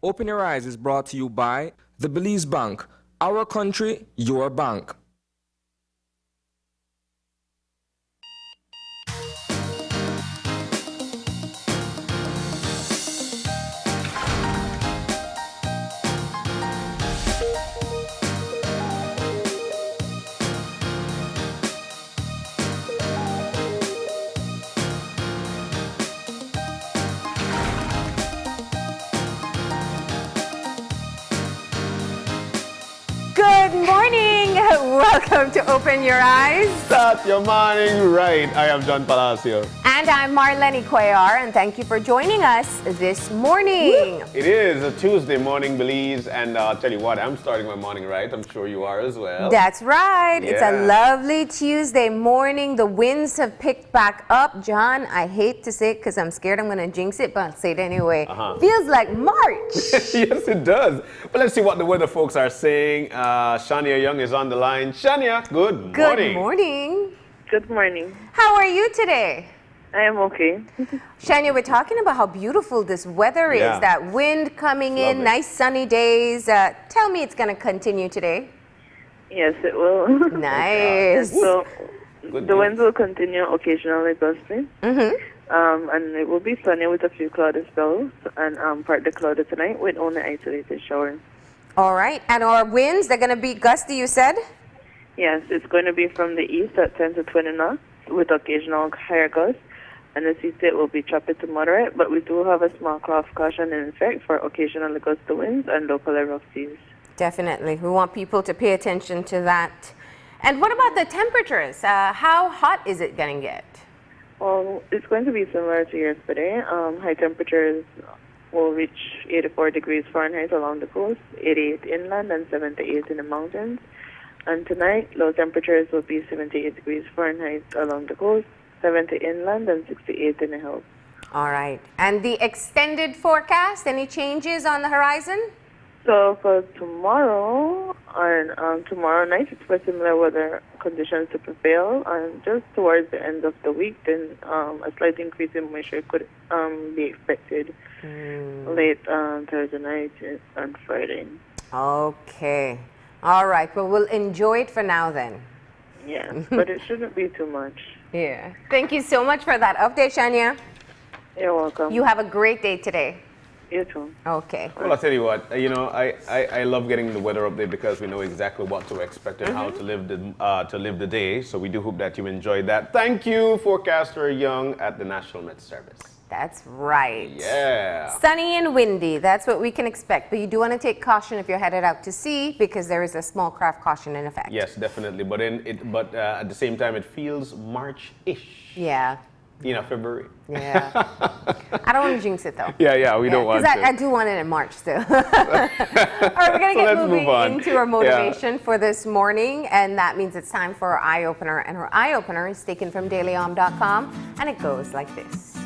Open Your Eyes is brought to you by the Belize Bank. Our country, your bank. Good morning. Welcome to Open Your Eyes. Start your morning right. I am John Palacio. And I'm Marlene Cuellar, and thank you for joining us this morning. It is a Tuesday morning, Belize, and I'll tell you what, I'm starting my morning right. I'm sure you are as well. That's right. It's a Yeah. lovely Tuesday morning. The winds have picked back up. John, I hate to say it because I'm scared I'm going to jinx it, but I'll say it anyway. Feels like March. Yes, it does. But let's see what the weather folks are saying. Shania Young is on the line. Shania, good morning. Good morning. Good morning. How are you today? I am okay. Shania, we're talking about how beautiful this weather is. Yeah. That wind coming in, Lovely. nice sunny days. Tell me it's going to continue today. Yes, it will. Nice. So Good the news. winds will continue occasionally gusting. And it will be sunny with a few cloudy spells and partly cloudy tonight with only isolated showers. All right. And our winds, they're going to be gusty, you said? Yes, it's going to be from the east at 10 to 20 knots with occasional higher gusts. And the sea state will be choppy to moderate, but we do have a small craft caution in effect for occasional gusty winds and local rough seas. Definitely. We want people to pay attention to that. And what about the temperatures? How hot is it going to get? Well, it's going to be similar to yesterday. High temperatures will reach 84 degrees Fahrenheit along the coast, 88 inland, and 78 in the mountains. And tonight, low temperatures will be 78 degrees Fahrenheit along the coast, 70 inland, and 68 in the hills. All right. And the extended forecast, any changes on the horizon? So for tomorrow and tomorrow night, it's for similar weather conditions to prevail. And just towards the end of the week, then a slight increase in moisture could be expected late Thursday night and Friday. Okay. All right. Well, we'll enjoy it for now then. Yeah, but it shouldn't be too much. Yeah. Thank you so much for that update, Shania. You're welcome. You have a great day today. You too. Okay. Well, I'll tell you what, I love getting the weather update because we know exactly what to expect and how to live the day. So we do hope that you enjoyed that. Thank you, forecaster Young at the National Met Service. That's right. Yeah. Sunny and windy, that's what we can expect. But you do want to take caution if you're headed out to sea because there is a small craft caution in effect. Yes, definitely. But at the same time, it feels March-ish. Yeah. February. Yeah. I don't want to jinx it though. Yeah, we don't want to. Because I do want it in March still. All right, we're going to get let's moving move on. into our motivation for this morning. And that means it's time for our eye opener. And our eye opener is taken from dailyom.com. And it goes like this.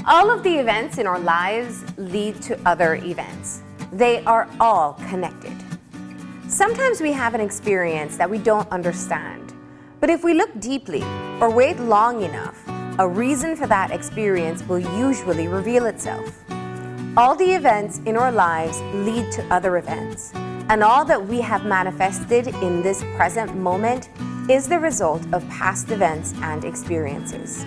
All of the events in our lives lead to other events. They are all connected. Sometimes we have an experience that we don't understand. But if we look deeply or wait long enough, a reason for that experience will usually reveal itself. All the events in our lives lead to other events, and all that we have manifested in this present moment is the result of past events and experiences.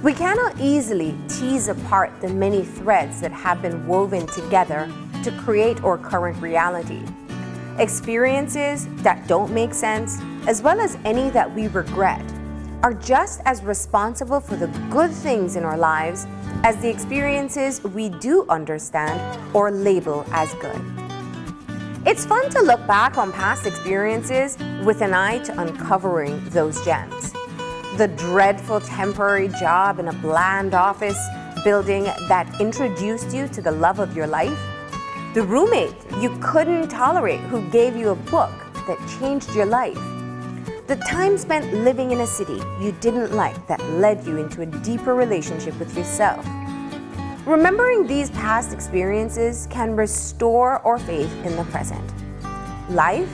We cannot easily tease apart the many threads that have been woven together to create our current reality. Experiences that don't make sense, as well as any that we regret, are just as responsible for the good things in our lives as the experiences we do understand or label as good. It's fun to look back on past experiences with an eye to uncovering those gems. The dreadful temporary job in a bland office building that introduced you to the love of your life. The roommate you couldn't tolerate who gave you a book that changed your life. The time spent living in a city you didn't like that led you into a deeper relationship with yourself. Remembering these past experiences can restore our faith in the present. Life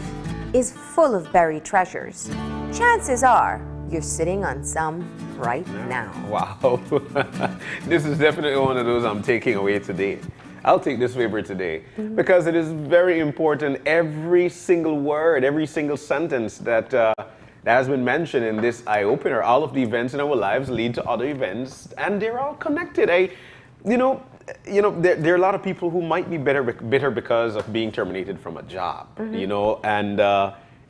is full of buried treasures. Chances are you're sitting on some right now. Wow. This is definitely one of those I'm taking away today. I'll take this waiver today because it is very important. Every single word, every single sentence that has been mentioned in this eye opener, all of the events in our lives lead to other events, and they're all connected. There are a lot of people who might be bitter because of being terminated from a job. And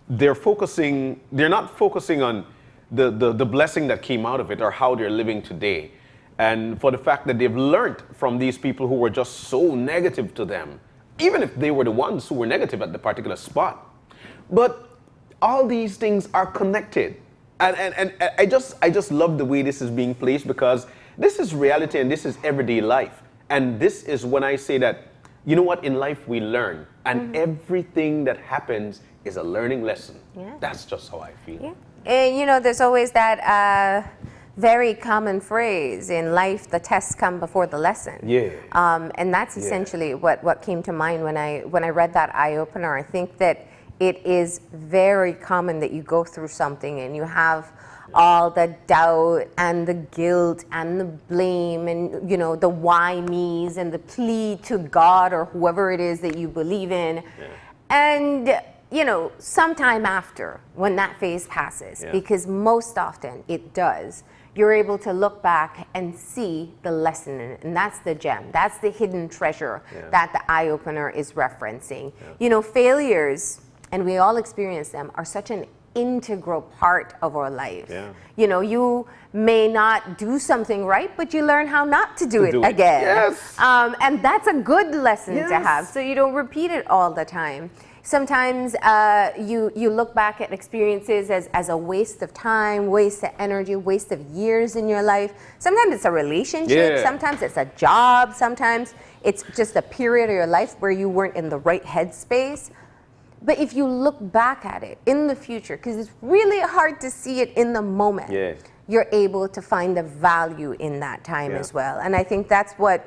they're not focusing on the blessing that came out of it or how they're living today. And for the fact that they've learned from these people who were just so negative to them, even if they were the ones who were negative at the particular spot. But all these things are connected. And I just love the way this is being placed, because this is reality and this is everyday life. And this is when I say that, you know what, in life we learn. And everything that happens is a learning lesson. Yeah. That's just how I feel. Yeah. And there's always that very common phrase in life: the tests come before the lesson. Yeah. And that's essentially what came to mind when I read that eye opener. I think that it is very common that you go through something and you have all the doubt and the guilt and the blame and the why me's and the plea to God or whoever it is that you believe in. And sometime after, when that phase passes, because most often it does, you're able to look back and see the lesson in it. And that's the gem. That's the hidden treasure that the eye opener is referencing. Failures, and we all experience them, are such an integral part of our life. You may not do something right, but you learn how not to do it again. Yes. And that's a good lesson to Yes. have, so you don't repeat it all the time. Sometimes you look back at experiences as a waste of time, waste of energy, waste of years in your life. Sometimes it's a relationship, sometimes it's a job, sometimes it's just a period of your life where you weren't in the right headspace. But if you look back at it in the future, because it's really hard to see it in the moment, you're able to find the value in that time as well. And I think that's what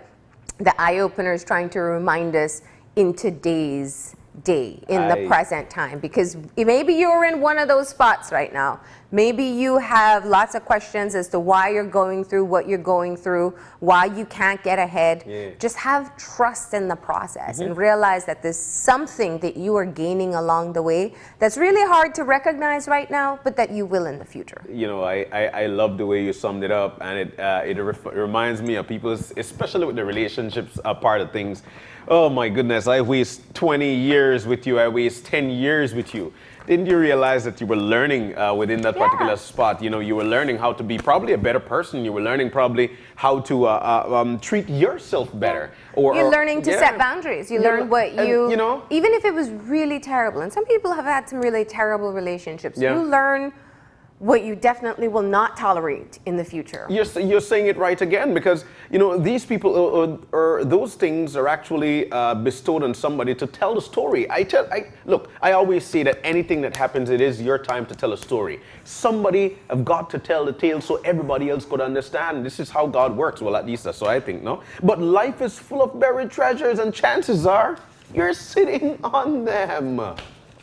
the eye opener is trying to remind us in today's day, in the present time, because maybe you're in one of those spots right now. Maybe you have lots of questions as to why you're going through what you're going through, why you can't get ahead. Just have trust in the process and realize that there's something that you are gaining along the way that's really hard to recognize right now, but that you will in the future. I love the way you summed it up, and it reminds me of people, especially with the relationships part of things. Oh my goodness, I waste 20 years with you, I waste 10 years with you. Didn't you realize that you were learning within that particular spot? You were learning how to be probably a better person. You were learning probably how to treat yourself better. You're learning to set boundaries. You learn what even if it was really terrible. And some people have had some really terrible relationships. You learn what you definitely will not tolerate in the future. You're saying it right again, because these people or those things are actually bestowed on somebody to tell the story. Look, I always say that anything that happens, it is your time to tell a story. Somebody have got to tell the tale so everybody else could understand. This is how God works. Well, at least that's what I think, no? But life is full of buried treasures, and chances are you're sitting on them.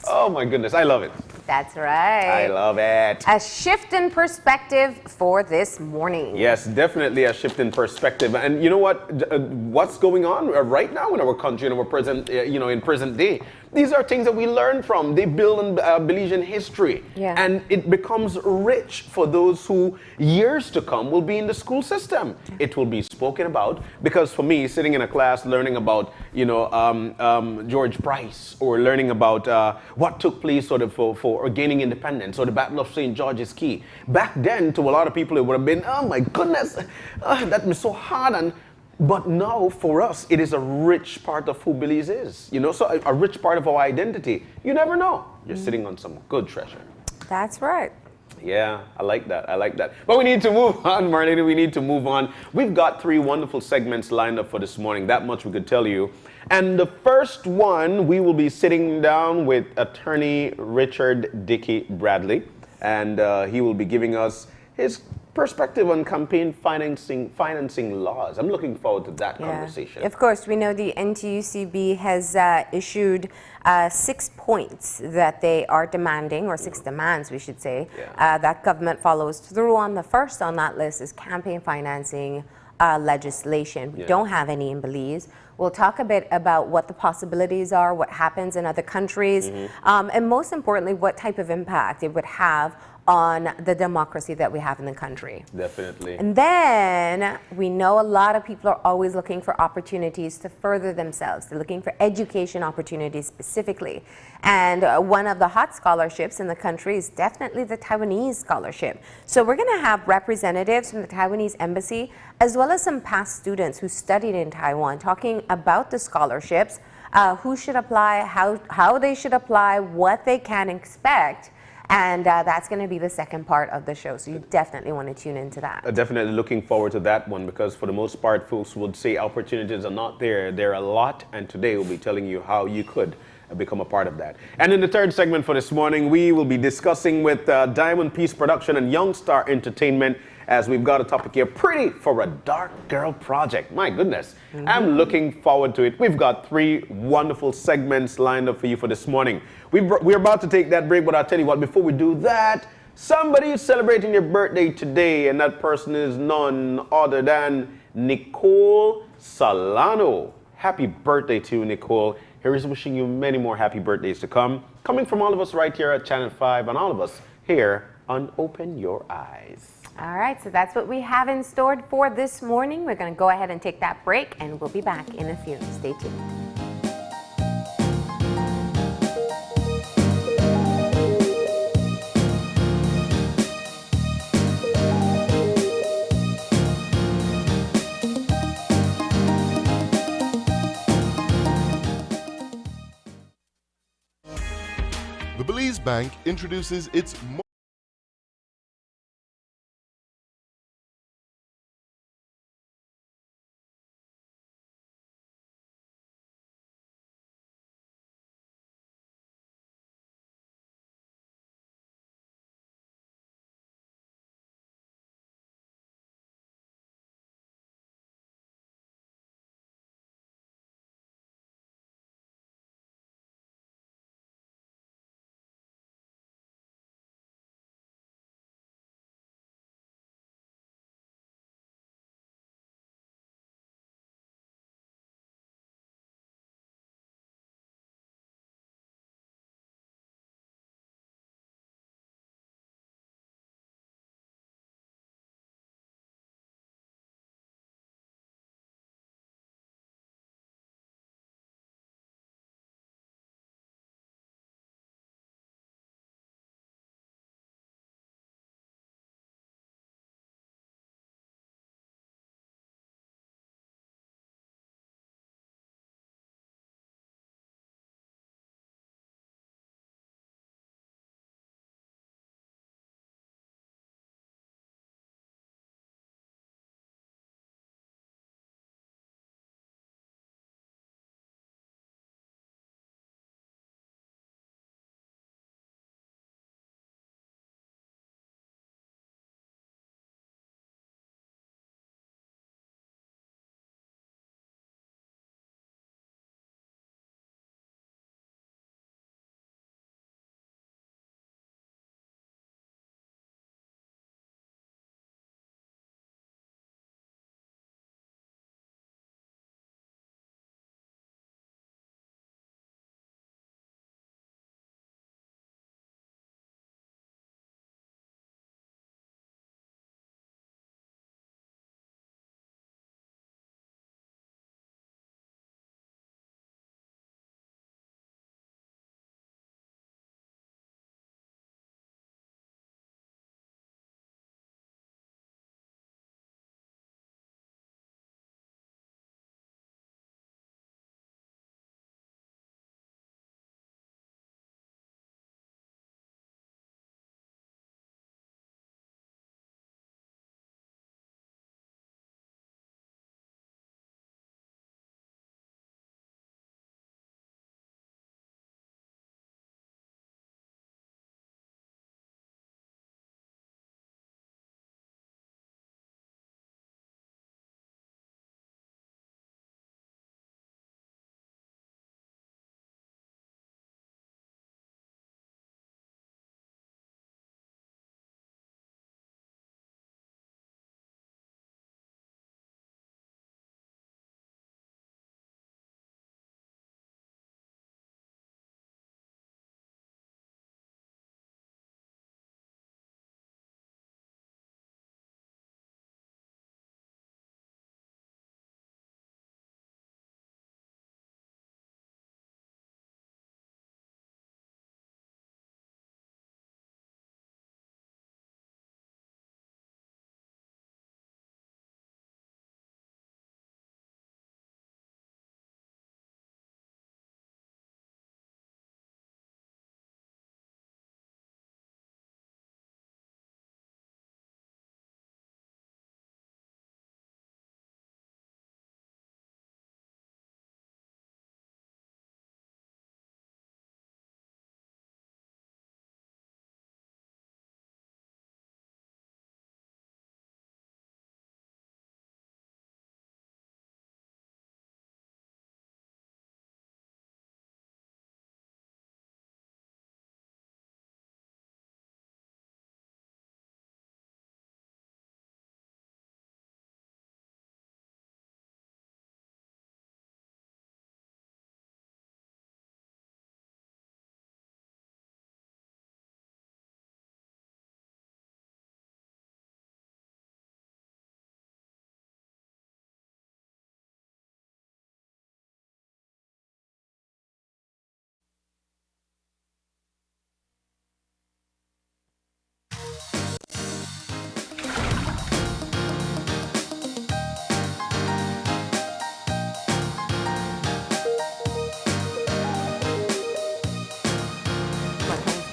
Oh my goodness, I love it. That's right. I love it. A shift in perspective for this morning. Yes, definitely a shift in perspective. And you know what? What's going on right now in our country, in our present, in present day? These are things that we learn from. They build on Belizean history. And it becomes rich for those who years to come will be in the school system. It will be spoken about, because for me, sitting in a class learning about, George Price, or learning about what took place sort of for gaining independence, or the Battle of St. George's Key. Back then, to a lot of people, it would have been, oh my goodness, that was so hard. But now, for us, it is a rich part of who Belize is. So a rich part of our identity. You never know. You're sitting on some good treasure. That's right. Yeah, I like that. But we need to move on, Marlene. We need to move on. We've got 3 wonderful segments lined up for this morning. That much we could tell you. And the first one, we will be sitting down with attorney Richard Dickey Bradley. And he will be giving us his perspective on campaign financing laws. I'm looking forward to that conversation. Of course, we know the NTUCB has issued 6 points that they are demanding, or 6 demands, we should say, that government follows through on. The first on that list is campaign financing legislation. We Yeah. don't have any in Belize. We'll talk a bit about what the possibilities are, what happens in other countries, and most importantly, what type of impact it would have on the democracy that we have in the country. Definitely. And then we know a lot of people are always looking for opportunities to further themselves. They're looking for education opportunities specifically. And one of the hot scholarships in the country is definitely the Taiwanese scholarship. So we're going to have representatives from the Taiwanese embassy as well as some past students who studied in Taiwan talking about the scholarships, who should apply, how they should apply, what they can expect. And that's going to be the second part of the show. So you definitely want to tune into that. Definitely looking forward to that one because for the most part, folks would say opportunities are not there. There are a lot, and today we'll be telling you how you could become a part of that. And in the third segment for this morning, we will be discussing with Diamond Peace Production and Young Star Entertainment as we've got a topic here, Pretty for a Dark Girl Project. My goodness, I'm looking forward to it. We've got 3 wonderful segments lined up for you for this morning. We're about to take that break, but I'll tell you what, before we do that, somebody is celebrating their birthday today, and that person is none other than Nicole Solano. Happy birthday to you, Nicole. Here is wishing you many more happy birthdays to come, coming from all of us right here at Channel 5 and all of us here on Open Your Eyes. All right, so that's what we have in store for this morning. We're going to go ahead and take that break, and we'll be back in a few. Stay tuned. The Belize Bank introduces its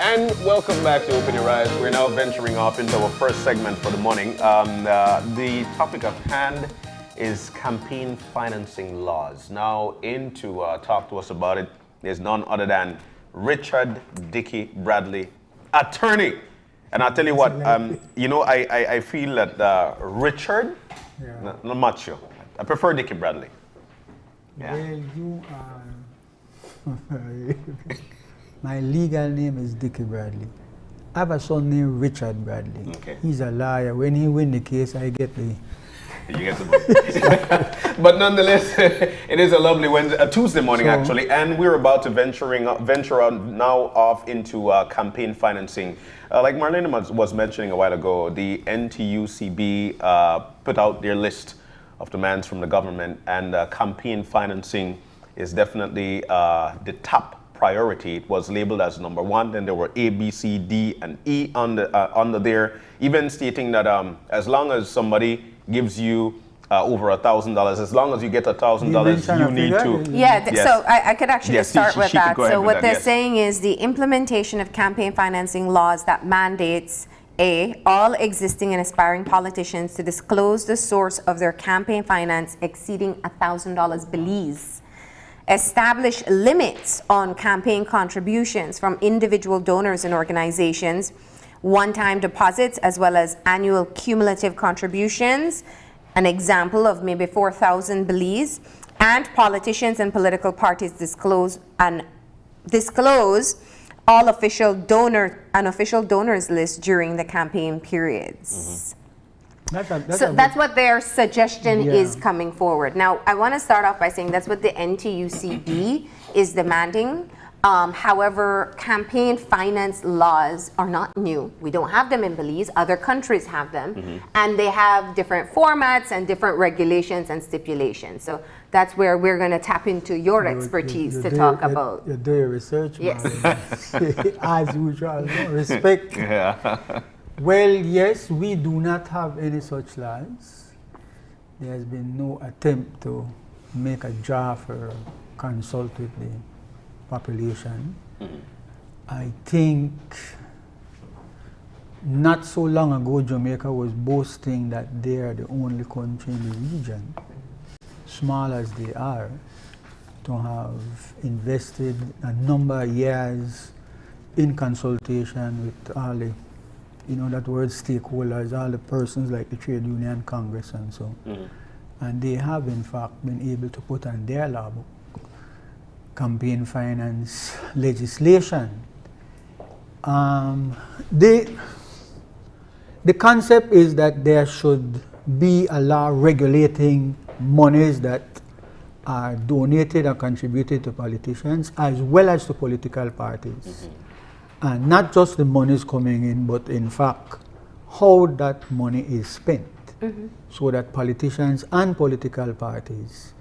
And welcome back to Open Your Eyes. We're now venturing off into our first segment for the morning. The topic of hand is campaign financing laws. Now, in to talk to us about it is none other than Richard Dickey Bradley, attorney. And I'll tell you what, I feel that Richard, not much. I prefer Dickey Bradley. Yeah. Well, you are. My legal name is Dickey Bradley. I have a son named Richard Bradley. Okay. He's a lawyer. When he win the case, I get the. You get the money. But nonetheless, it is a lovely Tuesday morning actually, and we're about to venture now off into campaign financing. Like Marlene was mentioning a while ago, the NTUCB put out their list of demands from the government, and campaign financing is definitely the top priority. It was labeled as number one, then there were A, B, C, D, and E under there, even stating that as long as somebody gives you over $1,000, as long as you get $1,000, you need to. Yeah, Yes. so I could actually Yes, start with she could that. go ahead So with what that, they're yes. saying is the implementation of campaign financing laws that mandates A, all existing and aspiring politicians to disclose the source of their campaign finance exceeding $1,000 Belize. Establish limits on campaign contributions from individual donors and organizations, one-time deposits, as well as annual cumulative contributions, an example of maybe 4,000 Belize, and politicians and political parties disclose all official donors list during the campaign periods. That's what their suggestion is coming forward. Now, I want to start off by saying that's what the NTUCB is demanding. However, campaign finance laws are not new. We don't have them in Belize. Other countries have them. And they have different formats and different regulations and stipulations. So that's where we're going to tap into your expertise to talk about. You do your research, Yes. as usual. No respect. Yeah. Well, yes, we do not have any such laws. There has been no attempt to make a draft or consult with the population. I think not so long ago, Jamaica was boasting that they are the only country in the region, small as they are, to have invested a number of years in consultation with all the, that word stakeholders, all the persons like the Trade Union Congress and so. And they have in fact been able to put on their law book campaign finance legislation. The concept is that there should be a law regulating monies that are donated or contributed to politicians as well as to political parties. And not just the monies coming in, but in fact, how that money is spent, so that politicians and political parties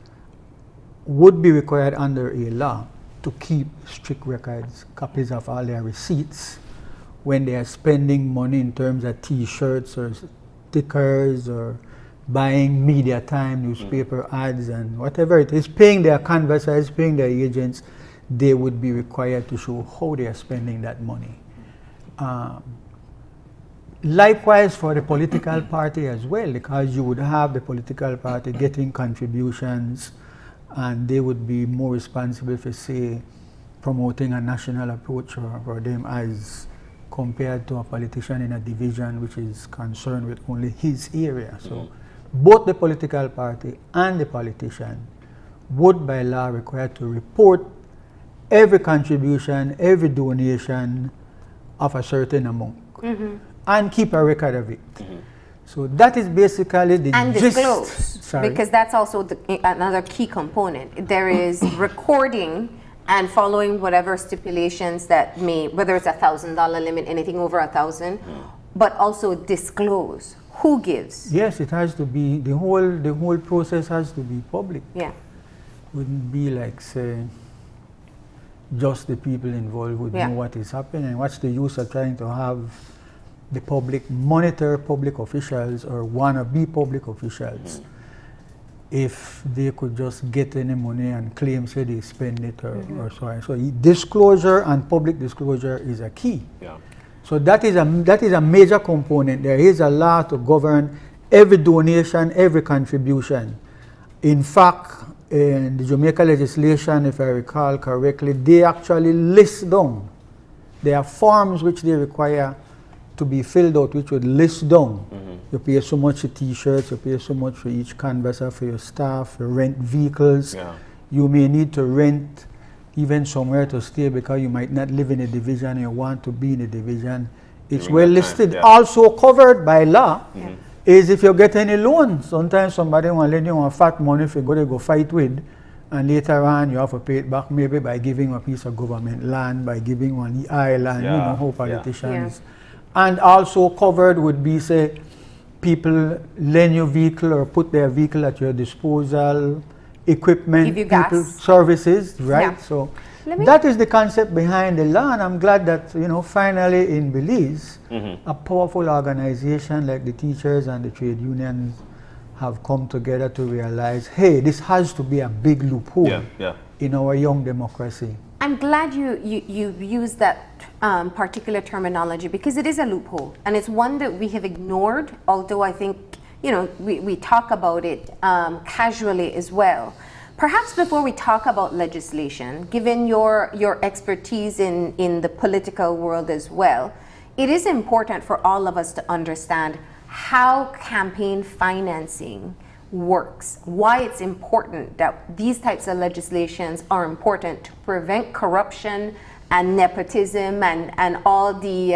would be required under a law to keep strict records, copies of all their receipts when they are spending money in terms of T-shirts or stickers or buying media time, newspaper ads and whatever it is, paying their canvassers, paying their agents. They would be required to show how they are spending that money. Likewise for the political party as well, because you would have the political party getting contributions and they would be more responsible for, say, promoting a national approach for them as compared to a politician in a division which is concerned with only his area. So both the political party and the politician would by law require to report every contribution, every donation of a certain amount, and keep a record of it. So that is basically the And gist. disclose, Sorry. because that's also another key component. There is recording and following whatever stipulations that may, whether it's $1,000 limit, anything over 1,000, but also disclose who gives. Yes, it has to be, the whole process has to be public. Yeah. Wouldn't be like, say, just the people involved would know what is happening. What's the use of trying to have the public monitor public officials or wanna be public officials if they could just get any money and claim say they spend it or so on. So disclosure and public disclosure is a key. Yeah. So that is a major component. There is a law to govern every donation, every contribution. In fact, in the Jamaica legislation, if I recall correctly, they actually list down. There are forms which they require to be filled out, which would list down. You pay so much for t-shirts, you pay so much for each canvasser, for your staff, you rent vehicles. Yeah. You may need to rent even somewhere to stay because you might not live in a division and you want to be in a division. It's During well that time, listed. yeah. Also covered by law is if you get any loan. Sometimes somebody want to lend you fat money if you go fight with, and later on you have to pay it back maybe by giving a piece of government land, by giving one island, you Yeah, know how yeah. politicians. And also covered would be, say, people lend you vehicle or put their vehicle at your disposal, equipment, Give you people, gas. services, right? Yeah. So Let me- that is the concept behind the law, and I'm glad that, finally in Belize, a powerful organization like the teachers and the trade unions have come together to realize, hey, this has to be a big loophole Yeah, yeah. in our young democracy. I'm glad you used that particular terminology because it is a loophole and it's one that we have ignored, although I think, we talk about it casually as well. Perhaps before we talk about legislation, given your expertise in the political world as well, it is important for all of us to understand how campaign financing works, why it's important that these types of legislations are important to prevent corruption and nepotism and all the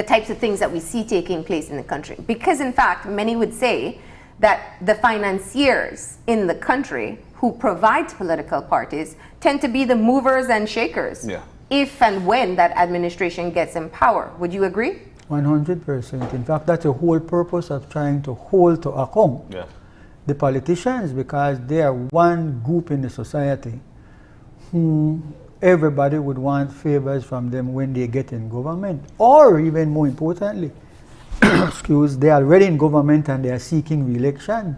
types of things that we see taking place in the country. Because in fact, many would say that the financiers in the country who provide political parties tend to be the movers and shakers Yeah. if and when that administration gets in power. Would you agree? 100%. In fact, that's the whole purpose of trying to hold to account Yeah. the politicians, because they are one group in the society who everybody would want favors from them when they get in government, or even more importantly, they are already in government and they are seeking re-election.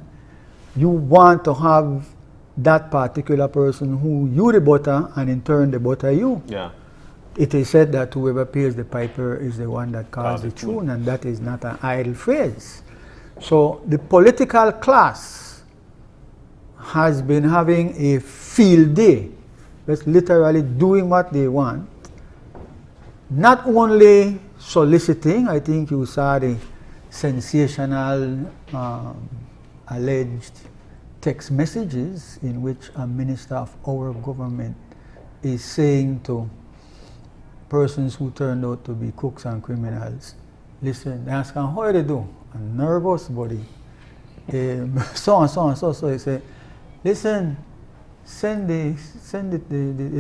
You want to have that particular person who you the butter and in turn the butter you. Yeah. It is said that whoever pays the piper is the one that calls the the tune. tune, and that is not an idle phrase. So the political class has been having a field day. That's literally doing what they want. Not only soliciting, I think you saw the sensational alleged text messages in which a minister of our government is saying to persons who turned out to be crooks and criminals, listen, they ask them, how do you do? I'm nervous, buddy. So and so and so. So he said, listen, send the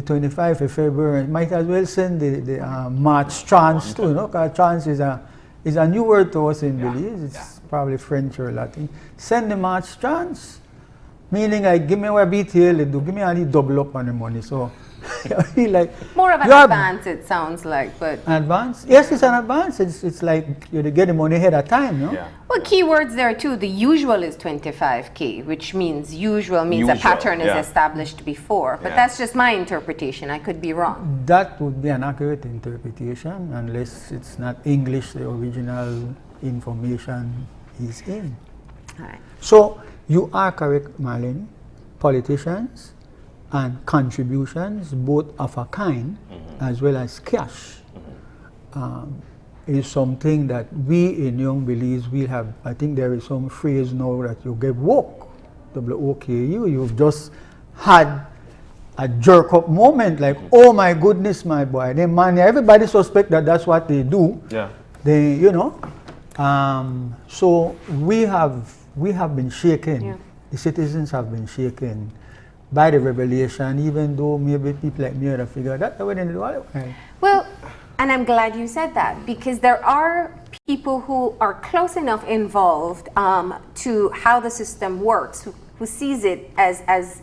25th of February. Might as well send the March chance too, because chance is a new word to us in Belize. It's probably French or Latin. Send the March chance, meaning like give me what BTL they do, give me only double up on the money. So like More of an you have- advance, it sounds like, but Advance? Yes, it's an advance. It's like you get the money ahead of time, no? Yeah. well, keywords there too. The usual is 25K, which means usual means a Usual, pattern yeah. is established before. But Yeah. that's just my interpretation. I could be wrong. That would be an accurate interpretation unless it's not English, the original information is in. All right. So you are correct, Marlene. Politicians and contributions, both of a kind as well as cash, is something that we in Young Belize will have. I think there is some phrase now that you get woke, WOKU. You've just had a jerk up moment, like, oh my goodness, my boy. They money. Everybody suspect that that's what they do. Yeah. They, so we have been shaken. Yeah. The citizens have been shaken by the revelation, even though maybe people like me would have figured that we didn't do it. Well, and I'm glad you said that because there are people who are close enough involved to how the system works, who sees it as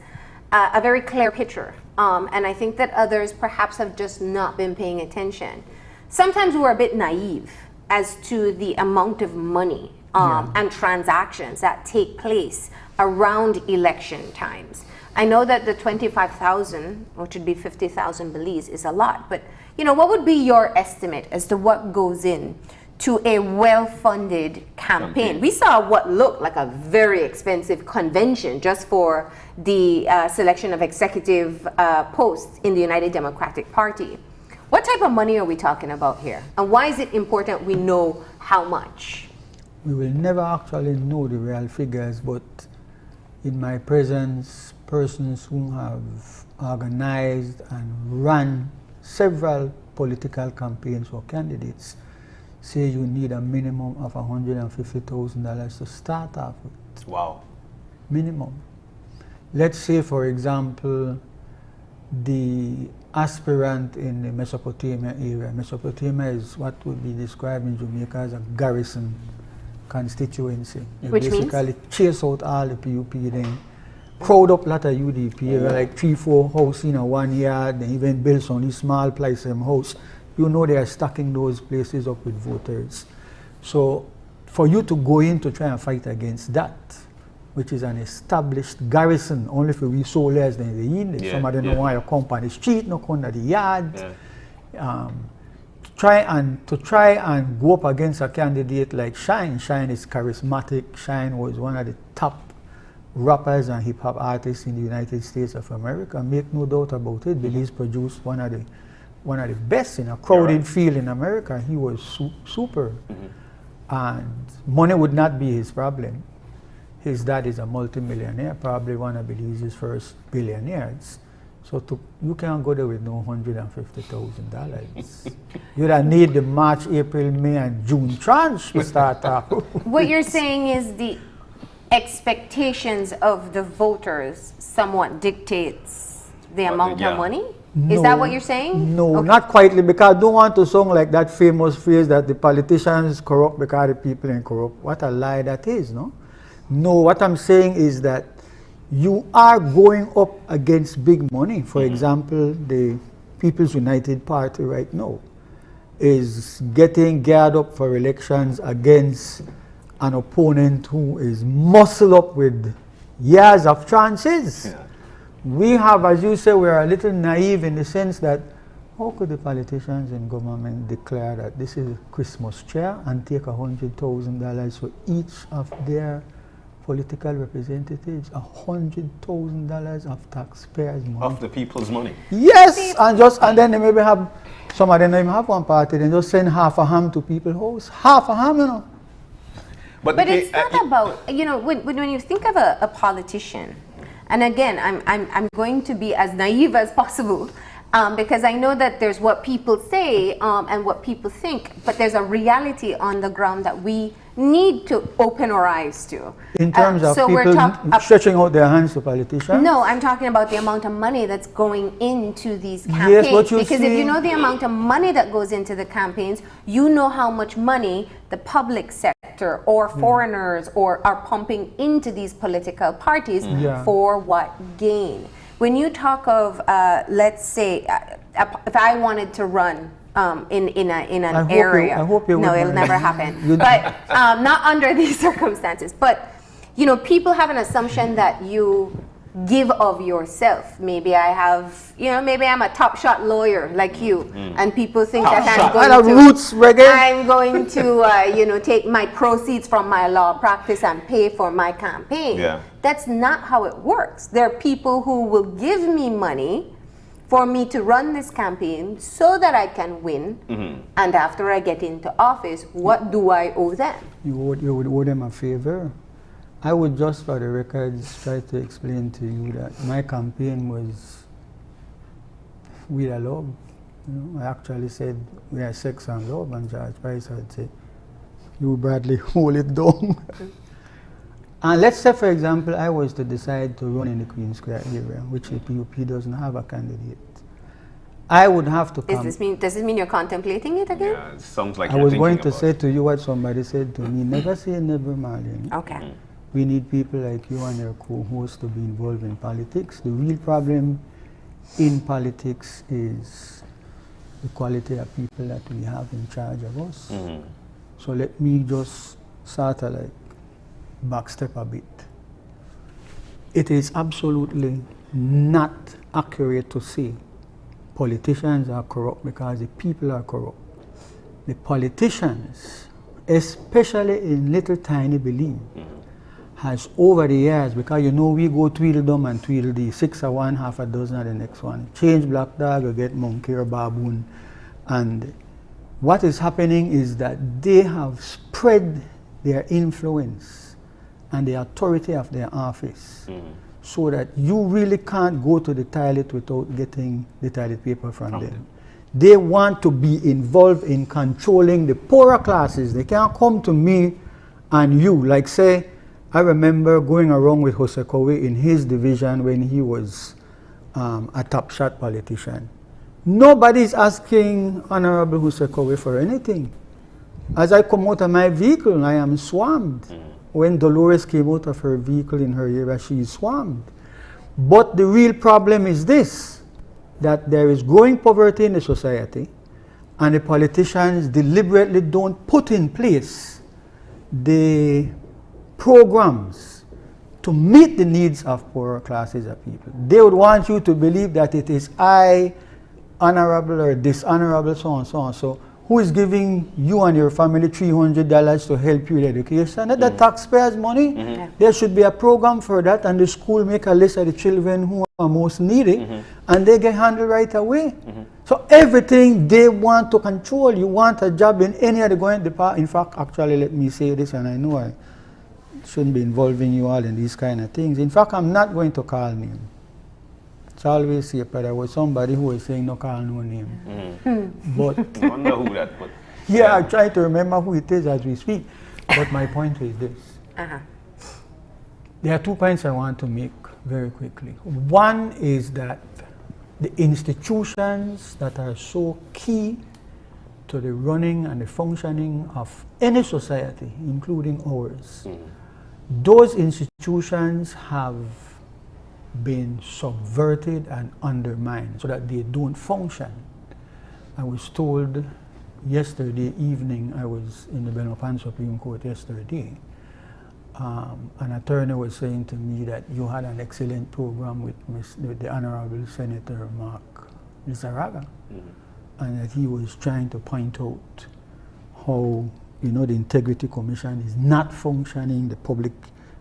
a very clear picture. And I think that others perhaps have just not been paying attention. Sometimes we're a bit naive as to the amount of money and transactions that take place around election times. I know that the 25,000, which would be 50,000 Belize, is a lot, but what would be your estimate as to what goes in to a well-funded campaign? We saw what looked like a very expensive convention just for the selection of executive posts in the United Democratic Party. What type of money are we talking about here? And why is it important we know how much? We will never actually know the real figures, but in my presence, persons who have organized and run several political campaigns for candidates say you need a minimum of $150,000 to start off with. Wow. Minimum. Let's say, for example, the aspirant in the Mesopotamia area. Mesopotamia is what would be described in Jamaica as a garrison constituency. They Which basically means? chase out all the PUP, then crowd up a lot of UDP, like 3-4 houses in a 1 yard, then even build some small place house. They are stacking those places up with voters. So for you to go in to try and fight against that, which is an established garrison, only for we soldiers than the in. Some of them don't want to come on the street, no come to the yard. To try and go up against a candidate like Shine. Shine is charismatic. Shine was one of the top rappers and hip hop artists in the United States of America. Make no doubt about it. Belize produced one of the best in a crowded field in America. He was super. And money would not be his problem. His dad is a multimillionaire, probably one of Belize's first billionaires. So you can't go there with no $150,000. You don't need the March, April, May, and June tranche to start off. What you're saying is the expectations of the voters somewhat dictates the amount of money? Is that what you're saying? No, Okay. not quietly, because I don't want to sound like that famous phrase that the politicians corrupt because the people ain't corrupt. What a lie that is, no? No, what I'm saying is that you are going up against big money. For example, the People's United Party right now is getting geared up for elections against an opponent who is muscle up with years of chances. We have, as you say, we're a little naive in the sense that how could the politicians in government declare that this is a Christmas chair and take $100,000 for each of their political representatives? $100,000 of taxpayers' money. Of the people's money. Yes, and then they maybe have, some of them don't even have one party, they just send half a ham to people's house. Half a ham, But it's not about, when you think of a politician, and again, I'm going to be as naive as possible, because I know that there's what people say and what people think, but there's a reality on the ground that we need to open our eyes to. In terms of so people stretching out their hands to politicians? No, I'm talking about the amount of money that's going into these campaigns. Yes, but you because see, if you know the amount of money that goes into the campaigns, you know how much money the public sector or foreigners are pumping into these political parties for what gain. When you talk of, let's say, if I wanted to run in an area, I hope you no, it'll wouldn't. never happen. But not under these circumstances. But people have an assumption that you give of yourself. Maybe I have, maybe I'm a top shot lawyer like you, and people think that I'm going to take my proceeds from my law practice and pay for my campaign. Yeah. That's not how it works. There are people who will give me money for me to run this campaign so that I can win, and after I get into office, what do I owe them? You would owe them a favor. I would just, for the records, try to explain to you that my campaign was with a love. I actually said we are sex and love, and George Price had said, you Bradley, hold it down. And let's say, for example, I was to decide to run in the Queen Square area, which the PUP doesn't have a candidate. I would have to come. Does this mean you're contemplating it again? Yeah, it sounds like I was going to say to you what somebody said to me, never say never, Marlene. Okay. We need people like you and your co-host to be involved in politics. The real problem in politics is the quality of people that we have in charge of us. So let me just sort of like backstep a bit. It is absolutely not accurate to say politicians are corrupt because the people are corrupt. The politicians, especially in little tiny Belize, has over the years, because you know we go Tweedledum and Tweedledee, 6 of one, half a dozen of the next one. Change Black Dog, you get Monkey or Baboon. And what is happening is that they have spread their influence and the authority of their office so that you really can't go to the toilet without getting the toilet paper from them. They want to be involved in controlling the poorer classes. They can't come to me and you, like say, I remember going around with Jose Kowe in his division when he was a top shot politician. Nobody's asking Honorable Jose Kowe for anything. As I come out of my vehicle, I am swarmed. When Dolores came out of her vehicle in her area, she is swarmed. But the real problem is this, that there is growing poverty in the society and the politicians deliberately don't put in place the programs to meet the needs of poorer classes of people. They would want you to believe that it is I, honorable or dishonorable, so on, so on. So who is giving you and your family $300 to help you with education? That's the taxpayers' money. There should be a program for that, and the school make a list of the children who are most needy, and they get handled right away. So everything they want to control. You want a job in any of the government department. In fact, actually, let me say this, and I know I shouldn't be involving you all in these kind of things. In fact, I'm not going to call names. It's always here, but there was somebody who was saying no call no name. But I wonder who that put. yeah, I try to remember who it is as we speak. But my point is this. There are 2 points I want to make very quickly. One is that the institutions that are so key to the running and the functioning of any society, including ours, those institutions have been subverted and undermined so that they don't function. I was told yesterday evening, I was in the Belmopan Supreme Court yesterday, an attorney was saying to me that you had an excellent program with the Honorable Senator Mark Lizarraga, and that he was trying to point out how, you know, the Integrity Commission is not functioning, the Public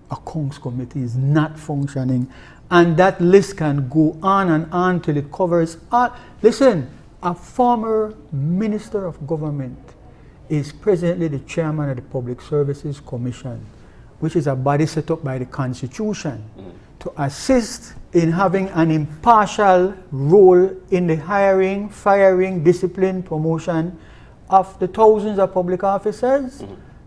Accounts Committee is not functioning, and that list can go on and on till it covers all. Listen, a former Minister of Government is presently the chairman of the Public Services Commission, which is a body set up by the Constitution to assist in having an impartial role in the hiring, firing, discipline, promotion of the thousands of public officers.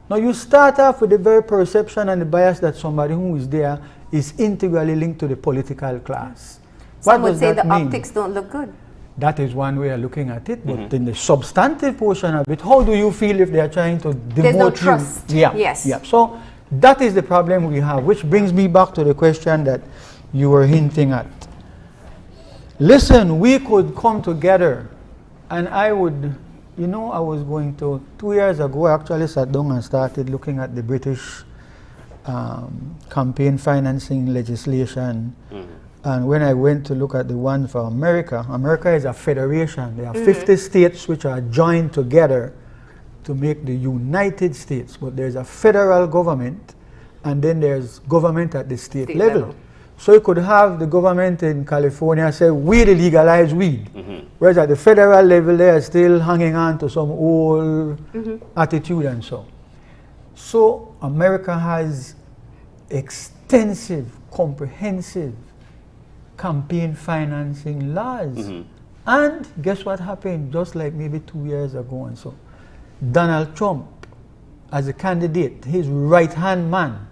Now you start off with the very perception and the bias that somebody who is there is integrally linked to the political class. Some would say the optics don't look good. That is one way of looking at it, but in the substantive portion of it, how do you feel if they are trying to demote There's no trust. you? Yeah, Yes. yeah. So that is the problem we have, which brings me back to the question that you were hinting at. Listen, we could come together, and I would, you know, I was going to, 2 years ago, I actually sat down and started looking at the British campaign financing legislation. And when I went to look at the one for America, America is a federation. There are 50 states which are joined together to make the United States. But there's a federal government, and then there's government at the state level. So you could have the government in California say, we legalize weed. Whereas at the federal level, they are still hanging on to some old attitude and so. So America has extensive, comprehensive campaign financing laws. And guess what happened just like maybe 2 years ago and so. Donald Trump, as a candidate, his right-hand man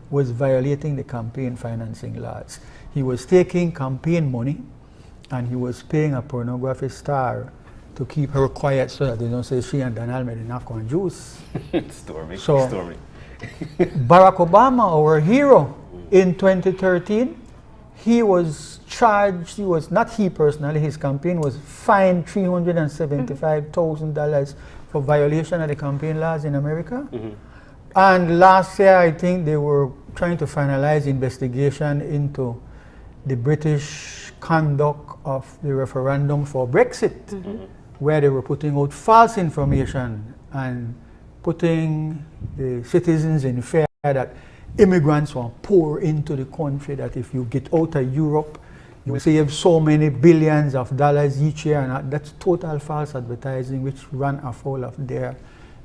was violating the campaign financing laws. He was taking campaign money and he was paying a pornography star to keep her quiet so that they don't say she and Donald made a knock on juice. Stormy. So, Stormy. Barack Obama, our hero, in 2013, he was charged, he was, not he personally, his campaign was fined $375,000 for violation of the campaign laws in America. And last year, I think they were trying to finalize investigation into the British conduct of the referendum for Brexit, where they were putting out false information and putting the citizens in fear that immigrants will pour into the country, that if you get out of Europe, you will save so many billions of dollars each year. And that's total false advertising, which ran afoul of their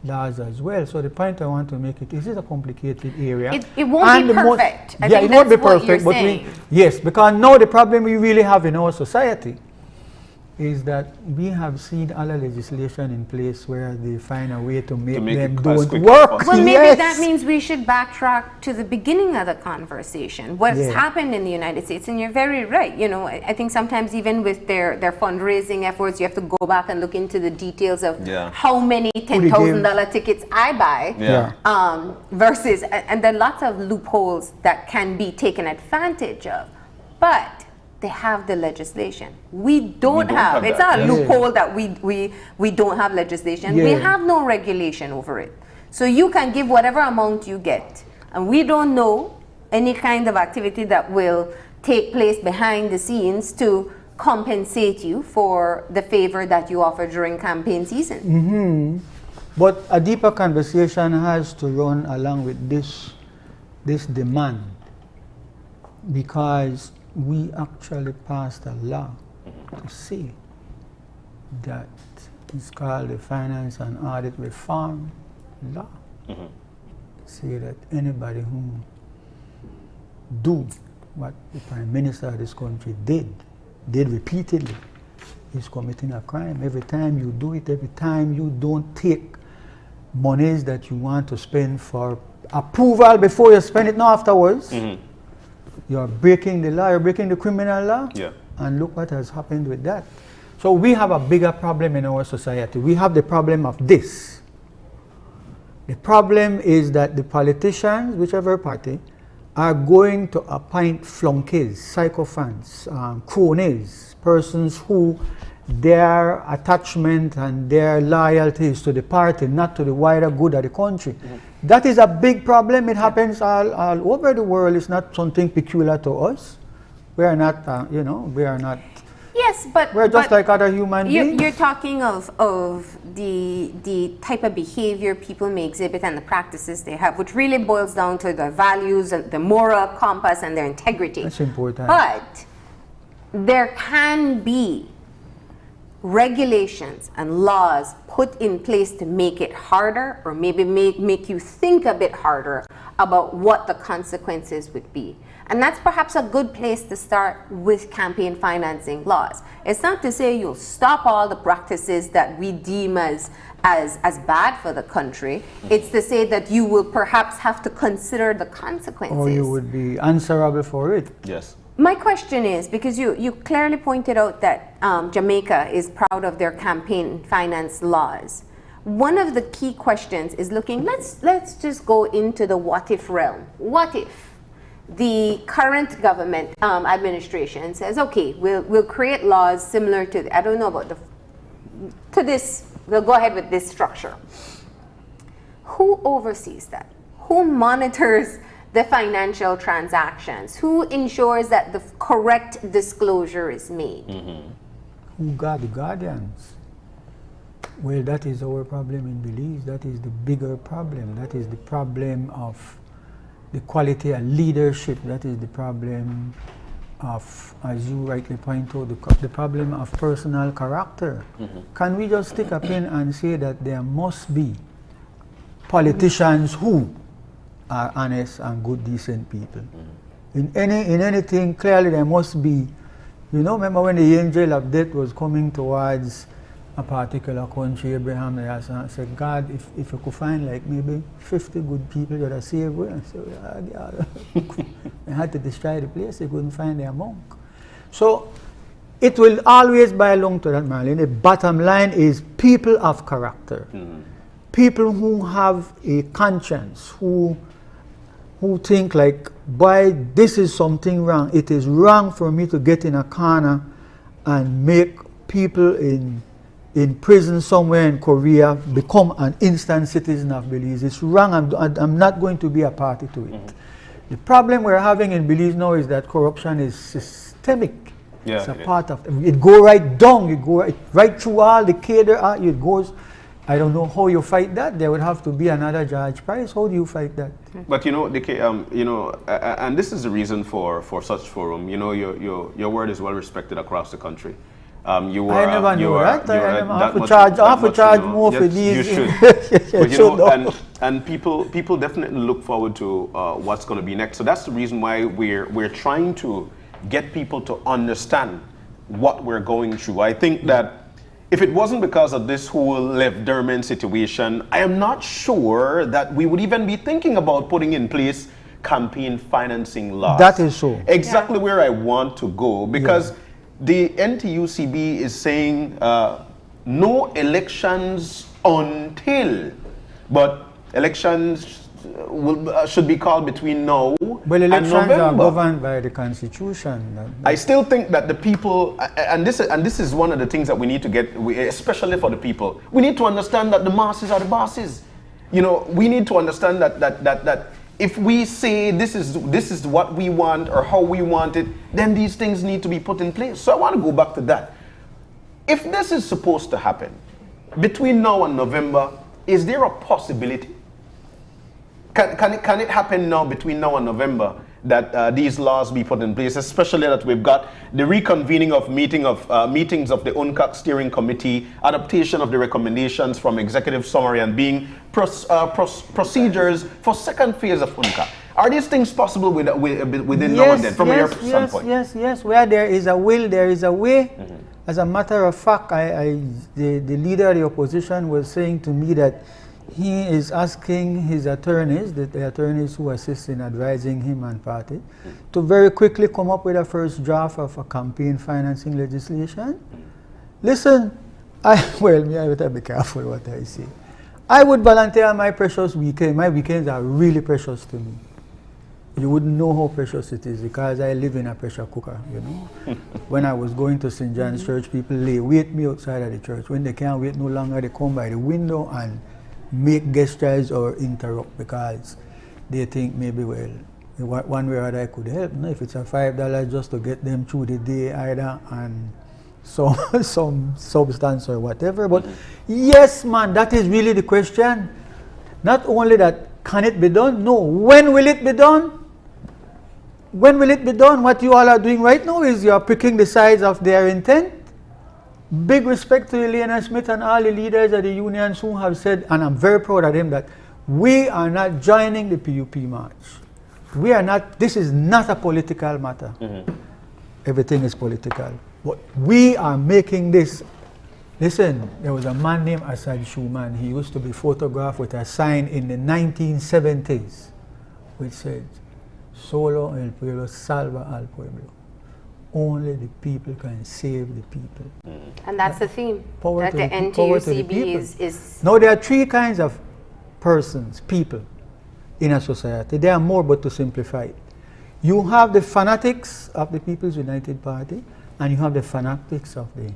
laws as well. So the point I want to make it is, it's a complicated area. It won't be perfect. I think it won't be that's what perfect, you're but saying. yes, because now the problem we really have in our society is that we have seen other legislation in place where they find a way to make them it as don't quick as work. possible. Well, maybe Yes. that means we should backtrack to the beginning of the conversation. What's Yeah. happened in the United States, and you're very right. You know, I think sometimes even with their fundraising efforts, you have to go back and look into the details of Yeah. how many $10,000 tickets I buy. Yeah. Versus, and there are lots of loopholes that can be taken advantage of. But they have the legislation. We don't have. It's that, not a yes. loophole that we don't have legislation. We Yeah. have no regulation over it. So you can give whatever amount you get. And we don't know any kind of activity that will take place behind the scenes to compensate you for the favor that you offer during campaign season. But a deeper conversation has to run along with this demand, because we actually passed a law to say that it's called the Finance and Audit Reform Law. Say that anybody who do what the Prime Minister of this country did repeatedly, is committing a crime. Every time you do it, every time you don't take monies that you want to spend for approval before you spend it, not afterwards, you're breaking the law, you're breaking the criminal law. Yeah. And look what has happened with that. So we have a bigger problem in our society. We have the problem of this. The problem is that the politicians, whichever party, are going to appoint flunkies, sycophants, cronies, persons who their attachment and their loyalty is to the party, not to the wider good of the country. That is a big problem. It happens all over the world. It's not something peculiar to us. We are not, we are not. Yes, but We're just but like other human beings. You're talking of the type of behavior people may exhibit and the practices they have, which really boils down to their values and the moral compass and their integrity. That's important. But there can be regulations and laws put in place to make it harder, or maybe make you think a bit harder about what the consequences would be. And that's perhaps a good place to start with campaign financing laws. It's not to say you'll stop all the practices that we deem as bad for the country. It's to say that you will perhaps have to consider the consequences. Or you would be answerable for it. Yes. My question is, because you clearly pointed out that Jamaica is proud of their campaign finance laws. One of the key questions is looking, let's just go into the what if realm. What if the current government administration says, okay, we'll create laws similar to, I don't know about we'll go ahead with this structure. Who oversees that? Who monitors the financial transactions? Who ensures that the correct disclosure is made? Who got the guardians? Well, that is our problem in Belize. That is the bigger problem. That is the problem of the quality and leadership. That is the problem of, as you rightly point out, the problem of personal character. Can we just stick a pin and say that there must be politicians who are honest and good, decent people? In anything, clearly there must be. Remember when the angel of death was coming towards a particular country, Abraham said, God, if you could find like maybe 50 good people, you'd have saved me. And so they had to destroy the place, they couldn't find their monk. So it will always belong to that, Marlene. The bottom line is people of character. People who have a conscience, who think like, boy, this is something wrong. It is wrong for me to get in a corner and make people in in prison somewhere in Korea become an instant citizen of Belize. It's wrong. I'm not going to be a party to it. The problem we're having in Belize now is that corruption is systemic. Yeah, it's a it is. part of it. Go right down. It go right through all the cadre. It goes. I don't know how you fight that. There would have to be another George Price. How do you fight that? But you know, and this is the reason for such forum. You know, your word is well respected across the country. You I never knew that. I have to that charge much, more for yes, these. You should. But you know, and people definitely look forward to what's going to be next. So that's the reason why we're trying to get people to understand what we're going through. I think that if it wasn't because of this whole Lev Derman situation, I am not sure that we would even be thinking about putting in place campaign financing laws. That is so. Exactly where I want to go, because the NTUCB is saying no elections until, but elections should be called between now Well, and elections November. are governed by the Constitution. I still think that the people, and this is one of the things that we need to get, especially for the people, we need to understand that the masses are the bosses. You know, we need to understand that if we say this is what we want or how we want it, then these things need to be put in place. So I want to go back to that. If this is supposed to happen between now and November, is there a possibility? Can it happen now between now and November that these laws be put in place, especially that we've got the reconvening of meetings of the UNCAC steering committee, adaptation of the recommendations from executive summary, and being procedures for second phase of UNCAC? Are these things possible within now and then, from your standpoint? Yes. Where there is a will, there is a way. As a matter of fact, the leader of the opposition was saying to me that he is asking his attorneys, the attorneys who assist in advising him and party, to very quickly come up with a first draft of a campaign financing legislation. Listen, I better be careful what I say. I would volunteer my precious weekend. My weekends are really precious to me. You wouldn't know how precious it is because I live in a pressure cooker, you know. When I was going to St. John's Church, people wait me outside of the church. When they can't wait no longer, they come by the window and make gestures or interrupt because they think maybe, well, one way or other I could help. No, if it's a $5 just to get them through the day either and some substance or whatever. But yes, man, that is really the question. Not only that, can it be done? No. When will it be done? When will it be done? What you all are doing right now is you are picking the sides of their intent. Big respect to Elena Smith and all the leaders of the unions who have said, and I'm very proud of them, that we are not joining the PUP march. We are not, this is not a political matter. Everything is political. But we are making this. Listen, there was a man named Assad Schumann. He used to be photographed with a sign in the 1970s which said, Solo el pueblo salva al pueblo. Only the people can save the people. And that's the theme Power that to the power to the NTUCB people. is. Now there are three kinds of persons, people in a society. There are more, but to simplify it. You have the fanatics of the People's United Party, and you have the fanatics of the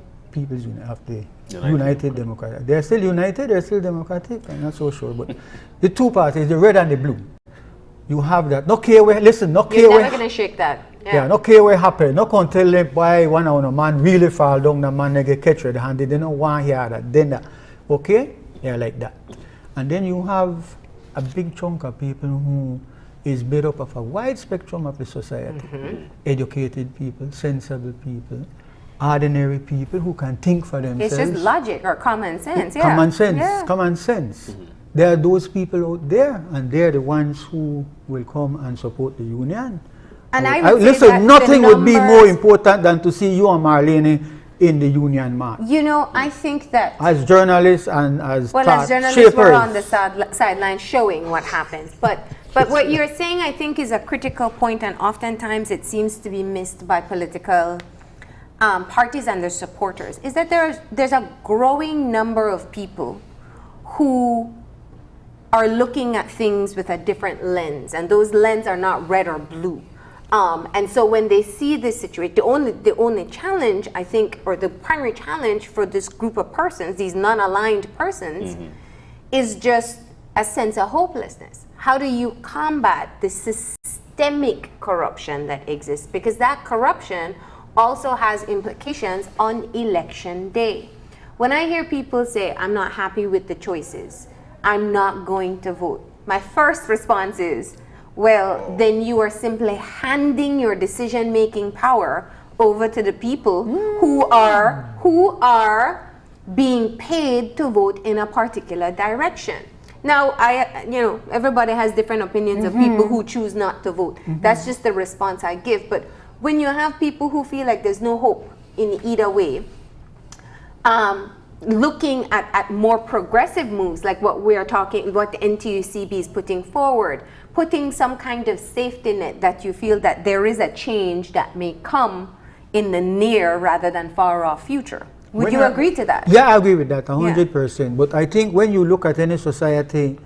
United Democratic. They're still united, they're still democratic, I'm not so sure, but the two parties, the red and the blue. You have that. No care where, listen, no care You're where. never going to shake that. Yeah, no care what happen. No can tell them why one of the man really fall down, the man they get catch with the hand. They don't want to hear that. Then that. Okay? Yeah, like that. And then you have a big chunk of people who is made up of a wide spectrum of the society. Educated people, sensible people, ordinary people who can think for themselves. It's just logic or common sense. Yeah. Common sense. Yeah. Common sense. There are those people out there, and they're the ones who will come and support the union. And I would say listen, that nothing the would be more numbers- important than to see you and Marlene in the union march. You know, I think that As journalists and as well, thought as journalists, shapers. we're on the sideline showing what happens. But what you're saying, I think, is a critical point, and oftentimes it seems to be missed by political parties and their supporters, is that there's a growing number of people who are looking at things with a different lens, and those lenses are not red or blue. And so when they see this situation, the only challenge, I think, or the primary challenge for this group of persons, these non-aligned persons, is just a sense of hopelessness. How do you combat the systemic corruption that exists? Because that corruption also has implications on election day. When I hear people say, I'm not happy with the choices, I'm not going to vote, my first response is, well, then you are simply handing your decision-making power over to the people who are being paid to vote in a particular direction. Now, everybody has different opinions of people who choose not to vote. That's just the response I give. But when you have people who feel like there's no hope in either way, looking at more progressive moves like what the NTUCB is putting forward, putting some kind of safety net that you feel that there is a change that may come in the near rather than far off future. Would you agree to that? Yeah, I agree with that, 100%. But I think when you look at any society,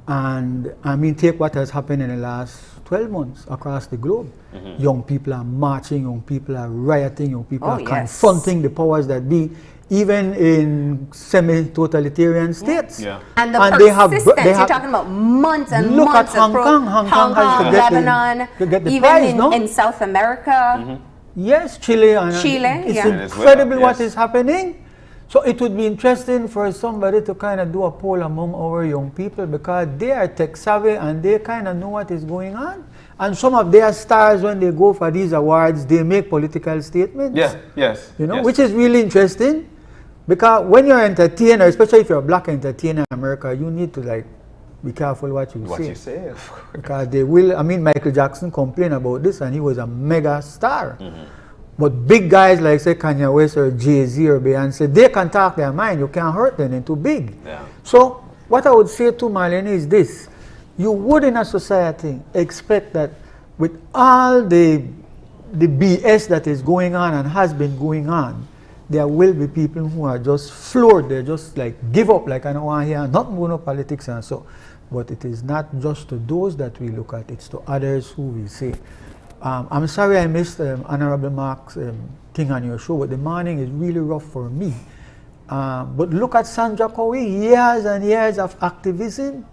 and I mean, take what has happened in the last 12 months across the globe. Young people are marching, young people are rioting, young people are confronting the powers that be, even in semi-totalitarian states. Yeah. And the persistence, you're talking about months and look months at Hong Kong. Hong Kong has to get Lebanon, the prize, in South America. Yes, Chile. It's incredible what is happening. So it would be interesting for somebody to kind of do a poll among our young people, because they are tech savvy and they kind of know what is going on. And some of their stars, when they go for these awards, they make political statements. Which is really interesting. Because when you're an entertainer, especially if you're a black entertainer in America, you need to be careful what you say. Because they will, Michael Jackson complained about this and he was a mega star. But big guys like say Kanye West or Jay-Z or Beyonce, they can talk their mind, you can't hurt them, they're too big. So what I would say to Marlene is this: you would in a society expect that with all the BS that is going on and has been going on, there will be people who are just floored. They're just give up, I don't want to hear nothing about no politics and so. But it is not just to those that we look at, it's to others who we say. I'm sorry I missed Honorable Mark's thing on your show, but the morning is really rough for me. But look at Sandra Cowie, years and years of activism.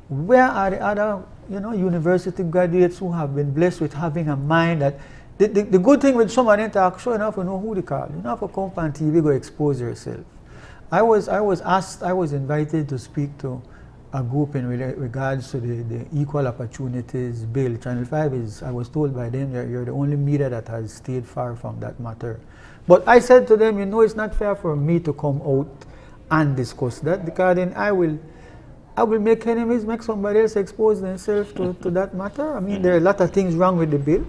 Where are the other university graduates who have been blessed with having a mind that the good thing with someone in talk show, you have to know who they call. You don't have to come on TV, go expose yourself. I was invited to speak to a group in regards to the Equal Opportunities Bill. Channel 5 I was told by them that you're the only media that has stayed far from that matter. But I said to them, it's not fair for me to come out and discuss that, because then I will make enemies, make somebody else expose themselves to that matter. There are a lot of things wrong with the bill.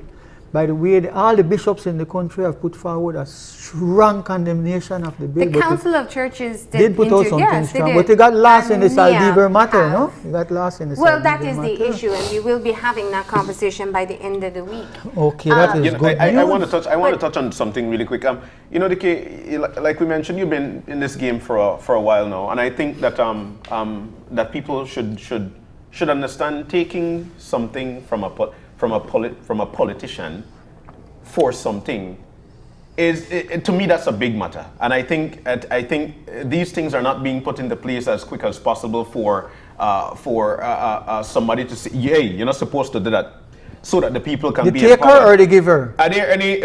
By the way, all the bishops in the country have put forward a strong condemnation of the bill. The Council of Churches did put out something strong, but they got lost in the Saldivar matter, no? They got lost in the Well, that is the issue, and we will be having that conversation by the end of the week. Okay, that is good. I want to touch on something really quick. DK, like we mentioned, you've been in this game for a while now, and I think that that people should understand taking something from a politician for something to me, that's a big matter. And I think these things are not being put into place as quick as possible for somebody to say, "Hey, you're not supposed to do that," so that the people can be empowered. The taker or the giver? Are there any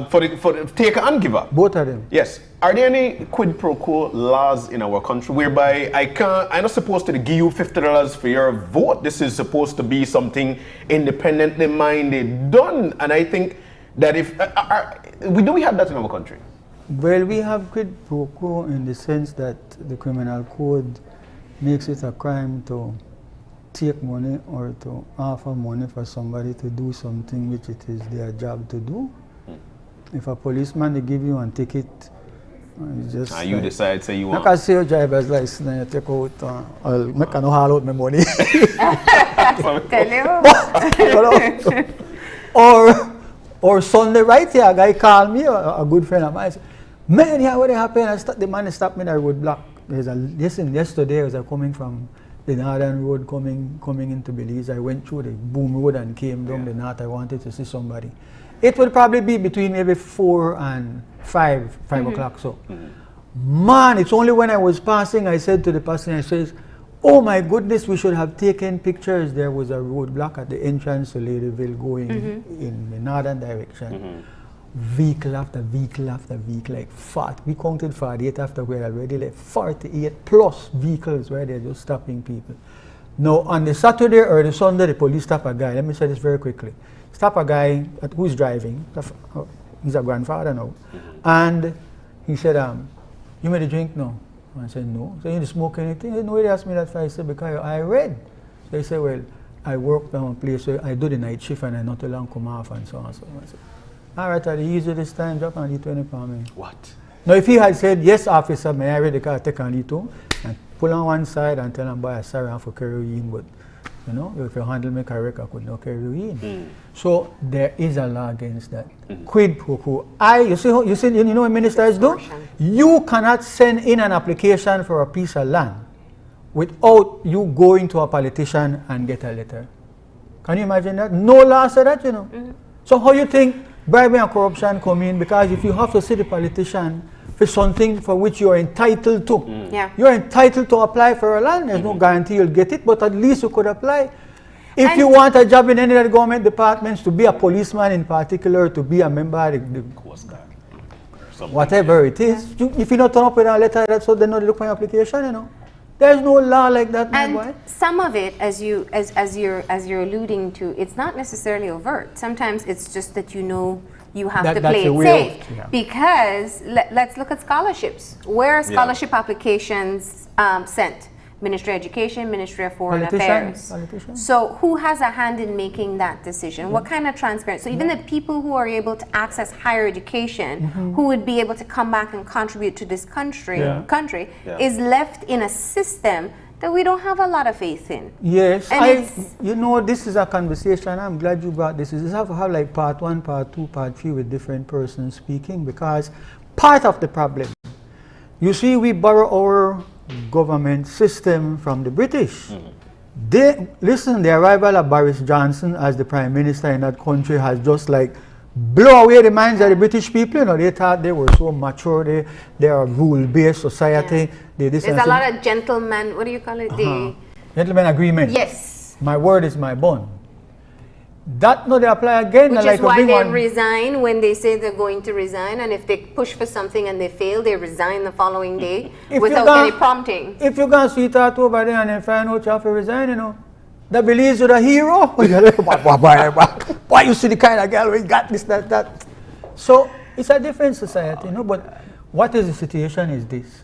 for the taker and giver? Both of them. Yes. Are there any quid pro quo laws in our country whereby I'm not supposed to give you $50 for your vote? This is supposed to be something independently minded done. And I think that if we have that in our country? Well, we have quid pro quo in the sense that the criminal code makes it a crime to take money or to offer money for somebody to do something which it is their job to do. If a policeman they give you a ticket, just you decide, say you want. I can say your driver's license and you take out, I'll make no haul out my money. Or Sunday right here, a guy called me, a good friend of mine, said, "Man, yeah, what happened?" The man stopped me at the roadblock. Yesterday, I was coming from the Northern Road coming into Belize. I went through the Boom Road and came down the north. I wanted to see somebody. It would probably be between maybe 4 and 5 o'clock. So, man, it's only when I was passing, I said to the person, I says, oh my goodness, we should have taken pictures. There was a roadblock at the entrance to Ladyville going in the northern direction. Vehicle after vehicle after vehicle, like we counted 48 after we already, like 48 plus vehicles where they're just stopping people. Now, on the Saturday or the Sunday, the police stop a guy. Let me say this very quickly. Stop a guy who's driving. He's a grandfather now. And he said, you made a drink? No. I said, no. So you didn't smoke anything? No, he asked me that. I said, because I read. So he said, well, I work down a place, so I do the night shift and I not too long come off and so on. So I said, all right, I'll use it this time, drop on the 20 pound. What? Now, if he had said, yes, officer, may I read the car, take on the 2 and pull on one side and tell him, boy, I'm sorry for carrying, but, you know, if you handle me correct, I could not carry you in. So there is a law against that. Quid pro quo. You know what ministers do? You cannot send in an application for a piece of land without you going to a politician and get a letter. Can you imagine that? No law said that, you know. So how you think bribery and corruption come in? Because if you have to see the politician for something for which you are entitled to, you're entitled to apply for a land. There's no guarantee you'll get it, but at least you could apply. If you want a job in any of the government departments, to be a policeman in particular, to be a member of the Coast Guard, whatever it is, if you don't turn up with a letter, that's what they know they look for your application, you know. There's no law like that, my boy. And some of it, as you're alluding to, it's not necessarily overt. Sometimes it's just that you know you have to play it safe. Because let's look at scholarships. Where are scholarship applications sent? Ministry of Education, Ministry of Foreign Affairs. So who has a hand in making that decision? What kind of transparency? So even the people who are able to access higher education, who would be able to come back and contribute to this country, is left in a system that we don't have a lot of faith in. Yes, you know, this is a conversation. I'm glad you brought this. You have to have like part 1, part 2, part 3 with different persons speaking, because part of the problem, you see, we borrow our government system from the British. The arrival of Boris Johnson as the Prime Minister in that country has just like blow away the minds of the British people. You know, they thought they were so mature, they are a rule-based society. There's a lot of gentlemen, what do you call it? Gentleman agreement. Yes. My word is my bond. That no, they apply again. Which is why they resign when they say they're going to resign, and if they push for something and they fail, they resign the following day without any prompting. If you can see that over there and then find out you have to resign, you know, that believes you're the hero. Why you see the kind of girl we got this, that. So it's a different society, you know. But what is the situation is this.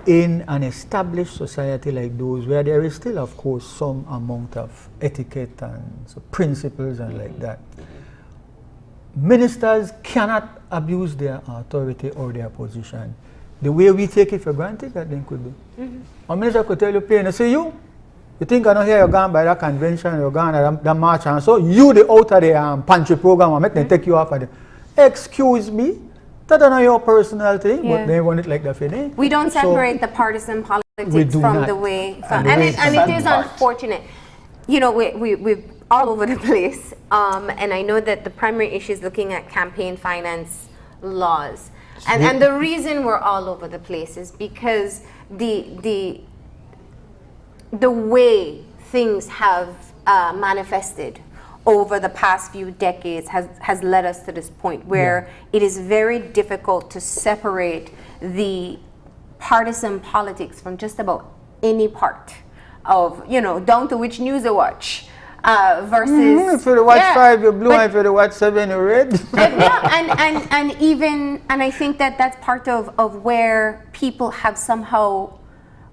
In an established society like those, where there is still, of course, some amount of etiquette and principles and like that, ministers cannot abuse their authority or their position the way we take it for granted that they could do. A minister could tell you plain, I say, you think I know here you're gone by that convention, you're gone at that march, and so you the out of the pantry program and make them take you off of the. Excuse me? That's not your personal thing, but they want it like that for them. We don't separate the partisan politics from the way, and it is unfortunate. You know, we're all over the place, and I know that the primary issue is looking at campaign finance laws, and the reason we're all over the place is because the way things have manifested over the past few decades has led us to this point where it is very difficult to separate the partisan politics from just about any part of, you know, down to which news you watch versus... If you watch 5, you're blue, and if you watch 7, you're red. And I think that that's part of where people have somehow,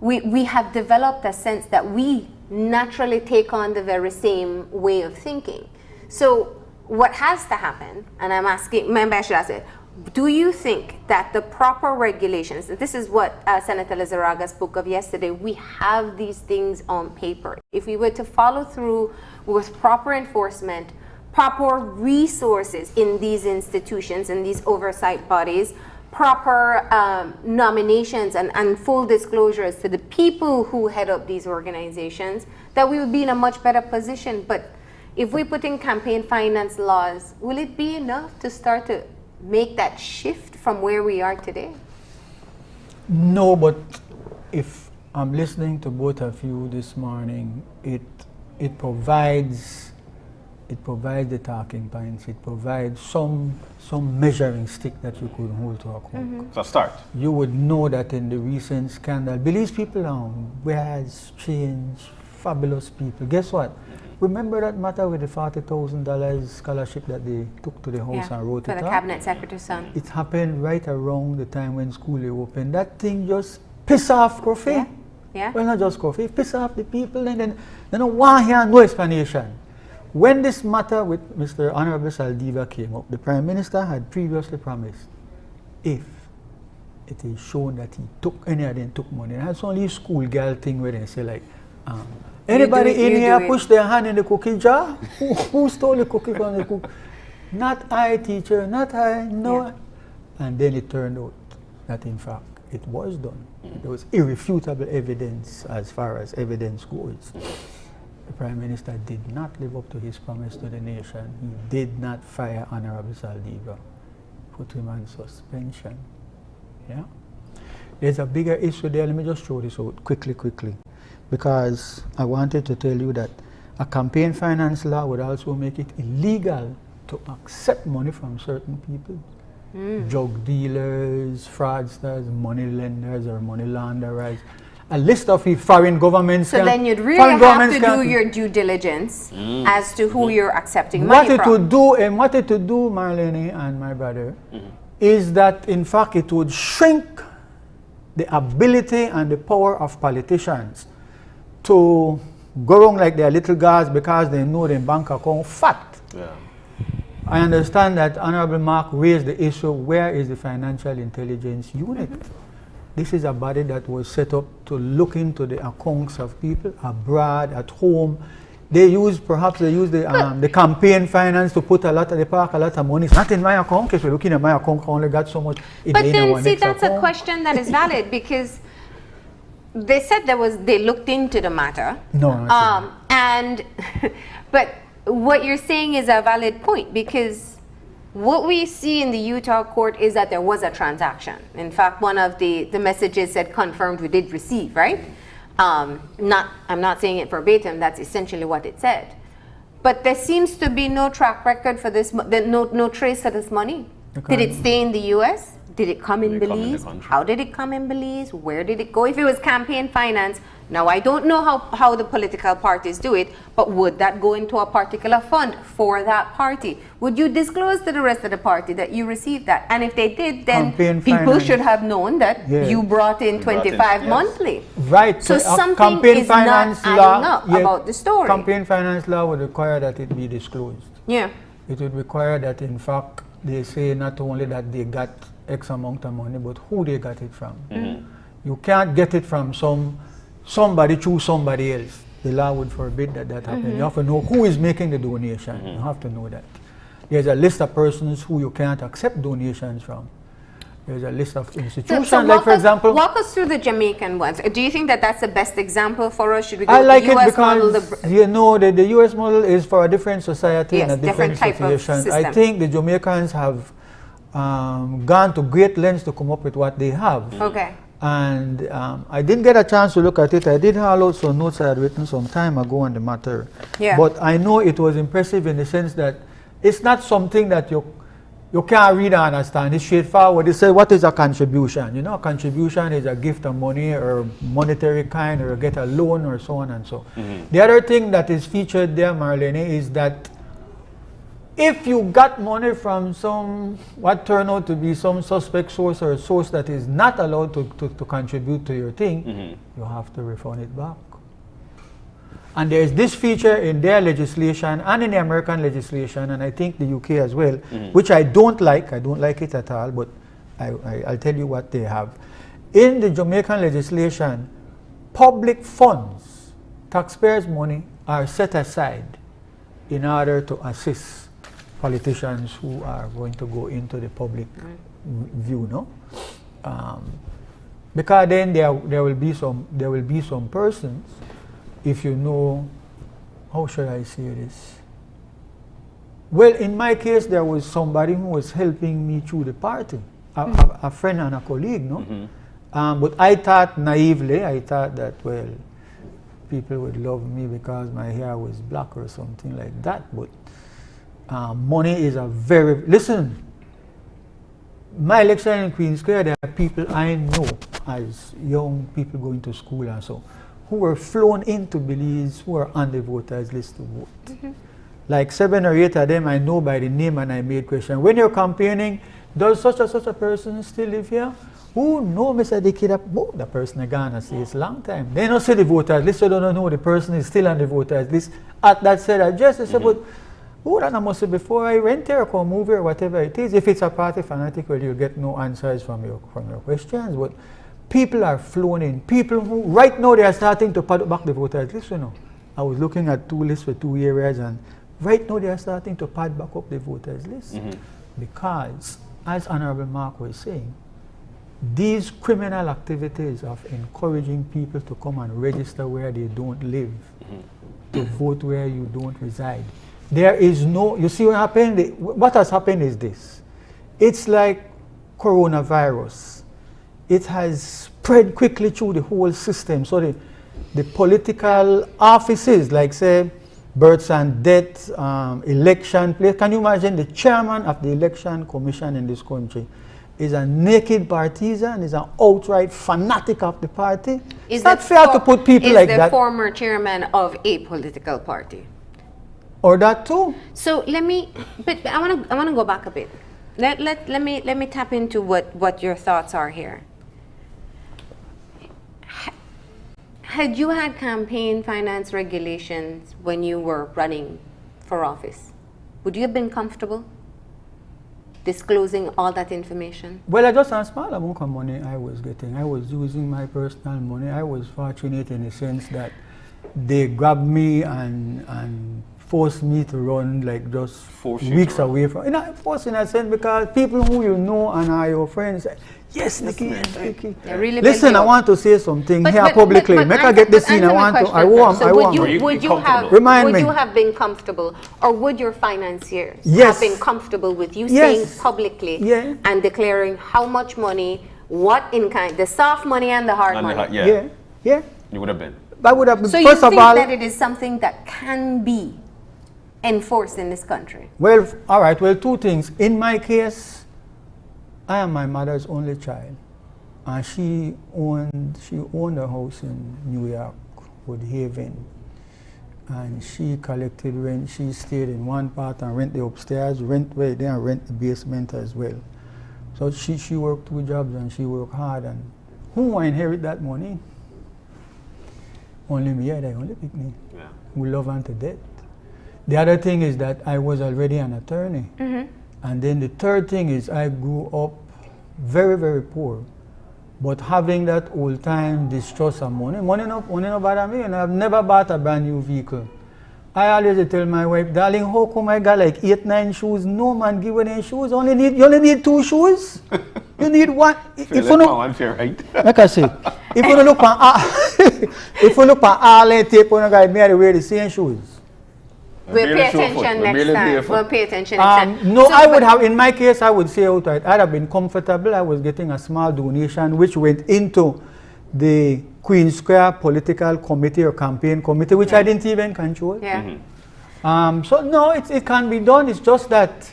we have developed a sense that we naturally take on the very same way of thinking. So what has to happen, and I'm asking, maybe I should ask it, do you think that the proper regulations, this is what Senator Lizarraga spoke of yesterday, we have these things on paper. If we were to follow through with proper enforcement, proper resources in these institutions and these oversight bodies, proper nominations and full disclosures to the people who head up these organizations, that we would be in a much better position. But if we put in campaign finance laws, will it be enough to start to make that shift from where we are today? No, but if I'm listening to both of you this morning, it provides the talking points. It provides some measuring stick that you could hold to account. So start. You would know that in the recent scandal, Belize people are wears, change, fabulous people. Guess what? Remember that matter with the $40,000 scholarship that they took to the house and wrote for it the up? cabinet secretary's son. It happened right around the time when school opened. That thing just piss off Kofi. Yeah. Well, not just Kofi, piss off the people, and then they don't want to hear no explanation. When this matter with Mr. Honorable Saldiva came up, the Prime Minister had previously promised, if it is shown that he took any of them took money, and that's only a schoolgirl thing where they say like, anybody in here push their hand in the cookie jar? Who stole the cookie from the cook? Not I, teacher, not I, no. Yeah. And then it turned out that in fact it was done. There was irrefutable evidence as far as evidence goes. The Prime Minister did not live up to his promise to the nation. He did not fire Honorable Saldiva, put him on suspension. Yeah? There's a bigger issue there. Let me just throw this out quickly, because I wanted to tell you that a campaign finance law would also make it illegal to accept money from certain people. Drug dealers, fraudsters, money lenders, or money launderers. A list of foreign governments. So then you'd really have to do your due diligence as to who you're accepting money from. What it would do, Marlene and my brother, is that in fact it would shrink the ability and the power of politicians to go wrong like their little guys because they know their bank account fat. Yeah. I understand that Honorable Mark raised the issue, where is the Financial Intelligence Unit? This is a body that was set up to look into the accounts of people abroad, at home. Perhaps they use the campaign finance to put they park a lot of money. It's not in my account, because we're looking at my account, I only got so much. But then see, that's a question that is valid, because they said they looked into the matter. No. But what you're saying is a valid point, because what we see in the Utah court is that there was a transaction. In fact, one of the messages said confirmed we did receive, right? I'm not saying it verbatim, that's essentially what it said. But there seems to be no track record for this, no trace of this money. Did it stay in the US? Did it come in Belize? How did it come in Belize? Where did it go? If it was campaign finance, now I don't know how the political parties do it, but would that go into a particular fund for that party? Would you disclose to the rest of the party that you received that? And if they did, then people should have known that you brought in 25 monthly. Right. So something is not adding up about the story. Campaign finance law would require that it be disclosed. Yeah. It would require that in fact they say not only that they got X amount of money, but who they got it from. You can't get it from somebody through somebody else. The law would forbid that happen. You have to know who is making the donation. You have to know that. There's a list of persons who you can't accept donations from. There's a list of institutions, like for example. Walk us through the Jamaican ones. Do you think that that's the best example for us? Should we go I like the US it because model? the US model is for a different society and a different type situation. of system. I think the Jamaicans have gone to great lengths to come up with what they have. Okay. And I didn't get a chance to look at it. I did have also notes I had written some time ago on the matter. Yeah. But I know it was impressive in the sense that it's not something that you can't read and understand. It's straightforward. They say, what is a contribution? You know, a contribution is a gift of money or monetary kind, or get a loan or so on and so. The other thing that is featured there, Marlene, is that if you got money from what turned out to be some suspect source or a source that is not allowed to contribute to your thing, you have to refund it back. And there is this feature in their legislation and in the American legislation, and I think the UK as well, which I don't like. I don't like it at all, but I'll tell you what they have. In the Jamaican legislation, public funds, taxpayers' money, are set aside in order to assist politicians who are going to go into the public view, no? Because then there will be some persons, if you know, how should I say this? Well, in my case, there was somebody who was helping me through the party, a friend and a colleague, no? But I thought naively, that, well, people would love me because my hair was black or something like that. But money is a very, listen, my election in Queen's Square, there are people I know as young people going to school and so, who were flown into Belize, who are on the voters list to vote. Like 7 or 8 of them I know by the name, and I made question. When you're campaigning, does such a person still live here? Who know Mr. Dicky? The person is gone and say it's a long time. They don't say the voters list, so they don't know the person is still on the voters list. At that said address, they say, but who that I must say before I rent here or come move here, whatever it is. If it's a party fanatic, well, you'll get no answers from your questions. But people are flown in. People who, right now, they are starting to pad back the voters list, you know. I was looking at 2 lists for 2 areas, and right now they are starting to pad back up the voters list. Because, as Honorable Mark was saying, these criminal activities of encouraging people to come and register where they don't live, to vote where you don't reside. There is no, you see what happened? What has happened is this. It's like coronavirus. It has spread quickly through the whole system. So the political offices, like say, births and deaths, election place. Can you imagine the chairman of the election commission in this country is a naked partisan, is an outright fanatic of the party? It's not fair to put people like that. Is the former chairman of a political party? Or that too. So let me, but I want to go back a bit. Let me tap into what your thoughts are here. Had you had campaign finance regulations when you were running for office, would you have been comfortable disclosing all that information? Well, I just a small amount of money I was getting. I was using my personal money. I was fortunate in the sense that they grabbed me and forced me to run like just weeks away from. You know, forced in a sense because people who you know and are your friends say, yes, Nikki, Nikki. Really listen, I want to say something here publicly. Make I get the scene. I want. Would you have been comfortable, or would your financiers have been comfortable with you saying publicly and declaring how much money, what in kind, the soft money and the hard money? Yeah. You would have been. I would have been. So first you of think all, that it is something that can be enforced in this country? Well, all right. Well, 2 things. In my case, I am my mother's only child, and she owned a house in New York, Woodhaven, and she collected rent. She stayed in one part and rent the upstairs, rent the basement as well. So she worked 2 jobs and she worked hard. And who inherit that money? Only me, the only picnic. We love her to death. The other thing is that I was already an attorney. And then the third thing is I grew up very, very poor. But having that old time distrust of money no bother me, and I've never bought a brand new vehicle. I always tell my wife, darling, how come I got like 8, 9 shoes? No man, give me shoes. You only need 2 shoes. You need one. If you look, like I say, if you look at all the tape on a guy, me I wear the same shoes. We'll pay attention next time. We'll pay attention next time. No, so, I would have, in my case, I would say outright, I'd have been comfortable. I was getting a small donation which went into the Queen's Square political committee or campaign committee, which I didn't even control. So no, it can be done. It's just that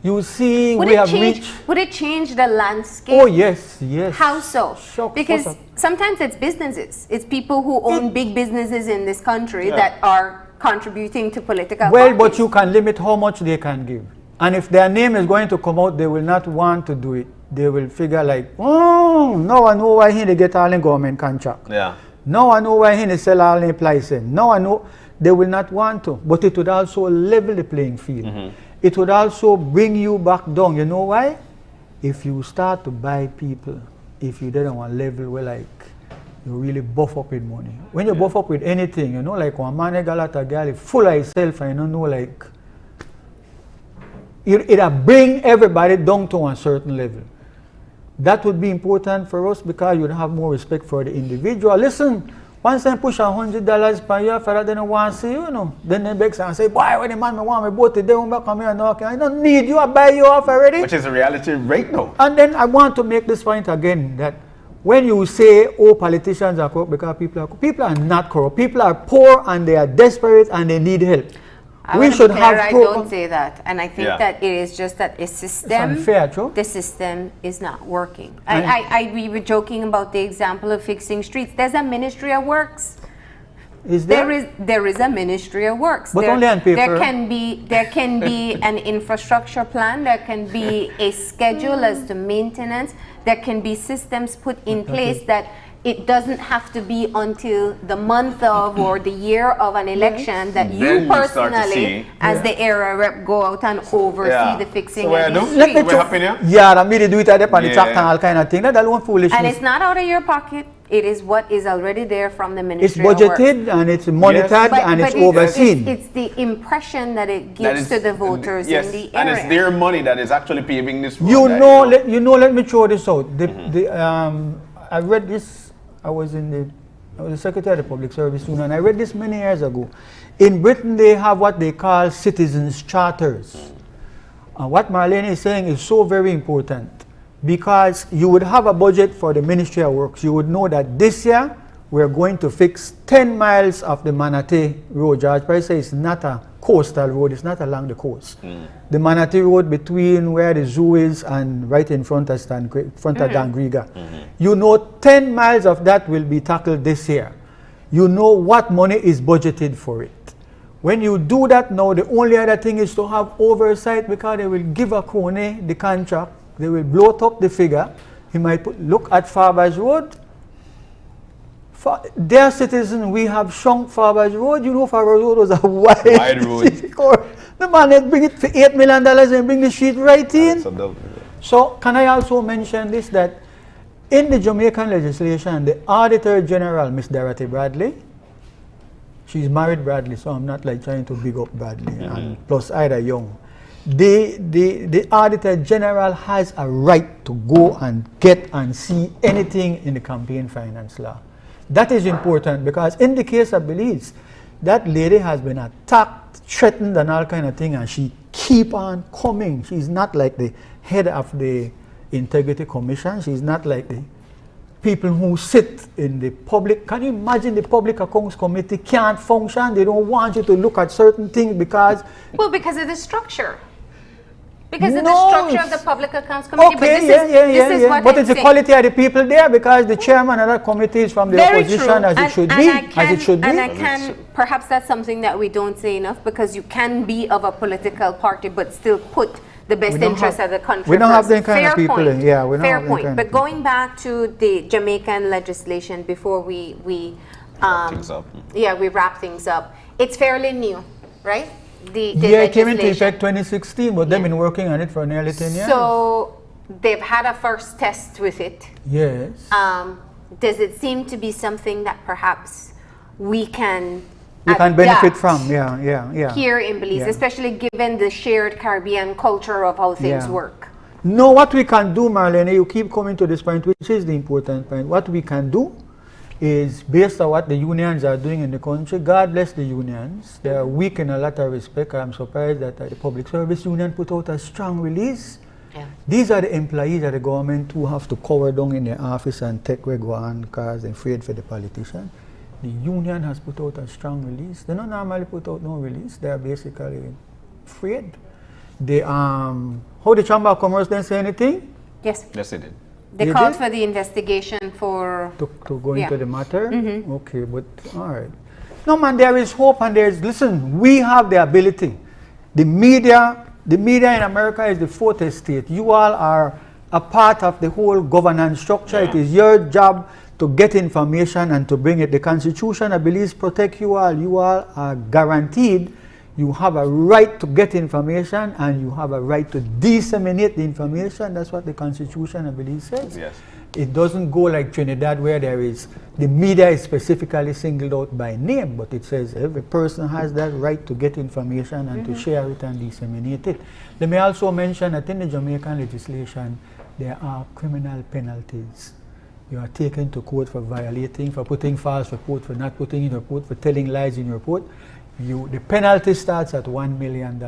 you see would it change the landscape? Oh yes. How so? Because sometimes it's businesses. It's people who own big businesses in this country that are contributing to political parties. But you can limit how much they can give. And if their name is going to come out, they will not want to do it. They will figure like, now I know why he get all in government contract. Now I know why he sell all in places. Now I know they will not want to. But it would also level the playing field. It would also bring you back down. You know why? If you start to buy people, if you didn't want level where like you really buff up with money. When you buff up with anything, you know, like one man got a girl full of himself and you don't know like it'll bring everybody down to a certain level. That would be important for us because you'd have more respect for the individual. Listen, once I push $100 per year for that, they don't want to see you, know. Then they beg and say, boy, when the man me want me boat, they don't back come here and I don't need you, I buy you off already. Which is a reality right now. And then I want to make this point again, that when you say, oh, politicians are corrupt because people are not corrupt. People are poor and they are desperate and they need help. I don't say that, and I think that it is just that a system. It's unfair, true? The system is not working. We were joking about the example of fixing streets. There's a Ministry of Works. Is there? There is a Ministry of Works. But only on paper. There can be an infrastructure plan. There can be a schedule as to maintenance. There can be systems put in place that. It doesn't have to be until the month of or the year of an election that you personally, as the area rep, go out and oversee the fixing of these streets. Yeah, I mean, they do it at the track and all kind of thing. That's all foolishness. And it's not out of your pocket. It is what is already there from the Ministry of Works. It's budgeted and it's monitored and it's overseen. It's the impression that it gives to the voters in the area. And it's their money that is actually paving this road. Let me throw this out. I read this. I was the Secretary of the Public Service Union, and I read this many years ago. In Britain, they have what they call citizens' charters. What Marlene is saying is so very important because you would have a budget for the Ministry of Works. You would know that this year we're going to fix 10 miles of the Manatee Road. George Price says it's not a coastal road, it's not along the coast. The Manatee Road between where the zoo is and right in front of Dangriga. You know 10 miles of that will be tackled this year. You know what money is budgeted for it. When you do that now, the only other thing is to have oversight because they will give a crony the contract, they will bloat up the figure. He might look at Farbers Road. For their citizens, we have shrunk Farbers Road. You know, Farbers Road was a wide road. The man bring it for $8 million and bring the sheet right in. So, can I also mention this, that in the Jamaican legislation, the Auditor General, Miss Dorothy Bradley, she's married Bradley, so I'm not like trying to big up Bradley, and plus Ida Young. The Auditor General has a right to go and get and see anything in the campaign finance law. That is important because in the case of Belize, that lady has been attacked, threatened and all kind of thing, and she keep on coming. She's not like the head of the Integrity Commission. She's not like the people who sit in the public. Can you imagine the Public Accounts Committee can't function? They don't want you to look at certain things because... Well, because of the structure. Because of the structure of the Public Accounts Committee. Okay, but it's the quality of the people there because the chairman of that committee is from the opposition as it should be. And perhaps that's something that we don't say enough because you can be of a political party but still put the best interest of the country. We don't have that kind of people. Fair point. But going back to the Jamaican legislation before we wrap things up. It's fairly new, right? It came into effect 2016, but they've been working on it for nearly 10 years. So they've had a first test with it. Yes. Does it seem to be something that perhaps we can benefit from? Yeah. Here in Belize, especially given the shared Caribbean culture of how things work. No, what we can do, Marlene, you keep coming to this point, which is the important point. What we can do is based on what the unions are doing in the country. God bless the unions. They are weak in a lot of respect. I'm surprised that the Public Service Union put out a strong release. These are the employees of the government who have to cover down in their office and take where go on because they're afraid for the politician. The union has put out a strong release. They don't normally put out no release. They are basically afraid. How the Chamber of Commerce didn't say anything? Yes. Yes, they did. They called for the investigation for... To go into the matter? Okay, but all right. No, man, there is hope and listen, we have the ability. The media in America is the fourth estate. You all are a part of the whole governance structure. It is your job to get information and to bring it. The Constitution, I believe, protect you all. You all are guaranteed. You have a right to get information and you have a right to disseminate the information. That's what the Constitution, I believe, says. Yes. It doesn't go like Trinidad where the media is specifically singled out by name, but it says every person has that right to get information and to share it and disseminate it. Let me also mention that in the Jamaican legislation, there are criminal penalties. You are taken to court for violating, for putting false report, for not putting in report, for telling lies in report. The penalty starts at $1 million,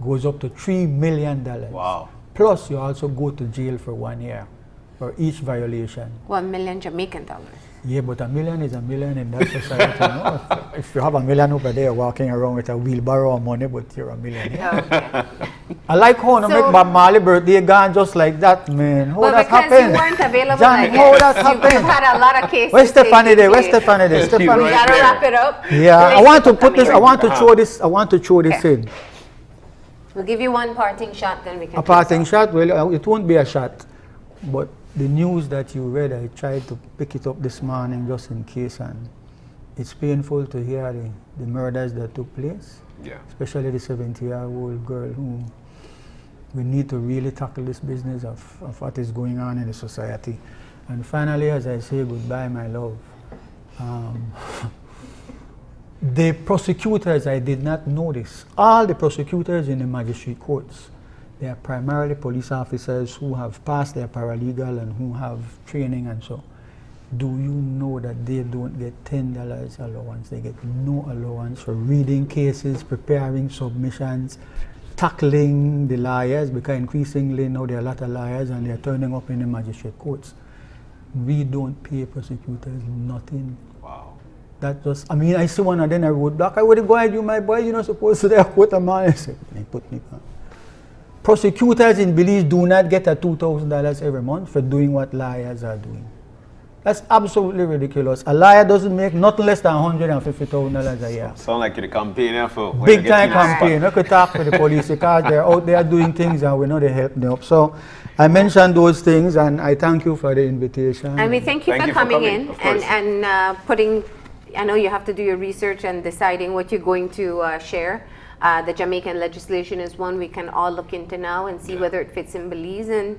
goes up to $3 million. Wow. Plus, you also go to jail for 1 year for each violation. 1 million Jamaican dollars. Yeah, but $1 million is $1 million in that society. No? If you have $1 million over there walking around with a wheelbarrow of money, but you're a millionaire. Okay. I like how to make Bob Marley birthday gone just like that, man. How Well, that because happened? you weren't available, Johnny, I how guess. that You've happened? had a lot of cases. Where's Stephanie there? Where's taken Stephanie there? place. Stephanie. We gotta wrap it up. Yeah, I Thank want you to for put this. I coming. want to throw this. I want to throw this Okay. in. We'll give you one parting shot, then we can. A parting shot. Well, it won't be a shot, but the news that you read, I tried to pick it up this morning just in case, and it's painful to hear the murders that took place. Yeah. Especially the 70-year-old girl who we need to really tackle this business of what is going on in the society. And finally, as I say goodbye, my love, the prosecutors, I did not know this. All the prosecutors in the magistrate courts, they are primarily police officers who have passed their paralegal and who have training and so. Do you know that they don't get $10 allowance? They get no allowance for reading cases, preparing submissions, tackling the liars, because increasingly now there are a lot of liars and they're turning up in the magistrate courts. We don't pay prosecutors nothing. Wow. That just, I mean, I see one and then I wrote back, I would go ahead, you my boy, you're not supposed to there quote a man. I said, they put me back. Prosecutors in Belize do not get a $2,000 every month for doing what liars are doing. That's absolutely ridiculous. A liar doesn't make nothing less than $150,000 a year. Sound like you're the campaigner for when Big you get time to the spot. campaign. We could talk to the police because they're out there doing things and we know they help them up. So I mentioned those things and I thank you for the invitation. And we thank you Thank for you for coming coming, in of course. and putting. I know you have to do your research and deciding what you're going to share. The Jamaican legislation is one we can all look into now and see whether it fits in Belize and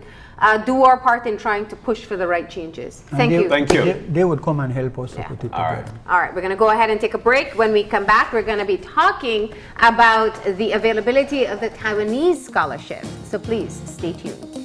do our part in trying to push for the right changes. And Thank you. Thank you. They would come and help us Yeah. to put it All together. right. All right, we're going to go ahead and take a break. When we come back, we're going to be talking about the availability of the Taiwanese scholarship. So please stay tuned.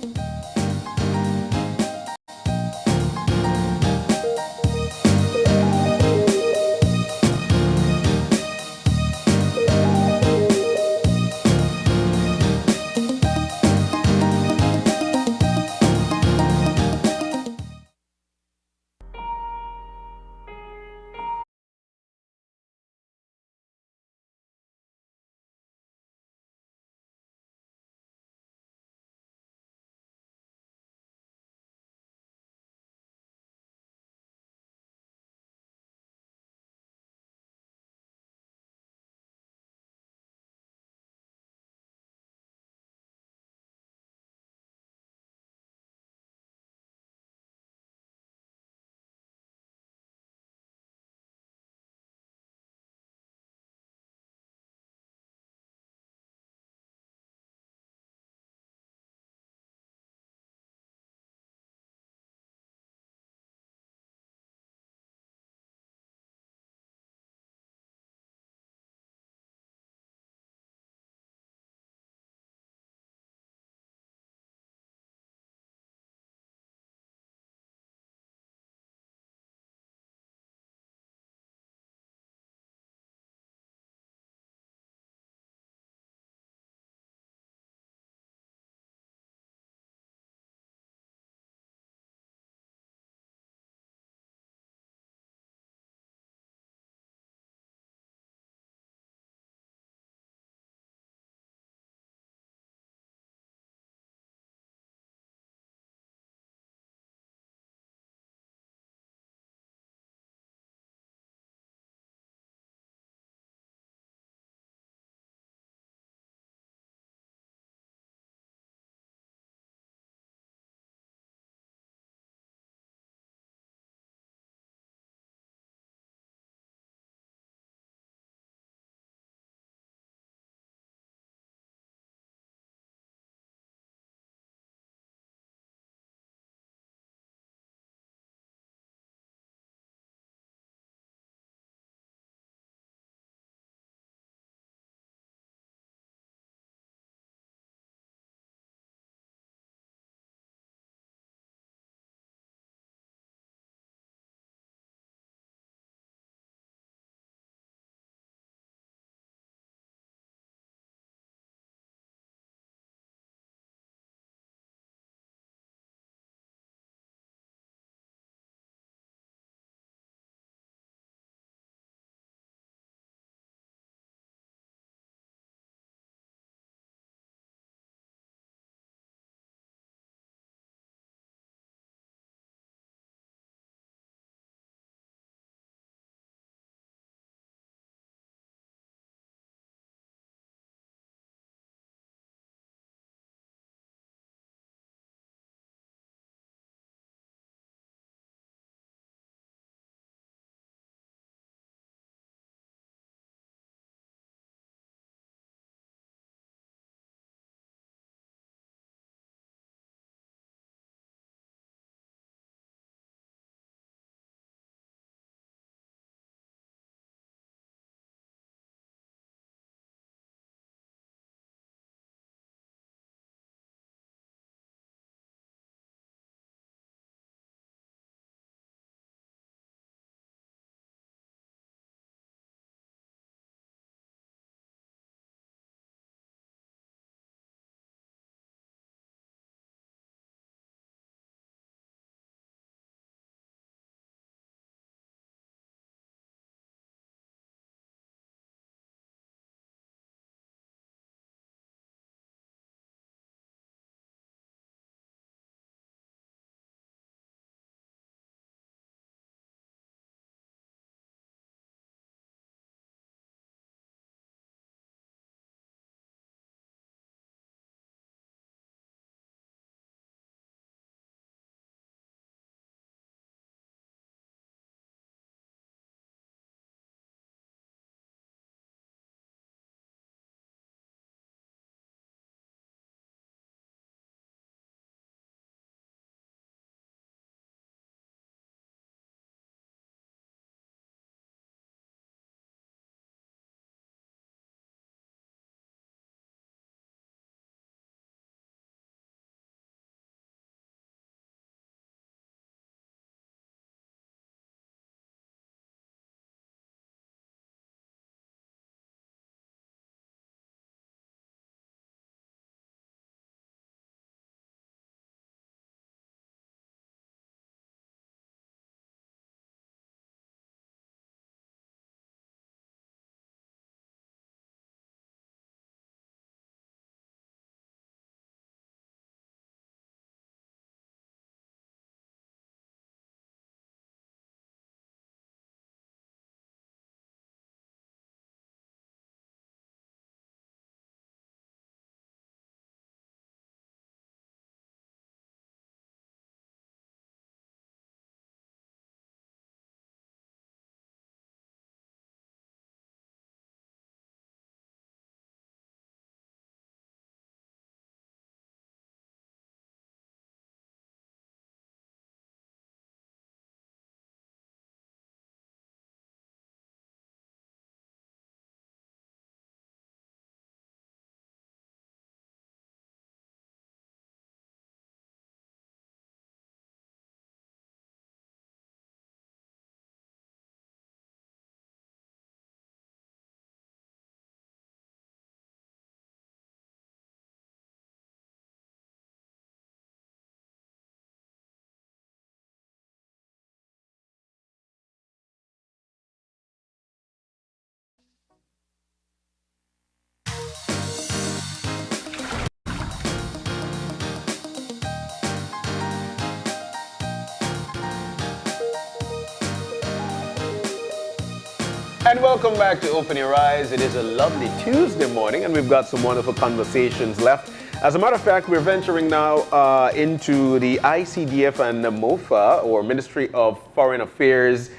And welcome back to Open Your Eyes. It is a lovely Tuesday morning, and we've got some wonderful conversations left. As a matter of fact, we're venturing now into the ICDF and the MOFA, or Ministry of Foreign Affairs,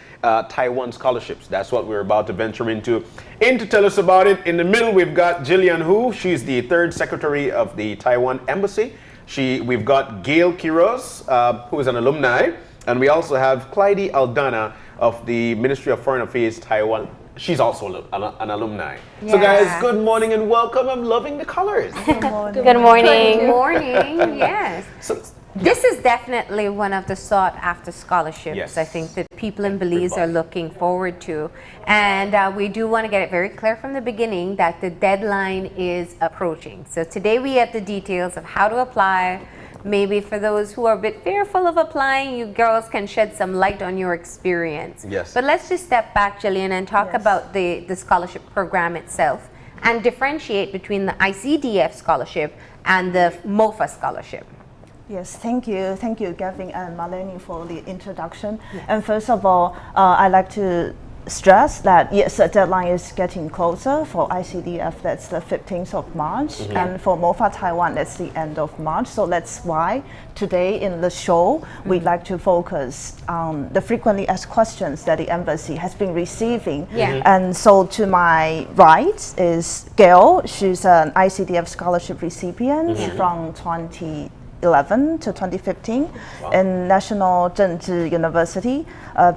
Taiwan scholarships. That's what we're about to venture into. And to tell us about it, in the middle, we've got Jillian Hu. She's the third secretary of the Taiwan Embassy. We've got Gail Quiroz, who is an alumni. And we also have Clyde Aldana of the Ministry of Foreign Affairs, Taiwan. She's also an alumni. So guys, good morning and welcome. I'm loving the colors. Good morning. Good morning. Good morning. Yes. So, This is definitely one of the sought after scholarships, Yes. I think, that people in Belize are looking forward to. And we do want to get it very clear from the beginning that the deadline is approaching. So today we have the details of how to apply. Maybe for those who are a bit fearful of applying, you girls can shed some light on your experience. Yes. But let's just step back, Jillian, and talk about the scholarship program itself and differentiate between the ICDF scholarship and the MOFA scholarship. Yes, thank you, Gavin and Marlene, for the introduction. And first of all, I'd like to stress that yes, the deadline is getting closer for ICDF. That's the 15th of March, and for MOFA Taiwan, that's the end of March. So that's why today in the show we'd like to focus on the frequently asked questions that the embassy has been receiving. And so to my right is Gail. She's an ICDF scholarship recipient from 2011 to 2015 in National Zhengzhi University,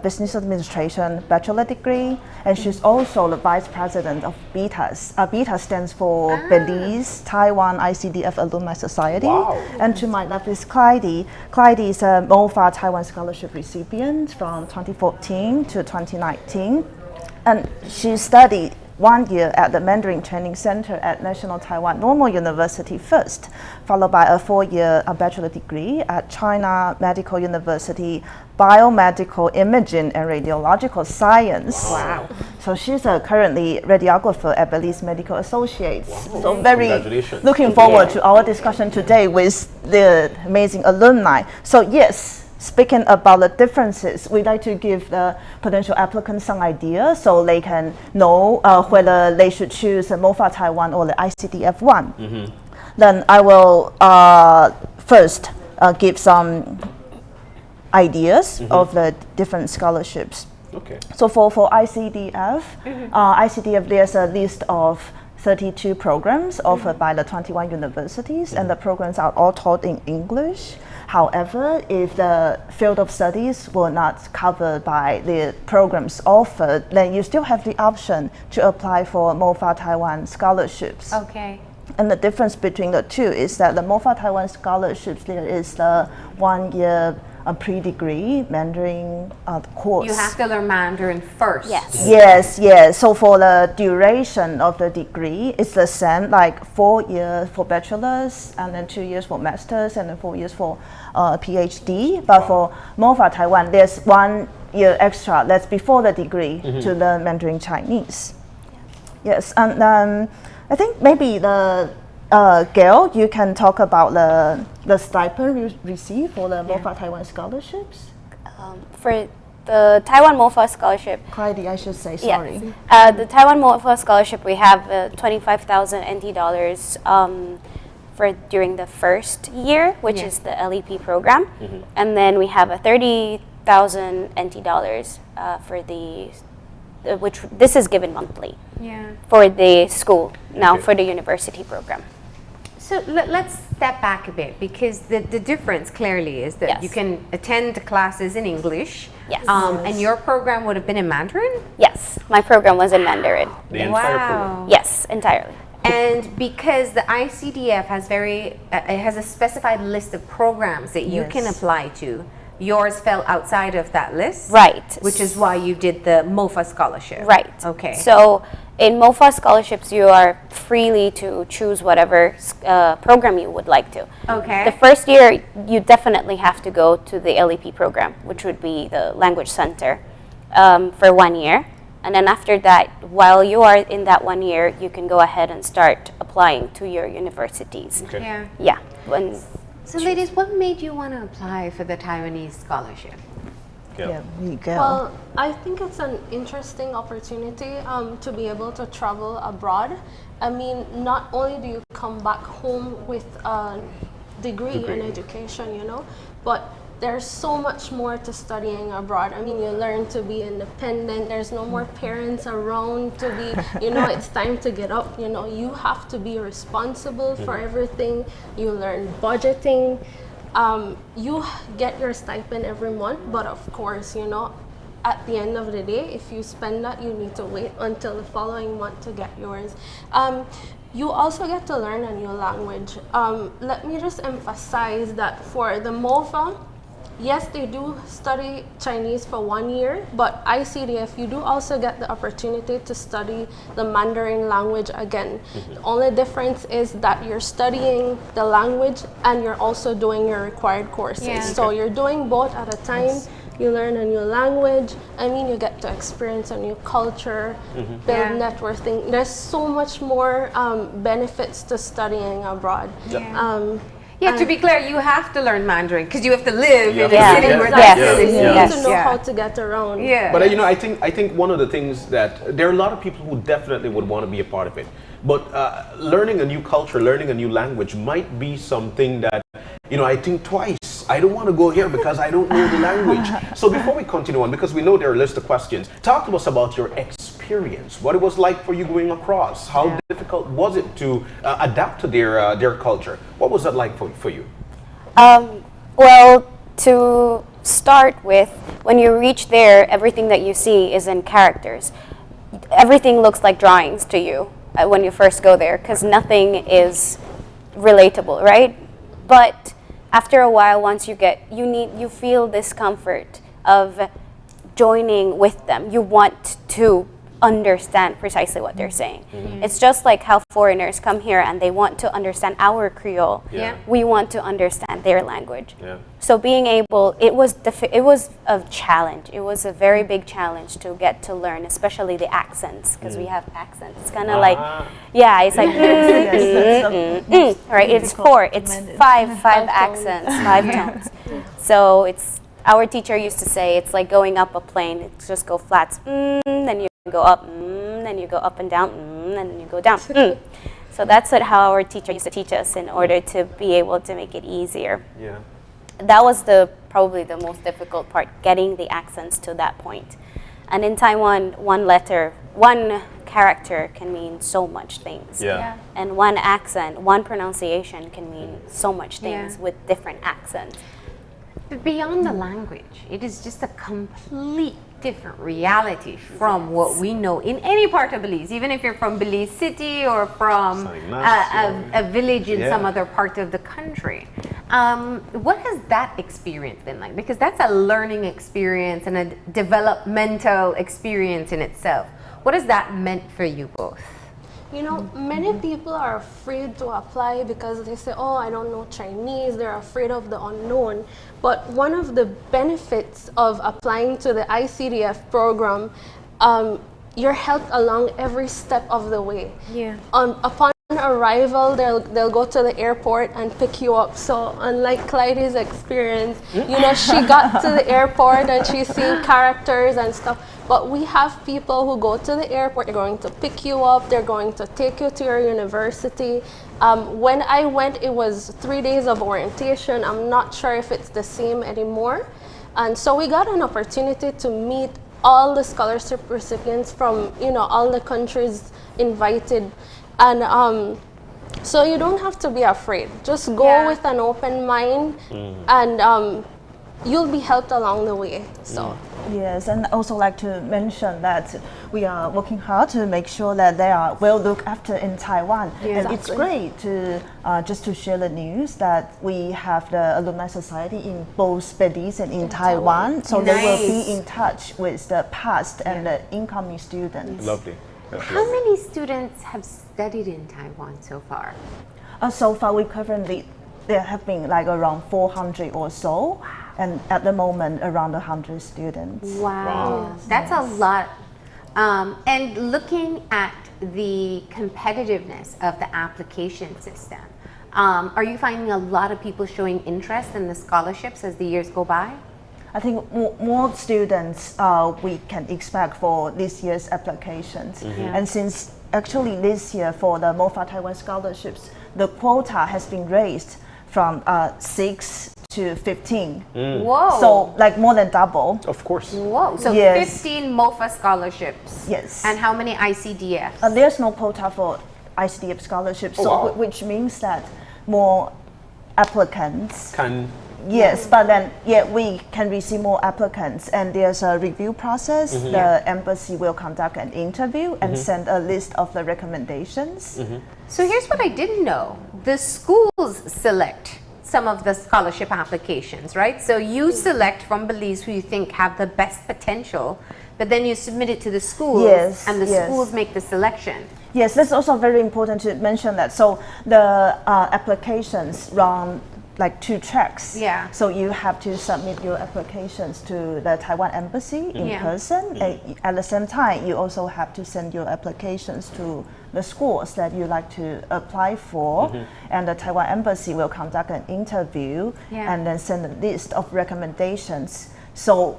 Business Administration bachelor degree, and she's also the vice president of BTAS. BTAS stands for Belize Taiwan ICDF Alumni Society. And to my left is Clyde. Clyde is a MOFA Taiwan scholarship recipient from 2014 to 2019, and she studied 1 year at the Mandarin Training Center at National Taiwan Normal University first, followed by a 4-year bachelor degree at China Medical University, Biomedical Imaging and Radiological Science. Wow. So she's currently radiographer at Belize Medical Associates. So very Congratulations. looking forward to our discussion today with the amazing alumni. So yes, speaking about the differences, we'd like to give the potential applicants some ideas so they can know whether they should choose the MOFA Taiwan or the ICDF one. Then I will first give some ideas of the different scholarships. okay. So for ICDF, ICDF, there's a list of 32 programs offered by the 21 universities, and the programs are all taught in English. However, if the field of studies were not covered by the programs offered, then you still have the option to apply for MOFA Taiwan scholarships. Okay. And the difference between the two is that the MOFA Taiwan scholarships, there is the 1 year pre-degree Mandarin course. You have to learn Mandarin first. Yes. So for the duration of the degree, it's the same, like 4 years for bachelor's, and then 2 years for master's, and then 4 years for PhD. But for MOFA Taiwan, there's 1 year extra. That's before the degree to learn Mandarin Chinese. Yes, and I think maybe the Gail, you can talk about the stipend you receive for the MOFA Taiwan scholarships. For the Taiwan MOFA scholarship, Clyde, I should say, sorry. the Taiwan MOFA scholarship, we have 25,000 NT dollars for during the first year, which is the LEP program, and then we have a 30,000 NT dollars for the which this is given monthly for the school. Now for the university program. So let's step back a bit, because the difference clearly is that you can attend classes in English. And your program would have been in Mandarin? Yes, my program was in Mandarin. The entire program. Yes, entirely. And because the ICDF has it has a specified list of programs that you can apply to, yours fell outside of that list? Right. Which is why you did the MOFA scholarship. Right. Okay. So in MOFA scholarships, you are freely to choose whatever program you would like to. Okay. The first year, you definitely have to go to the LEP program, which would be the language center, for 1 year. And then after that, while you are in that 1 year, you can go ahead and start applying to your universities. Okay. So ladies, what made you want to apply for the Taiwanese scholarship? Miguel. Well, I think it's an interesting opportunity to be able to travel abroad. I mean, not only do you come back home with a degree in education, you know, but there's so much more to studying abroad. I mean, you learn to be independent. There's no more parents around to be, you know, it's time to get up. You know, you have to be responsible for everything. You learn budgeting. You get your stipend every month, but of course, you know, at the end of the day, if you spend that, you need to wait until the following month to get yours. You also get to learn a new language. Let me just emphasize that for the MOFA, yes, they do study Chinese for 1 year, but ICDF, you do also get the opportunity to study the Mandarin language again. The only difference is that you're studying the language and you're also doing your required courses. Yeah. So you're doing both at a time. You learn a new language. I mean, you get to experience a new culture, build networking. There's so much more benefits to studying abroad. Yeah, to be clear, you have to learn Mandarin because you have to live in a Yeah. city where Yeah. that's Yes. really You Yes. need to know Yeah. how to get around. Yeah. But you know, I think one of the things that there are a lot of people who definitely would want to be a part of it. But learning a new culture, learning a new language might be something that, you know, I think twice. I don't want to go here because I don't know the language. So before we continue on, because we know there are a list of questions, talk to us about your experience, what it was like for you going across. How difficult was it to adapt to their culture? What was that like for you? Well, to start with, when you reach there, everything that you see is in characters. Everything looks like drawings to you when you first go there, because nothing is relatable, right? But after a while, once you feel this comfort of joining with them. You want to understand precisely what they're saying. It's just like how foreigners come here and they want to understand our Creole. Yeah. We want to understand their language. Yeah. So being able, it was a challenge. It was a very big challenge to get to learn, especially the accents, because we have accents. It's kind of like, yeah, it's like, right? It's four, it's five accents, 5 tones. So it's, our teacher used to say, it's like going up a plane. It's just go flats, then you go up, then you go up and down, then you go down. So that's how our teacher used to teach us in order to be able to make it easier. Yeah. That was probably the most difficult part, getting the accents to that point. And in Taiwan, one character can mean so much things. Yeah. And one accent, one pronunciation can mean so much things with different accents. But beyond the language, it is just a complete different reality from what we know in any part of Belize, even if you're from Belize City or from a village in some other part of the country. What has that experience been like? Because that's a learning experience and a developmental experience in itself. What has that meant for you both? You know, many people are afraid to apply because they say, oh, I don't know Chinese. They're afraid of the unknown. But one of the benefits of applying to the ICDF program, you're helped along every step of the way. Yeah. Upon arrival, they'll go to the airport and pick you up. So unlike Clyde's experience, you know, she got to the airport and she's seeing characters and stuff. But we have people who go to the airport, they're going to pick you up, they're going to take you to your university. When I went, it was 3 days of orientation. I'm not sure if it's the same anymore. And so we got an opportunity to meet all the scholarship recipients from, you know, all the countries invited. And so you don't have to be afraid. Just go with an open mind and you'll be helped along the way. So. Yes, and also like to mention that we are working hard to make sure that they are well looked after in Taiwan. And it's great to just to share the news that we have the Alumni Society in both Belize and in Taiwan. So they will be in touch with the past and the incoming students. Lovely. How many students have studied in Taiwan so far? So far, we currently, there have been like around 400 or so. And at the moment, around 100 students. Wow. That's a lot. And looking at the competitiveness of the application system, are you finding a lot of people showing interest in the scholarships as the years go by? I think more students we can expect for this year's applications. And since actually this year for the MOFA Taiwan scholarships, the quota has been raised from 6 to 15. Whoa. So like more than double. Of course. Whoa. So Yes. 15 MOFA scholarships. Yes. And how many ICDF? There's no quota for ICDF scholarships, so wow. which means that more applicants. Can Yes, but then we can receive more applicants, and there's a review process. The embassy will conduct an interview and send a list of the recommendations. So here's what I didn't know. The schools select some of the scholarship applications, right? So you select from Belize who you think have the best potential, but then you submit it to the schools, Yes, and the yes. schools make the selection. Yes, that's also very important to mention that. So the applications run like 2 tracks. Yeah. So you have to submit your applications to the Taiwan embassy in Yeah. person. At the same time, you also have to send your applications to the schools that you like to apply for, and the Taiwan embassy will conduct an interview and then send a list of recommendations. So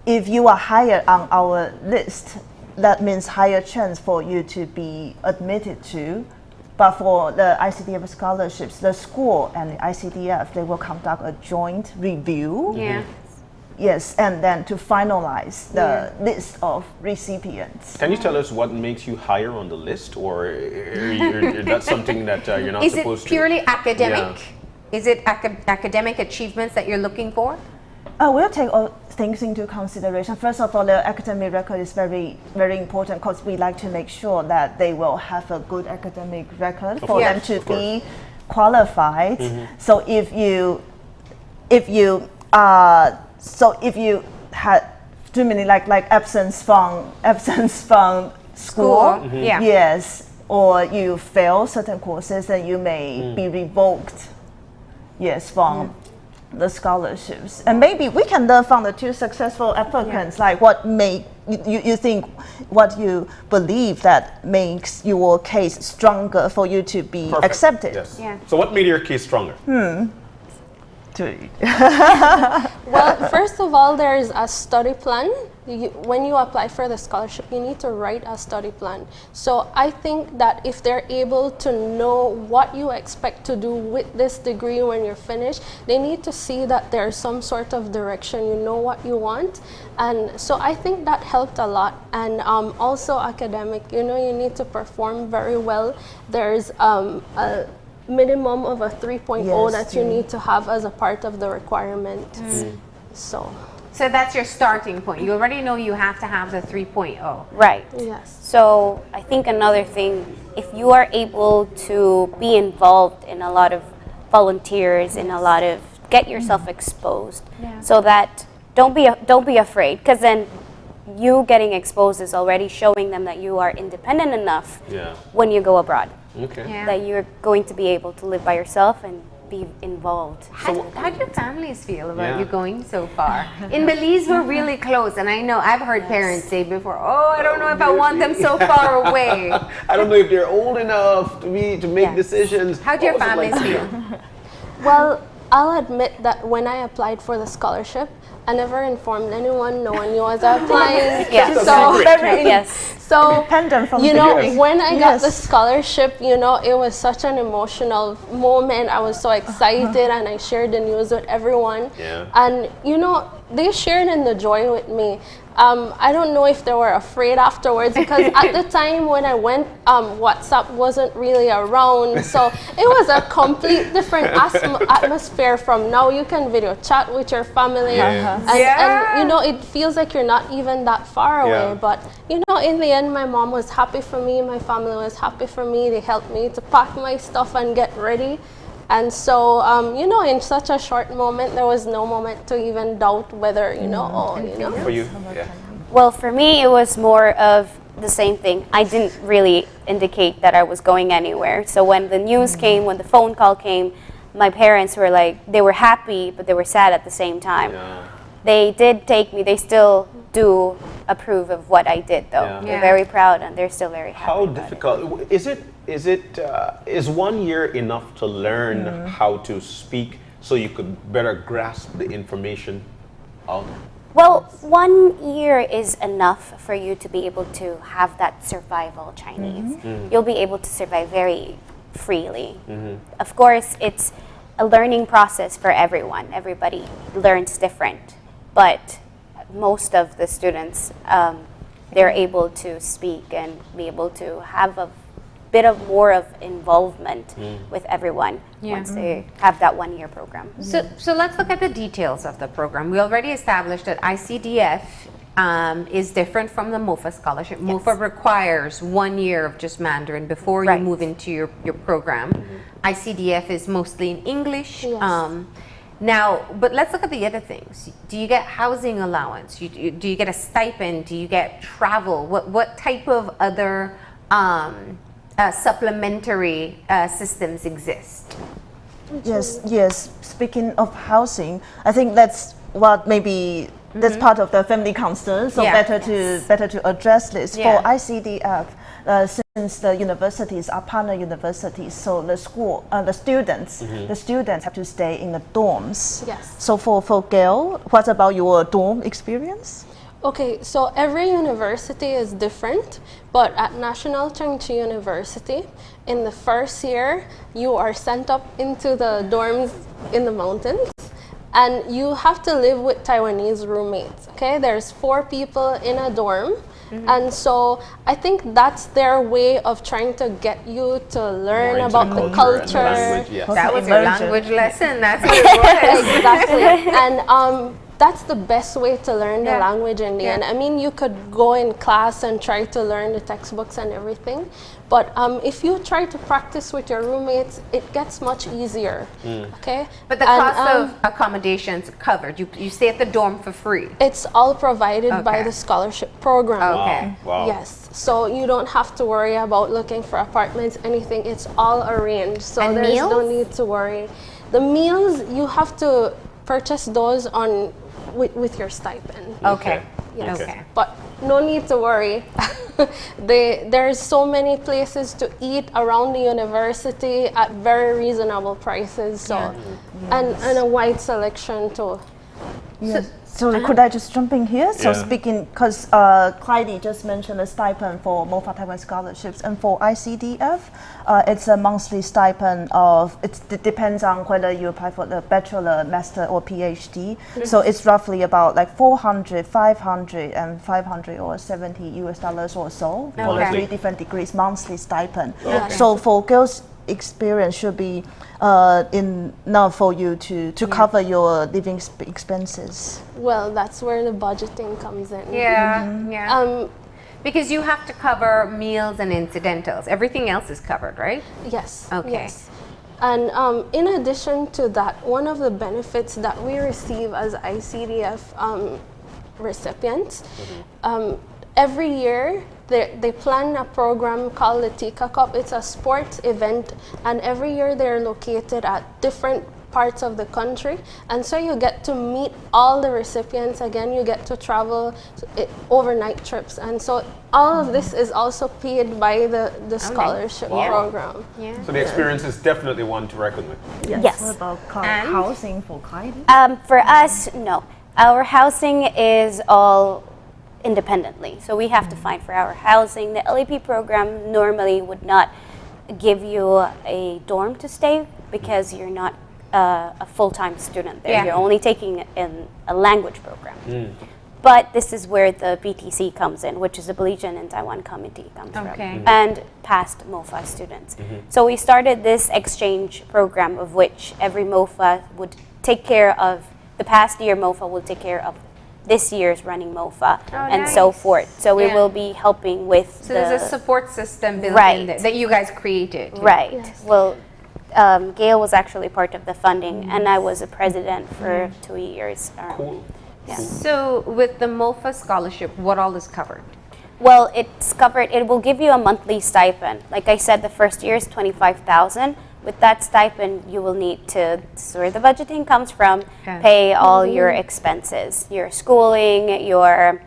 if you are higher on our list, that means higher chance for you to be admitted to. But for the ICDF scholarships, the school and the ICDF, they will conduct a joint review. Yeah. Yes, and then to finalize the list of recipients. Can you tell us what makes you higher on the list, or that's something that you're not Is it supposed purely to? academic? Is it academic achievements that you're looking for? We'll take all things into consideration. First of all, the academic record is very, very important because we like to make sure that they will have a good academic record for them to be qualified. So if you had too many like absence from school, Yeah. yes, or you fail certain courses, then you may be revoked. Yes, from the scholarships. And maybe we can learn from the 2 successful applicants, like what make you think, what you believe that makes your case stronger for you to be Perfect. accepted. Yes. Yeah. So what made your case stronger? Well, first of all, there's a study plan. When you apply for the scholarship, you need to write a study plan. So I think that if they're able to know what you expect to do with this degree when you're finished, they need to see that there's some sort of direction, you know what you want. And so I think that helped a lot. And also academic, you need to perform very well. There's a minimum of a 3.0 Yes, that you need to have as a part of the requirement. So that's your starting point. You already know you have to have the 3.0. Right. yes. So I think another thing, if you are able to be involved in a lot of volunteers, in a lot of get yourself exposed, so that don't be afraid, because then you getting exposed is already showing them that you are independent enough when you go abroad. Okay. Yeah. That you're going to be able to live by yourself and be involved. How do your families feel about Yeah. you going so far? In Belize, we're really close, and I know I've heard parents say before, "Oh, I don't know if I want them so far away." I don't know if they're old enough to make Yes. decisions. How do your What was it like families for you? feel? Well, I'll admit that when I applied for the scholarship, I never informed anyone. No one knew I was applying. Yes. So Yes. So, Independent from you the know, beginning. when I got the Yes. scholarship, it was such an emotional moment. I was so excited and I shared the news with everyone. Yeah. And, they shared in the joy with me. I don't know if they were afraid afterwards because at the time when I went, WhatsApp wasn't really around. So it was a complete different atmosphere from now. You can video chat with your family. Yeah. And it feels like you're not even that far away. Yeah. But, in the end, my mom was happy for me. My family was happy for me. They helped me to pack my stuff and get ready. And so, in such a short moment, there was no moment to even doubt whether, For you? Yeah. Well, for me, it was more of the same thing. I didn't really indicate that I was going anywhere. So when the news came, when the phone call came, my parents were like, they were happy, but they were sad at the same time. Yeah. They did take me, they still do approve of what I did, though. Yeah. They're Yeah. very proud and they're still very happy. How about it. difficult is 1 year enough to learn how to speak so you could better grasp the information All. Well, 1 year is enough for you to be able to have that survival Chinese. You'll be able to survive very freely. Of course, it's a learning process for everyone. Everybody learns different, but most of the students, they're able to speak and be able to have a bit of more of involvement with everyone once they have that 1 year program. So let's look at the details of the program. We already established that ICDF is different from the MOFA scholarship. MOFA requires 1 year of just Mandarin before you move into your program. ICDF is mostly in English. Yes. Now, but let's look at the other things. Do you get housing allowance? Do you get a stipend? Do you get travel? What type of other supplementary systems exist? Yes. Speaking of housing, I think that's what maybe that's part of the family concern. So better to address this for ICDF. Since the universities are partner universities, so the students have to stay in the dorms. Yes. So for Gail, what about your dorm experience? Okay, so every university is different, but at National Cheng Chi University, in the first year, you are sent up into the dorms in the mountains, and you have to live with Taiwanese roommates, okay? There's 4 people in a dorm, and so I think that's their way of trying to get you to learn More into about the culture. and the language, yes. That was your language lesson. That's what it was. Exactly. And that's the best way to learn the language in the end. I mean, you could go in class and try to learn the textbooks and everything, but if you try to practice with your roommates, it gets much easier. Okay. But the cost of accommodations covered. You stay at the dorm for free. It's all provided by the scholarship program. Okay. Wow. Yes. So you don't have to worry about looking for apartments, anything. It's all arranged. So And there's no meals? need to worry. The meals, you have to purchase those with your stipend. Okay. Yes. Okay. But no need to worry. There's so many places to eat around the university at very reasonable prices. So and a wide selection too. Yes. So could I just jump in here? So speaking, because Clyde just mentioned a stipend for MOFA Taiwan scholarships, and for ICDF, it's a monthly stipend of, it depends on whether you apply for the bachelor, master, or PhD. So it's roughly about like 400, 500, and 500 or 70 US dollars or so for the 3 different degrees, monthly stipend. So for girls, experience should be enough for you to cover your living expenses. Well, that's where the budgeting comes in. Because you have to cover meals and incidentals. Everything else is covered, right? Yes. Okay. Yes. And in addition to that, one of the benefits that we receive as ICDF recipients, every year they plan a program called the Tika Cup. It's a sports event, and every year they're located at different parts of the country, and so you get to meet all the recipients again. You get to travel overnight trips, and so all of this is also paid by the scholarship program. So the experience is definitely one to reckon with. Yes. What about housing for Clyde? For us, no. Our housing is all independently. So we have to find for our housing. The LEP program normally would not give you a dorm to stay because you're not a full-time student there. You're only taking in a language program. But this is where the BTC comes in, which is the Belizean and Taiwan Committee comes from, and past MOFA students. So we started this exchange program of which every MOFA would take care of, the past year MOFA will take care of this year's running MOFA and so forth. So we will be helping with So there's a support system built in there that you guys created. Right. Yes. Well, Gail was actually part of the funding, and I was a president for 2 years. Cool. Yeah. So with the MOFA scholarship, what all is covered? Well, it's covered. It will give you a monthly stipend. Like I said, the first year is $25,000. With that stipend, you will need to, this is where the budgeting comes from, pay all your expenses, your schooling, your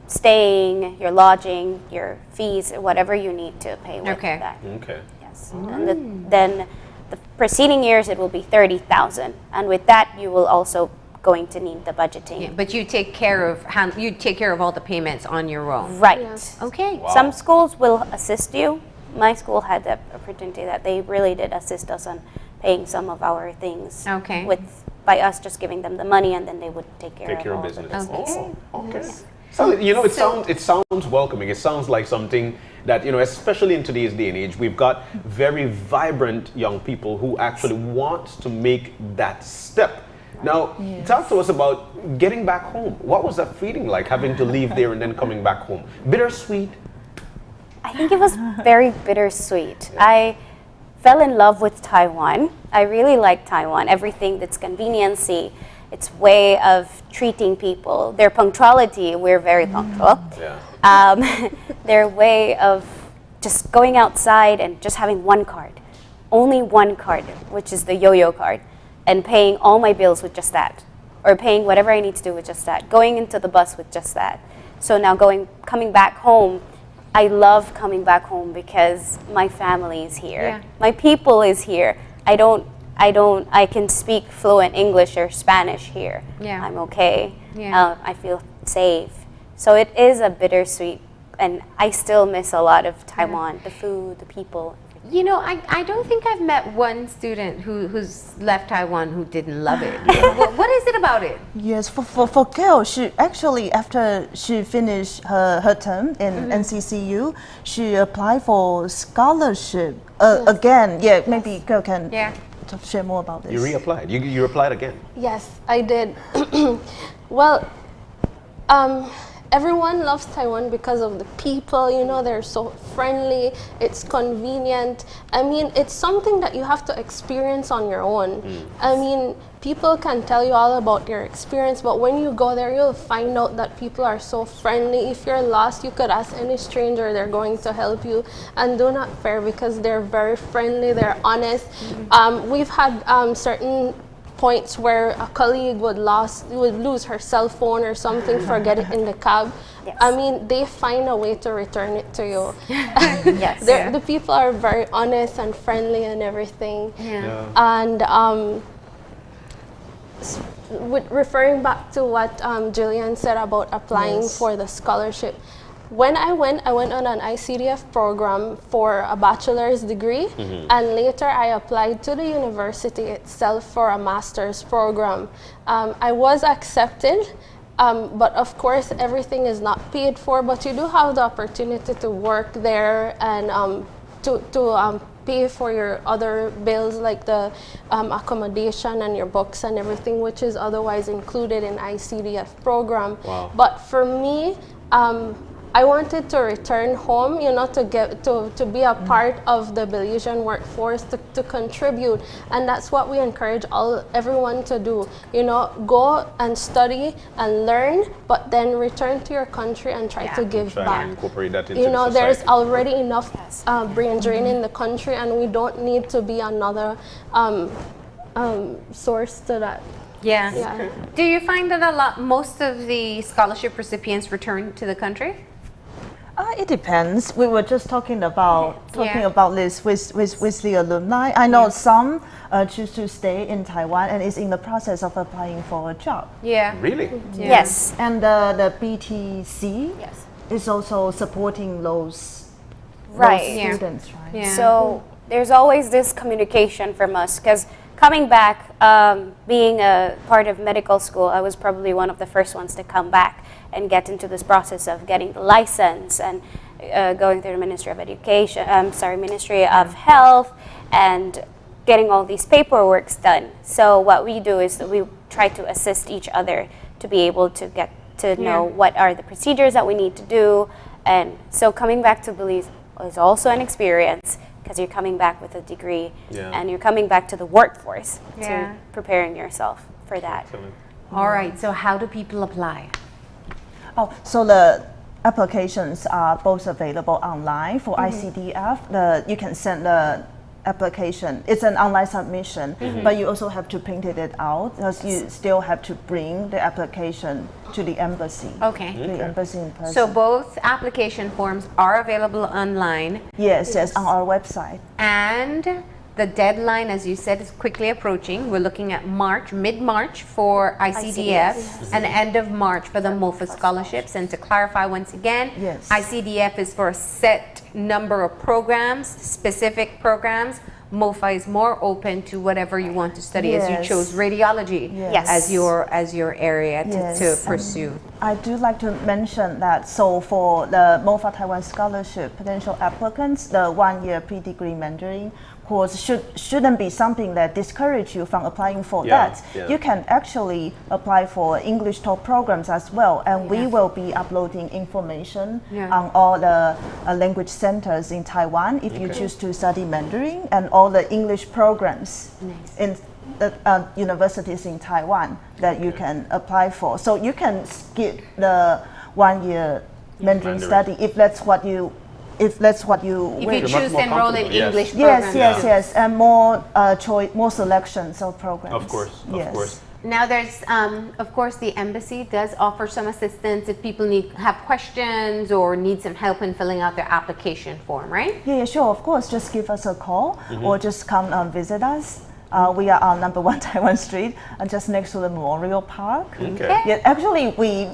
staying, your lodging, your fees, whatever you need to pay with that. Okay. Yes. And then the preceding years, it will be $30,000. And with that, you will also going to need the budgeting. Yeah, but you take care of all the payments on your own. Right. Yes. Okay. Some schools will assist you. My school had the opportunity that they really did assist us on paying some of our things. Okay. By us just giving them the money, and then they would take care of all business. the business. Okay. Okay. So, it sounds welcoming. It sounds like something that, especially in today's day and age, we've got very vibrant young people who actually want to make that step. Now, talk to us about getting back home. What was that feeling like, having to leave there and then coming back home? Bittersweet? I think it was very bittersweet. I fell in love with Taiwan. I really like Taiwan. Everything that's conveniency, its way of treating people, their punctuality. We're very punctual. Yeah. Their way of just going outside and just having one card, only one card, which is the yo-yo card, and paying all my bills with just that, or paying whatever I need to do with just that, going into the bus with just that. So now coming back home, I love coming back home because my family is here. Yeah. My people is here. I can speak fluent English or Spanish here. Yeah. I'm okay. Yeah. I feel safe. So it is a bittersweet, and I still miss a lot of Taiwan, the food, the people. I don't think I've met one student who's left Taiwan who didn't love it. What is it about it? Yes, for Gail, she actually, after she finished her term in NCCU, she applied for scholarship again. Yeah, maybe Gail can share more about this. You reapplied. You applied again. Yes, I did. Well, everyone loves Taiwan because of the people, they're so friendly, it's convenient. I mean, it's something that you have to experience on your own. I mean, people can tell you all about their experience, but when you go there, you'll find out that people are so friendly. If you're lost, you could ask any stranger, they're going to help you. And do not fear, because they're very friendly, they're honest. We've had certain points where a colleague would lose her cell phone or something, forget it in the cab. Yes. I mean, they find a way to return it to you. Yes. The people are very honest and friendly and everything. Yeah. And referring back to what Jillian said about applying for the scholarship, when I went on an ICDF program for a bachelor's degree, and later I applied to the university itself for a master's program. I was accepted, but of course everything is not paid for, but you do have the opportunity to work there and to pay for your other bills, like the accommodation and your books and everything, which is otherwise included in ICDF program. Wow. But for me, I wanted to return home, to be a part of the Belizean workforce, to contribute, and that's what we encourage everyone to do. Go and study and learn, but then return to your country and try to give Try back. and incorporate that into the There's society. already enough brain drain in the country, and we don't need to be another source to that. Yeah. Yeah. Do you find that most of the scholarship recipients return to the country? It depends. We were just talking about this with the alumni. I know some choose to stay in Taiwan and is in the process of applying for a job. Yeah. Really? Yes. And the BTC Yes. is also supporting those Right. students, right? Yeah. So there's always this communication from us, because coming back, being a part of medical school, I was probably one of the first ones to come back and get into this process of getting the license and going through the Ministry of Ministry of Health, and getting all these paperwork done. So what we do is that we try to assist each other to be able to get to know what are the procedures that we need to do. And so coming back to Belize is also an experience, because you're coming back with a degree and you're coming back to the workforce, to preparing yourself for that. All right. So how do people apply? Oh, so the applications are both available online for ICDF. You can send the application. It's an online submission, but you also have to print it out, because you still have to bring the application to the embassy. Okay. The embassy in person. So both application forms are available online, yes, on our website. and the deadline, as you said, is quickly approaching. We're looking at March, mid-March for ICDF, and end of March for the MOFA scholarships. And to clarify once again, Yes. ICDF is for a set number of programs, specific programs. MOFA is more open to whatever you want to study, as you Yes. chose radiology Yes. as your area Yes. to pursue. I do like to mention that, so for the MOFA Taiwan Scholarship potential applicants, the one-year pre-degree Mandarin course shouldn't be something that discourage you from applying for Yeah, that. yeah. You can actually apply for English talk programs as well, and we will be uploading information on all the language centers in Taiwan if you choose to study Mandarin, and all the English programs in the universities in Taiwan that you can apply for. So you can skip the one-year Mandarin study if that's what you If you wish. choose to enroll in Yes. English Yes, programs. yes, and more choice, more selections of programs. Of course, yes. of course. Now there's, of course, the embassy does offer some assistance if people have questions or need some help in filling out their application form, right? Yeah, sure, of course. Just give us a call or just come visit us. We are on number 1 Taiwan Street, and just next to the Memorial Park. Okay. Yeah, actually, we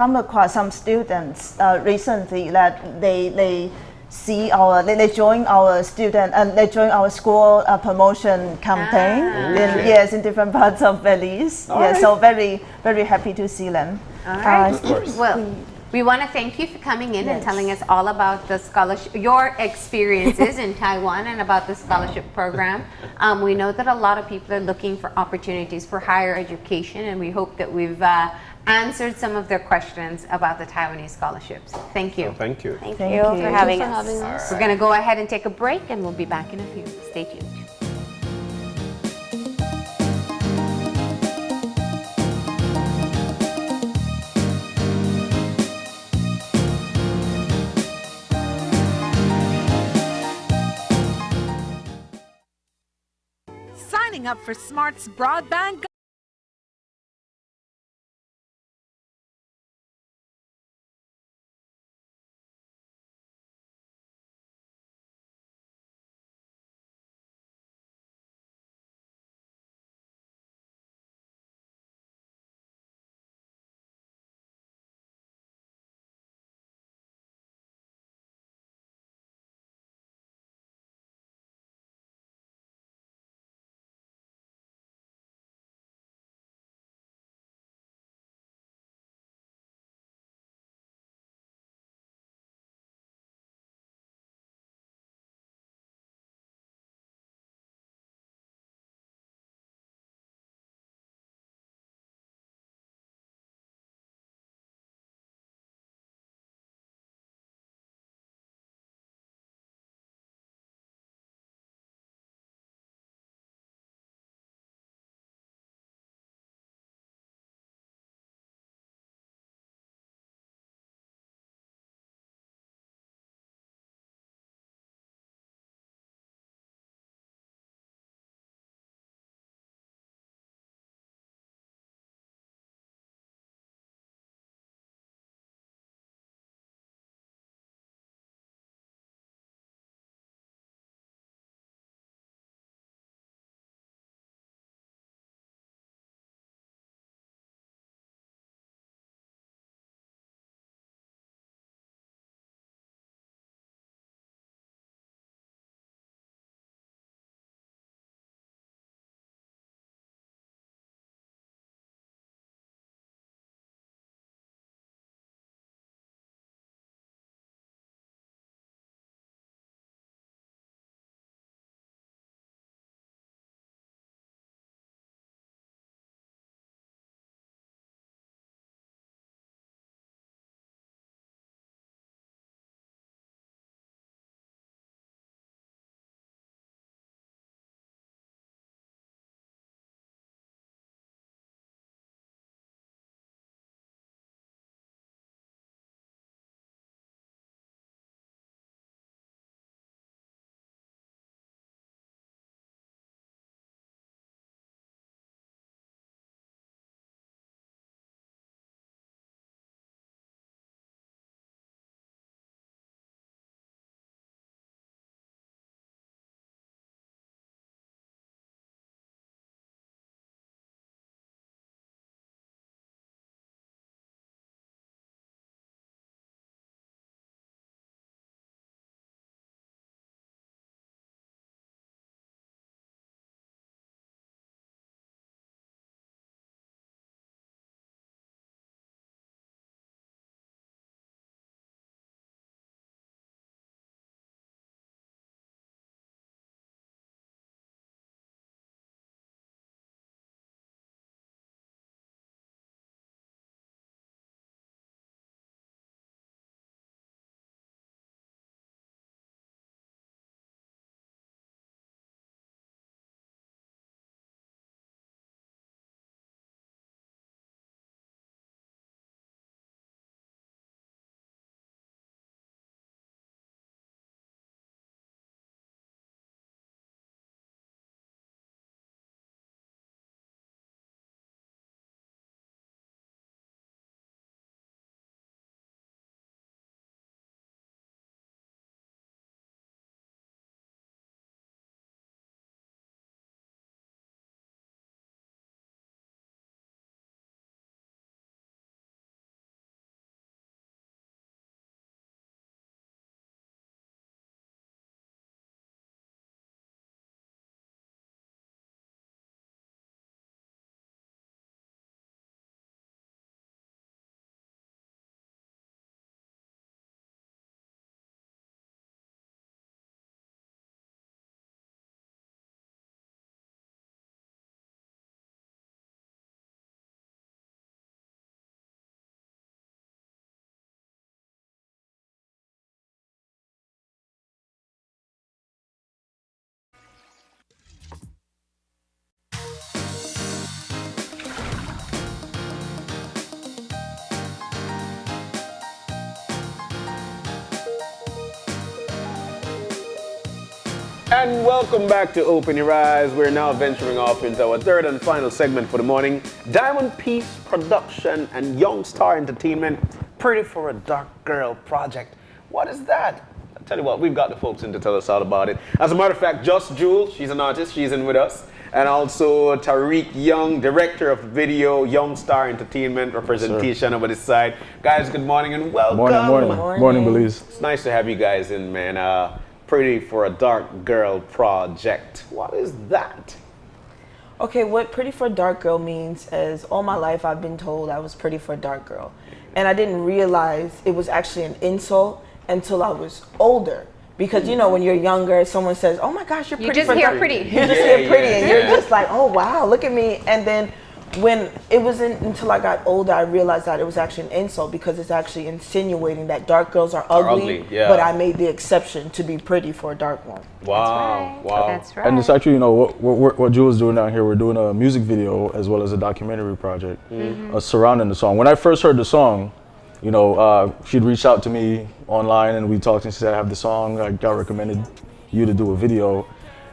come across some students recently that they see they join our student and they join our school promotion campaign in different parts of Belize. So very very happy to see them. All right. Of course. Well, we want to thank you for coming in and telling us all about the scholarship, your experiences in Taiwan, and about the scholarship program. We know that a lot of people are looking for opportunities for higher education, and we hope that we've answered some of their questions about the Taiwanese scholarships. Thank you. Thank you. Thank Thank you you. for having for us. having us. We're going to go ahead and take a break, and we'll be back in a few. Stay tuned. Signing up for Smart's broadband And welcome back to Open Your Eyes. We're now venturing off into our third and final segment for the morning. Diamond Peace Production and Young Star Entertainment, Pretty for a Dark Girl project. What is that? I'll tell you what, we've got the folks in to tell us all about it. As a matter of fact, Just Jewel, she's an artist, she's in with us. And also Tariq Young, director of video, Young Star Entertainment, representation over this side. Guys, good morning and welcome. Morning, Belize. It's nice to have you guys in, man. Pretty for a Dark Girl project. What is that? Okay, what Pretty for a Dark Girl means is all my life I've been told I was pretty for a dark girl. And I didn't realize it was actually an insult until I was older. Because you know, when you're younger, someone says, "Oh my gosh, you're pretty." You just hear pretty. You just hear pretty, and you're just like, "Oh wow, look at me." And then when it wasn't until I got older, I realized that it was actually an insult because it's actually insinuating that dark girls are ugly. But I made the exception to be pretty for a dark one. Wow, wow. That's right. And it's actually, you know, what Jewel's doing down here, we're doing a music video as well as a documentary project surrounding the song. When I first heard the song, you know, she'd reached out to me online and we talked and she said, I have the song, I got recommended you to do a video.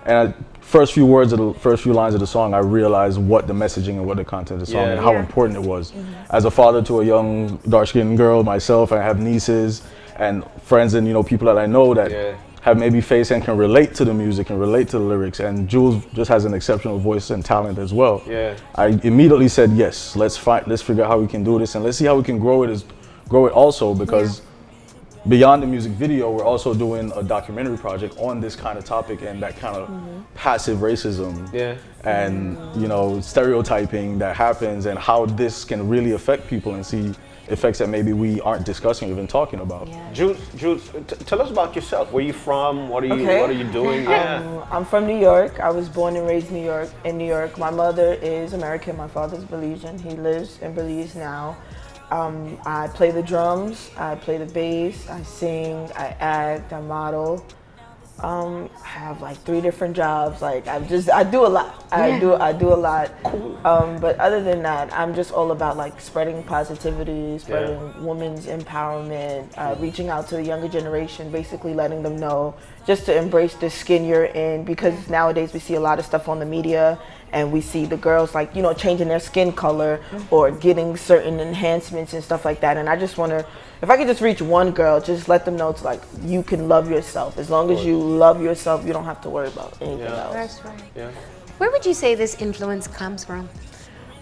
And first few lines of the song, I realized what the messaging and what the content of the song and how important it was. As a father to a young dark-skinned girl myself, I have nieces and friends and, you know, people that I know that have maybe faced and can relate to the music and relate to the lyrics. And Jules just has an exceptional voice and talent as well. I immediately said, yes, let's figure out how we can do this and let's see how we can grow it also, because beyond the music video, we're also doing a documentary project on this kind of topic and that kind of passive racism and you know, stereotyping that happens and how this can really affect people and see effects that maybe we aren't discussing or even talking about. Jules, tell us about yourself. Where are you from? What are you doing? I'm from New York. I was born and raised in New York. My mother is American. My father's Belizean. He lives in Belize now. I play the drums, I play the bass, I sing, I act, I model. I have like 3 different jobs. Like I do a lot. I do a lot. But other than that, I'm just all about like spreading positivity, spreading women's empowerment, reaching out to the younger generation, basically letting them know just to embrace the skin you're in, because nowadays we see a lot of stuff on the media and we see the girls like, you know, changing their skin color or getting certain enhancements and stuff like that. And I just want to, if I could just reach one girl, just let them know it's like, you can love yourself. As long as you love yourself, you don't have to worry about anything else. That's right. Where would you say this influence comes from?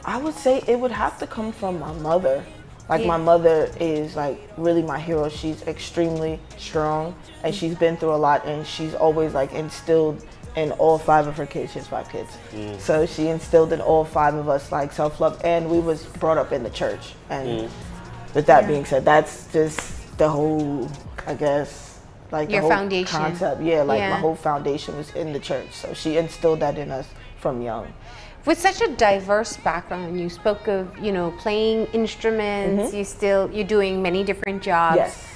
I would say it would have to come from my mother. Like my mother is like really my hero. She's extremely strong and she's been through a lot, and she's always like instilled in all 5 of her kids. She has 5 kids. So she instilled in all 5 of us like self-love, and we was brought up in the church. And with that being said, that's just the whole, I guess, like your the whole foundation concept. My whole foundation was in the church. So she instilled that in us from young. With such a diverse background, you spoke of, you know, playing instruments, you're doing many different jobs. Yes.